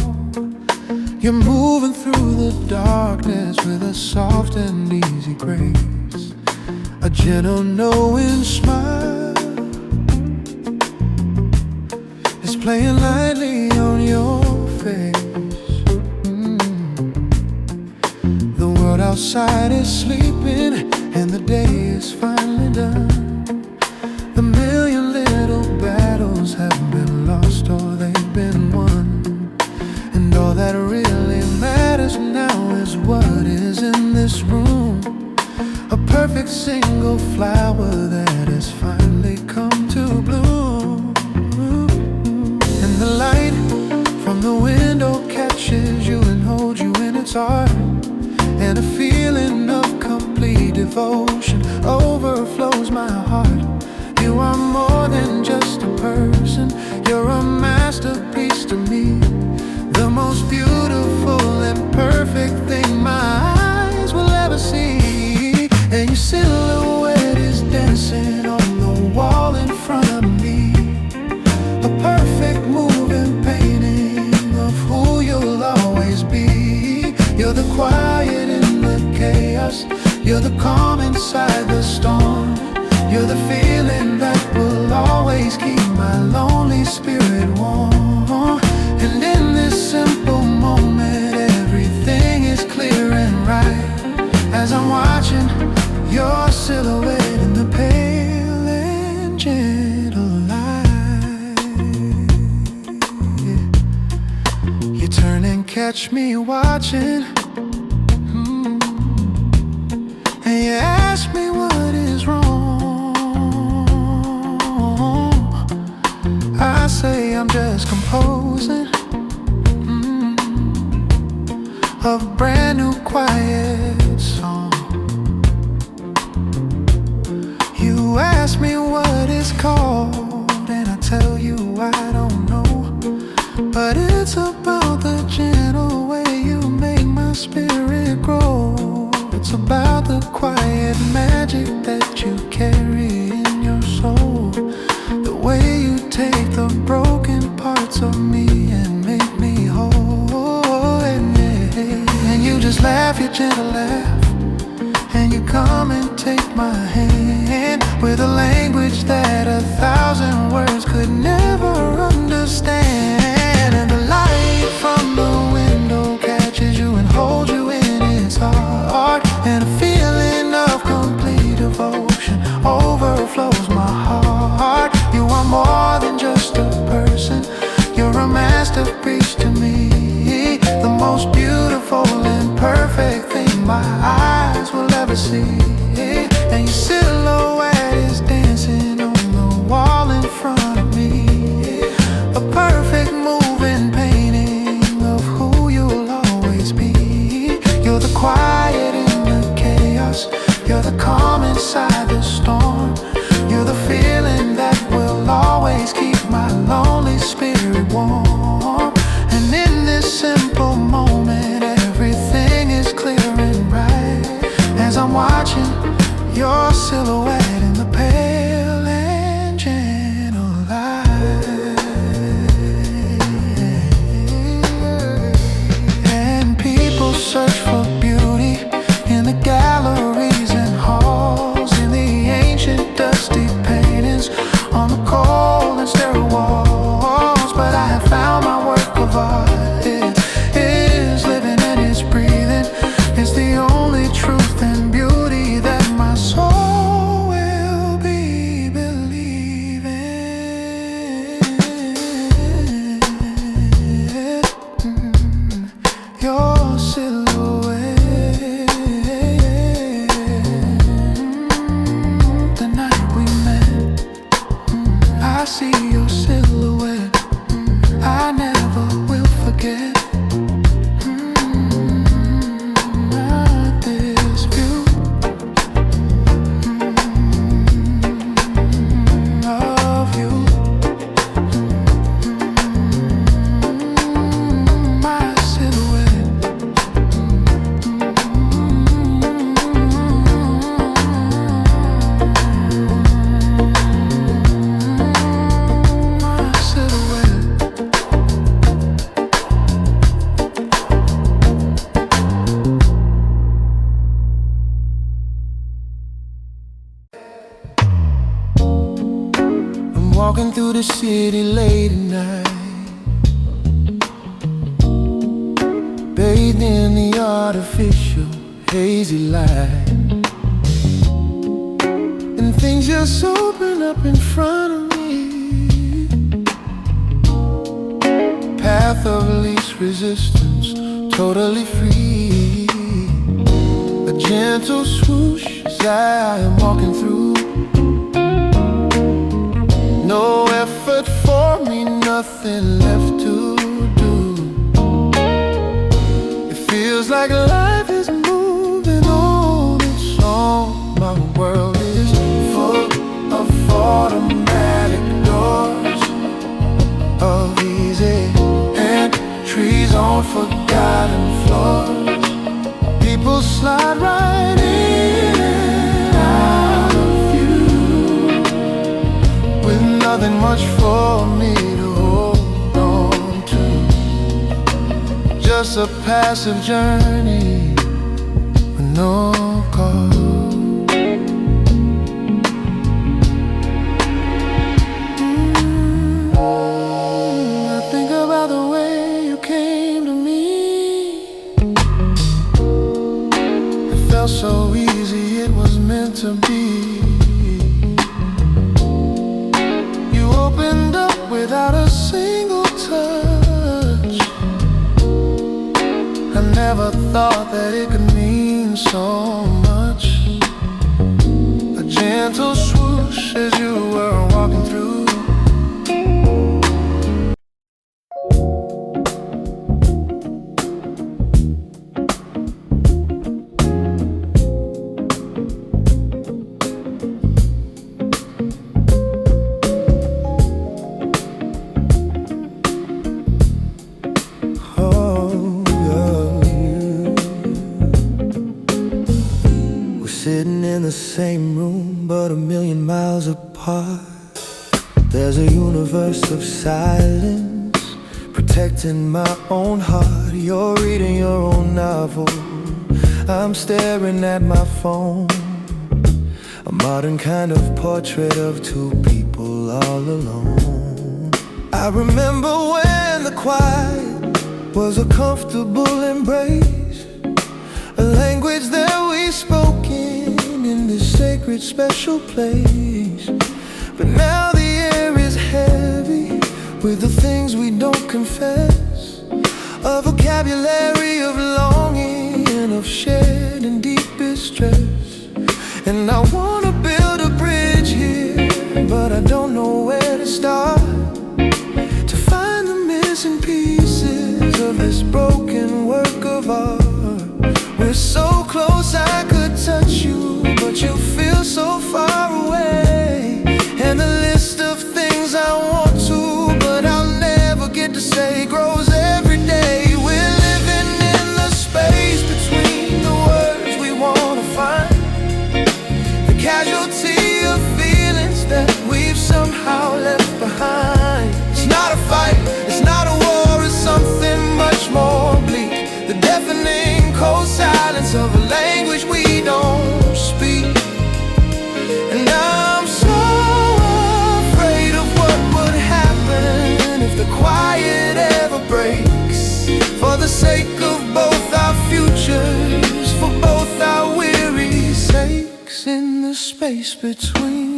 You're moving through the darkness with a soft and easy grace, a gentle knowing smile is playing lightly on your face. The world outside is sleeping and the day is finally done. The million little battles have been lost or they've been won, and all that really matters now is what is in this room. A perfect single flower that has finally come to bloom. And the light from the window catches you and holds you in its arms, and a feeling of complete devotion overflows my heart. You are more than just a person, you're a masterpiece to me, the most beautiful and perfect thing my eyes will ever see. And your silhouette is dancing on the wall in front of me, a perfect moving painting of who you'll always be. You're the quiet in the chaos, you're the calm inside the storm, you're the feeling that will always keep my lonely spirit warm. And in this simple moment, everything is clear and right, as I'm watching your silhouette in the pale and gentle light. You turn and catch me watching, and you ask me what is wrong. I say I'm just composing a brand new quiet song. You ask me what it's called, and I tell you I don't know, but it's about the gentle way you make my spirit grow. It's about the quiet magic that you carry in your soul, the way you take the broken parts of me and make me whole. And you just laugh your gentle laugh, and you come and take my hand with a language that 1,000 words could never understand. And the light from the window catches you and holds you in its heart, and a feeling of complete devotion overflows my heart. You are more than just a person, you're a masterpiece to me, the most beautiful and perfect thing my eyes will ever see. And your silhouette is dancing on the wall in front of me, a perfect moving painting of who you'll always be. You're the quiet in the chaos, you're the calm inside the storm, you're the feeling that will always keep my lonely spirit warm. And in this simple moment, everything is clear and right, as I'm watching the city late at night, bathed in the artificial hazy light, and things just open up in front of me. Path of least resistance, totally free. A gentle swoosh as I am walking through. No effort for me, nothing left to do. It feels like life is moving on its own. My world is full of automatic doors, of easy entries on forgotten floors. People slide right in and out of view, with nothing much for me to hold on to. Just a passive journey with no cause. I think about the way you came to me. It felt so easy, it was meant to be. You opened up without a single touch. I never thought that it could mean so much. A gentle swoosh as you were walking through. Sitting in the same room, but a million miles apart. There's a universe of silence protecting my own heart. You're reading your own novel, I'm staring at my phone. A modern kind of portrait of two people all alone. I remember when the quiet was a comfortable embrace, a language that we spoke in this sacred special place. But now the air is heavy with the things we don't confess, a vocabulary of longing and of shared and deepest stress. And I wanna build a bridge here, but I don't know where to start, to find the missing pieces of this broken work of art. We're so close I could touch you, but you feel so far away. And the list of things I want to, but I'll never get to say, grows every day. We're living in the space between the words we wanna find, the casualty of feelings that we've somehow left behind. It's not a fight, it's not a war, it's something much more bleak. The deafening cold silence of a language we don't speak. And I'm so afraid of what would happen if the quiet ever breaks, for the sake of both our futures, for both our weary sakes. In the space between,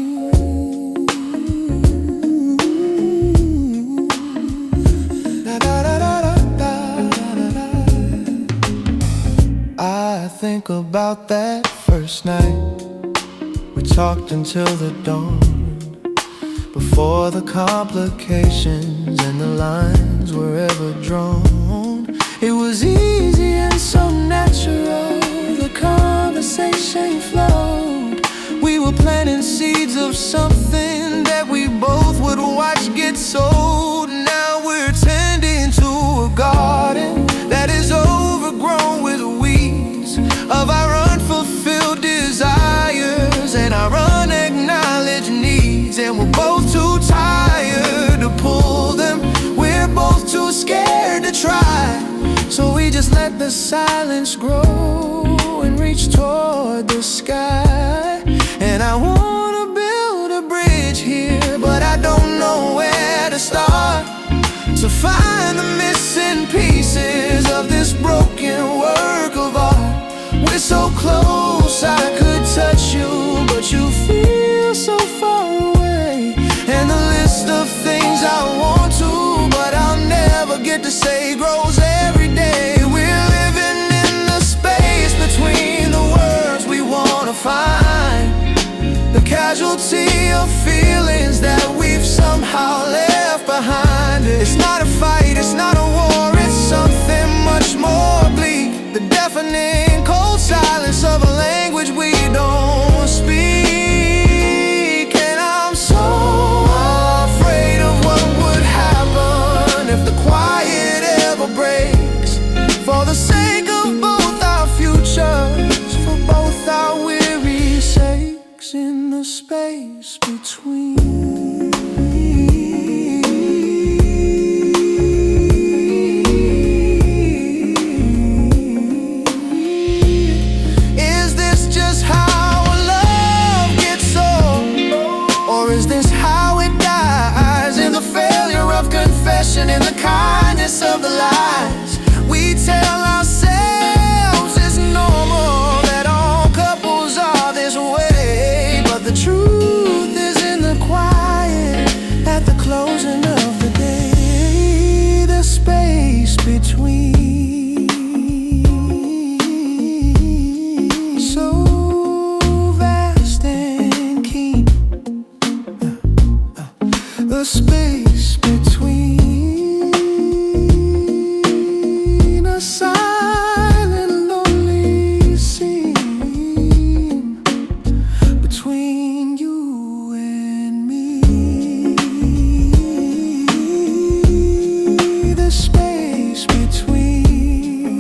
I think about that first night we talked until the dawn, before the complications and the lines were ever drawn. It was easy and so natural, the conversation flowed. We were planting seeds of something that we both would watch get sold. Now we're tending to a garden that is overgrown with weeds of our unfulfilled desires and our unacknowledged needs. And we're both too tired to pull them, we're both too scared to try. So we just let the silence grow and reach toward the sky. And I wanna build a bridge here, but I don't know where roses say grows every day. We're living in the space between the words we wanna find, the casualty of feelings that we've somehow left behind. It's not a fight, it's not a war, it's something much more bleak, the deafening cold silence of a language we don't speak. And I'm so afraid of what would happen if the quiet ever breaks, for the sake of both our futures, for both our weary sakes. In the space between, is this just how love gets old, or is this how it dies? In the failure of confession, in the kindness of the lies we tell ourselves is normal, that all couples are this way. But the truth is in the quiet, at the closing of the day, the space between, so vast and keen, the space between, a silent, lonely scene between you and me, the space between,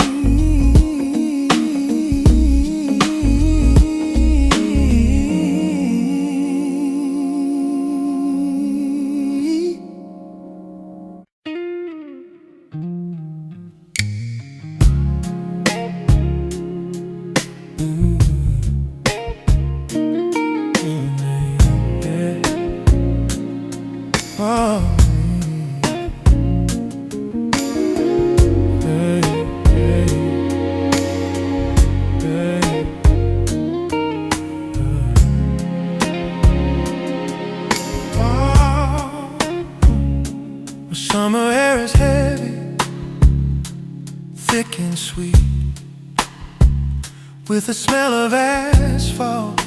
oh. The summer air is heavy, thick and sweet, with the smell of asphalt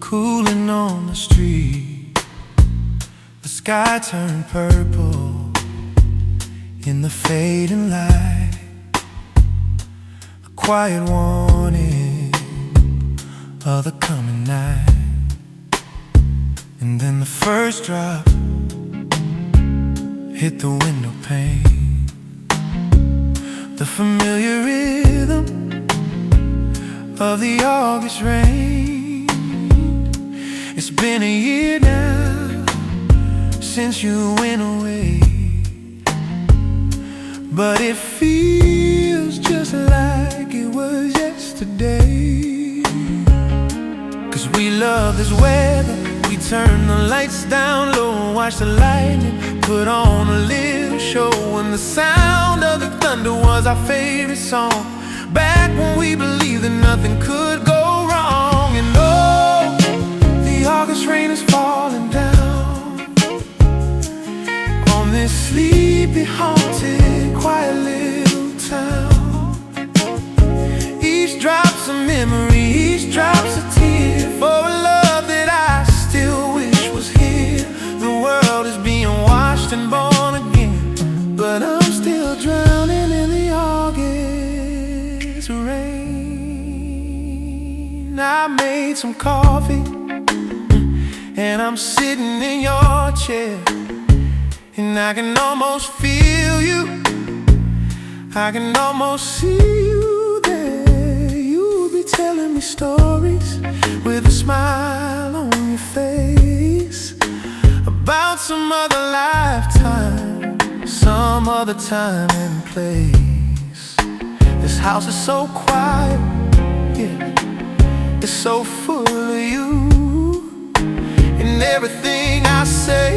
cooling on the street. The sky turned purple in the fading light, a quiet warning of the coming night. And then the first drop hit the window pane, the familiar rhythm of the August rain. It's been a year now since you went away, but it feels just like it was yesterday. 'Cause we love this weather, we turn the lights down low, watch the lightning, put on a little show. And the sound of the thunder was our favorite song, back when we believed that nothing could go wrong. And oh, the August rain is falling down on this sleepy, haunted, quiet little town. Each drop's a memory, each drop's a tear, for a love that I still wish was here. The world is being washed and born again, but I'm still drowning in the August rain. I made some coffee and I'm sitting in your chair, and I can almost feel you, I can almost see you there. You'll be telling me stories with a smile on your face about some other lifetime, some other time and place. This house is so quiet, yeah, it's so full of you, and everything I say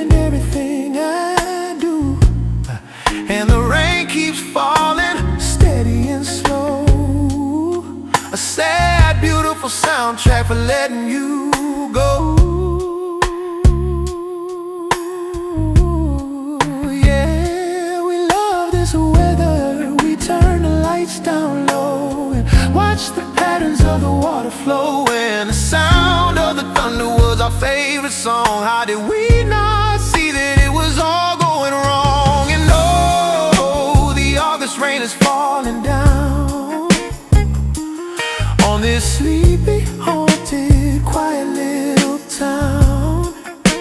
and everything I do. And the rain keeps falling steady and slow, a sad, beautiful soundtrack for letting you go. Yeah. of weather, we turn the lights down low and watch the patterns of the water flow. And the sound of the thunder was our favorite song. How did we not see that it was all going wrong? And oh, the August rain is falling down on this sleepy, haunted, quiet little town.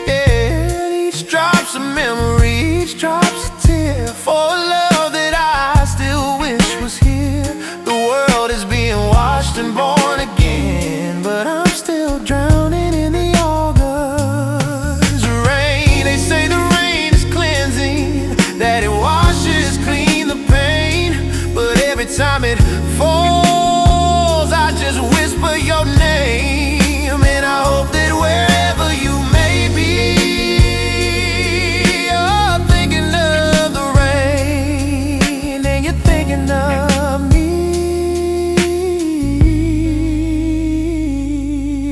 Yeah, each drop's a memory, each drop's a tear for a love that I still wish was here. The world is being washed and born again, but I'm still drowning in the August rain. They say the rain is cleansing, that it washes clean the pain, but every time it falls, I just whisper your name. And I hope that wherever you may be, you're thinking of the rain, and you're thinking of me.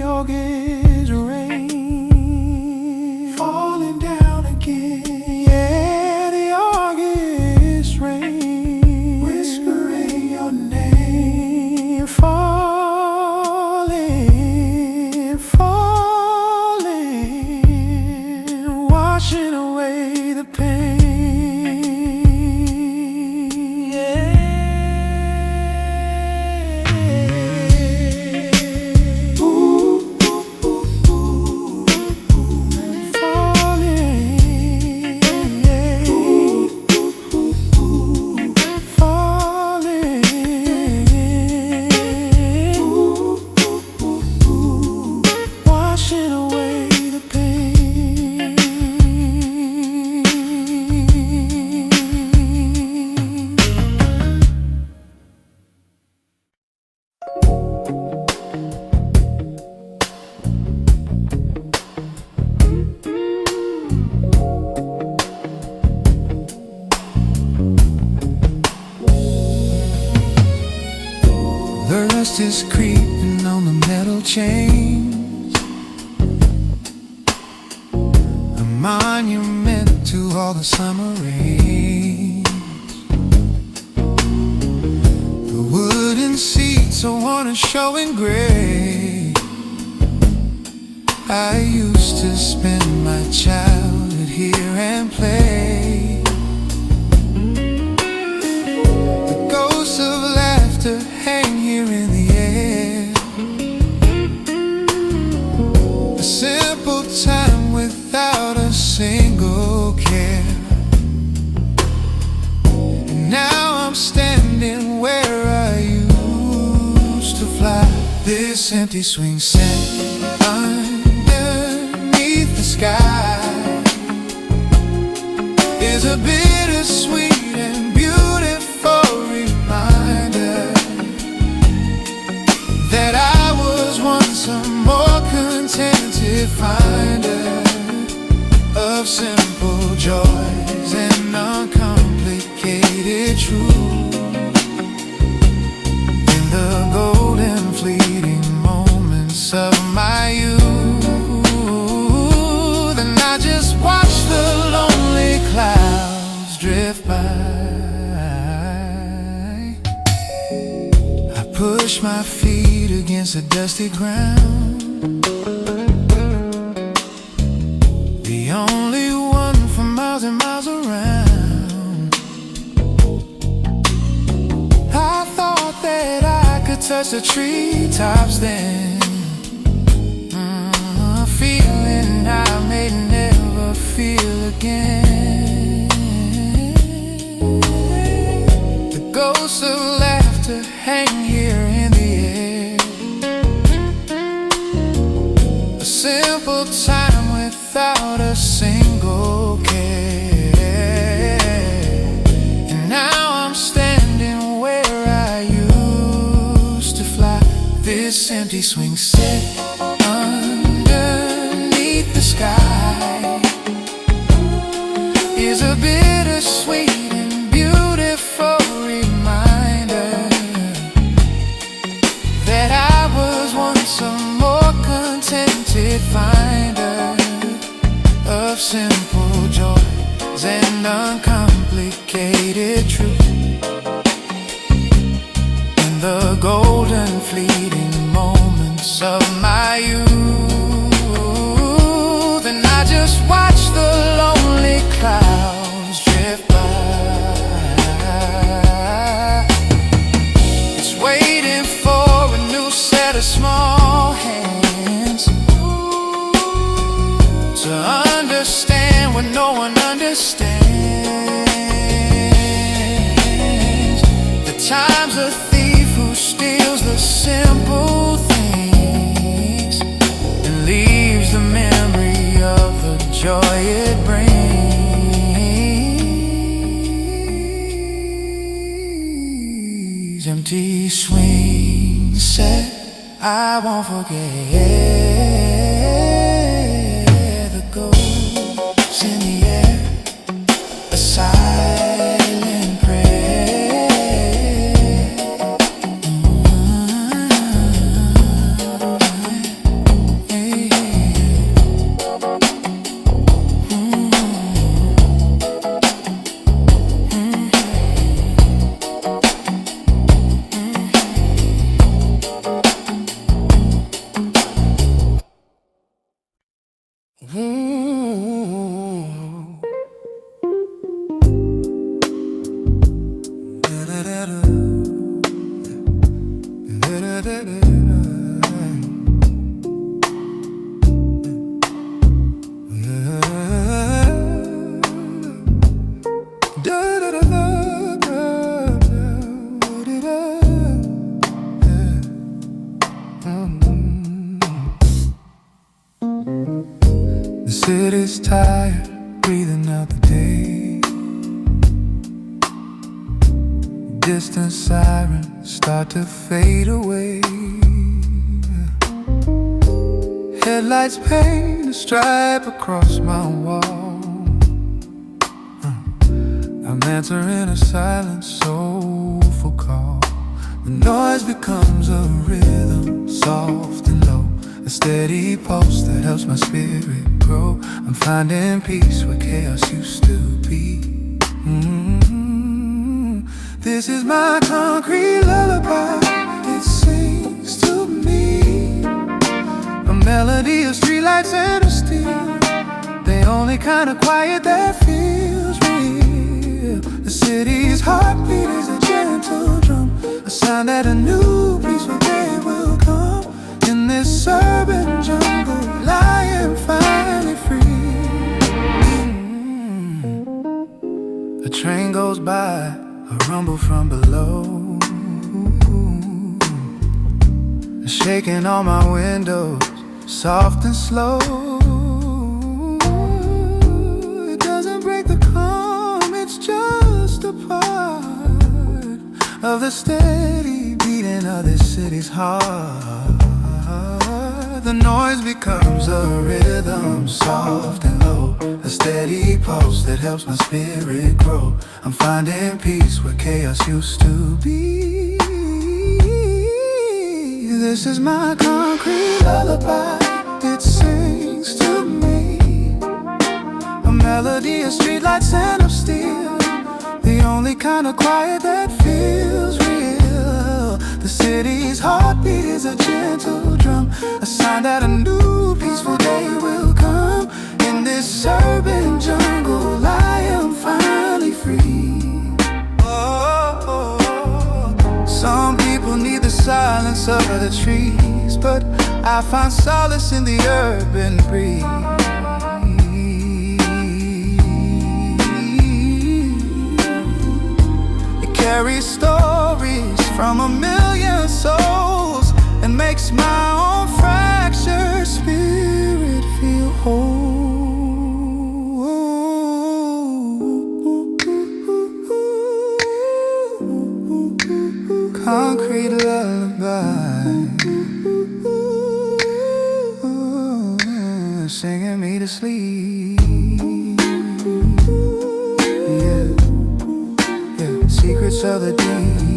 August rain falling down again. Yeah, the August rain whispering your name. Falling, falling, washing away the pain. Washing away the pain. The rust is creeping on the metal chains, a monument to all the summer rains. The wooden seats are worn and showing gray. I used to spend my childhood here and play. The ghosts of laughter hang here in the air. A simple time without a single care. And now I'm standing where I used to fly. This empty swing set underneath the sky is a bittersweet and beautiful reminder that I was once a more contented finder of simple joys and uncomplicated truth. In the golden fleeting moments of my youth, and I just watch the lonely clouds drift by. I push my feet against the dusty ground, the only one for miles and miles around. I thought that I could touch the treetops then, a feeling I may never feel again. The ghosts of laughter hang here in the air. A simple time without a single care. And now I'm standing where I used to fly. This empty swing set underneath the sky is a bittersweet and beautiful reminder that I was once a more contented finder of simple joys and uncomplicated complicated truth. In the golden fleeting moments of my youth, and I just watch the lonely clouds drift by. It's waiting for a new set of small hands to understand what no one understands. The time's a thief who steals the simple things and leaves the memory of the joy it brings. Empty swings set, I won't forget the ghosts in the air, a silent prayer. The city's tired, breathing out the day. Distant sirens start to fade away. Headlights paint a stripe across my wall. I'm answering a silent, soulful call. The noise becomes a rhythm, soft and low, a steady pulse that helps my spirit grow. I'm finding peace where chaos used to be. This is my concrete lullaby, it sings to me. A melody of streetlights and of steel, the only kind of quiet that feels real. The city's heartbeat is a gentle drum, a sign that a new peaceful day will come. In this urban jungle, I am finally free. A train goes by, a rumble from below, shaking all my windows, soft and slow. It doesn't break the calm, it's just a part of the steady beating of this city's heart. The noise becomes a rhythm, soft and low, a steady pulse that helps my spirit grow. I'm finding peace where chaos used to be. This is my concrete lullaby, it sings to me. A melody of streetlights and of steel, the only kind of quiet that feels real. The city's heartbeat is a gentle drum, a sign that a new peaceful day will come. In this urban jungle, I am finally free. Some people need the silence of the trees, but I find solace in the urban breeze. It carries stories from a million souls and makes my own fractured spirit feel whole. Concrete lullaby, singing me to sleep. Yeah, yeah, secrets of the deep.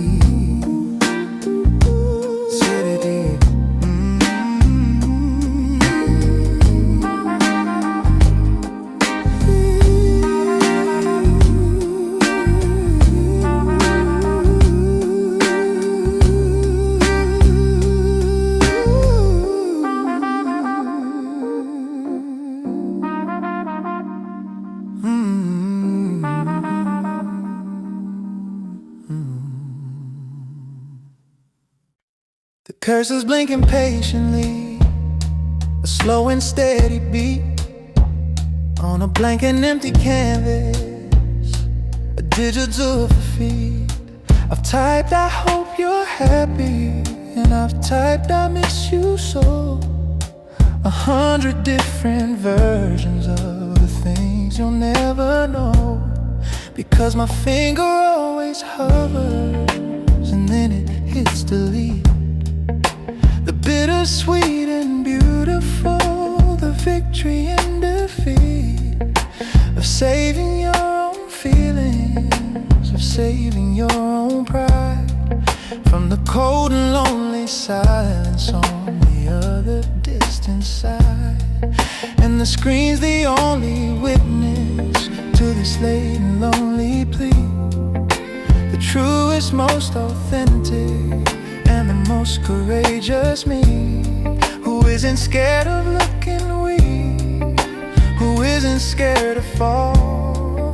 Cursors blinking patiently, a slow and steady beat on a blank and empty canvas, a digital feed. I've typed I hope you're happy, and I've typed I miss you so. 100 different versions of the things you'll never know, because my finger always hovers and then it hits delete. The bittersweet and beautiful, the victory and defeat of saving your own feelings, of saving your own pride from the cold and lonely silence on the other distant side. And the screen's the only witness to this late and lonely plea, the truest, most authentic, and the most courageous me, who isn't scared of looking weak, who isn't scared to fall.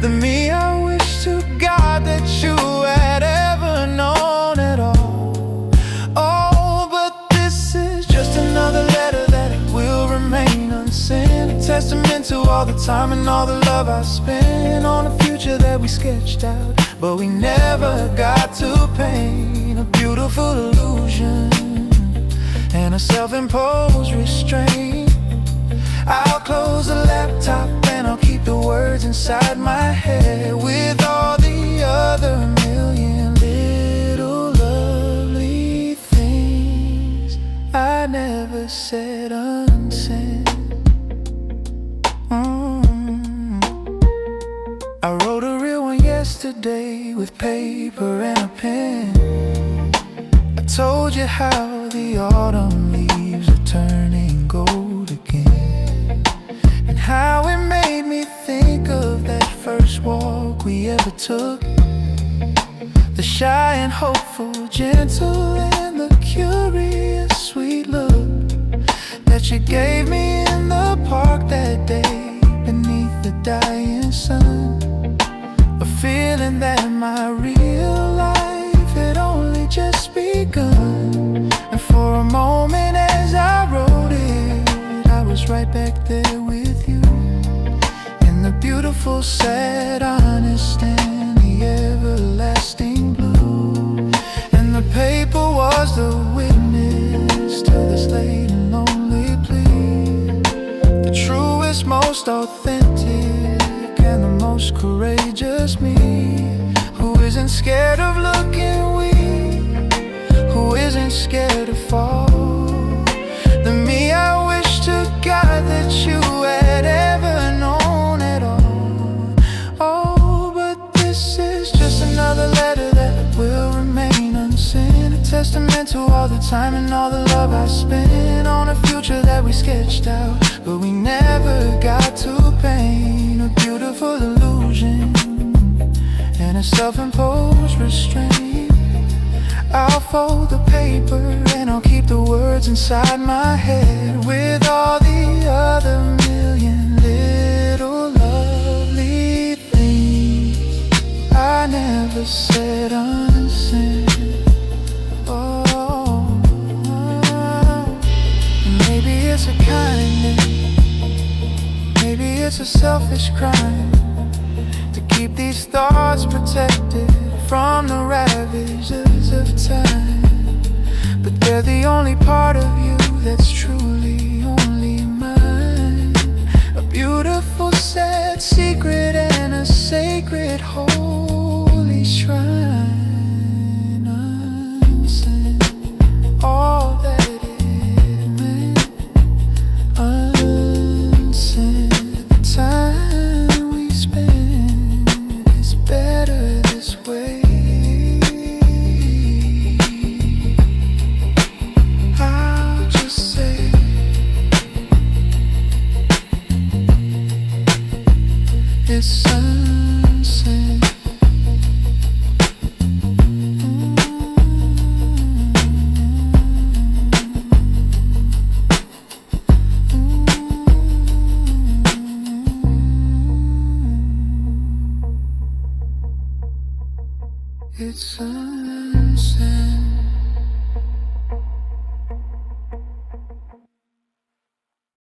The me I wish to God that you had ever known at all. Oh, but this is just another letter that will remain unsent, a testament to all the time and all the love I spent on a future that we sketched out, but we never got to paint a beautiful illusion and a self-imposed restraint. I'll close the laptop and I'll keep the words inside my head, with all the other million little lovely things I never said unsent. I wrote a real one yesterday with paper and a pen. I told you how the autumn leaves are turning gold again, and how it made me think of that first walk we ever took, the shy and hopeful, gentle, and the curious sweet look that you gave me in the park that day beneath the dying sun. A feeling that my real life had only just begun, and for a moment as I wrote it, I was right back there with you, in the beautiful, sad, honest, and the everlasting blue. And the paper was the witness to this late and lonely plea, the truest, most authentic, and the most courageous me, who isn't scared of looking weak, who isn't scared to fall. The me I wish to God that you had ever known at all. Oh, but this is just another letter that will remain unsent, a testament to all the time and all the love I spent on a future that we sketched out, but we never got to paint a beautiful illusion and a self-imposed restraint. I'll fold the paper and I'll keep the words inside my head, with all the other million little lovely things I never said unsent. Oh, maybe it's a kindness, maybe it's a selfish crime to keep these thoughts protected from the ravages of time, but they're the only part of you that's truly only mine. A beautiful, sad secret and a sacred, holy shrine unsent. All that it meant unsent. The time we spend is better this way. I'll just say it's unsent. It's unsent.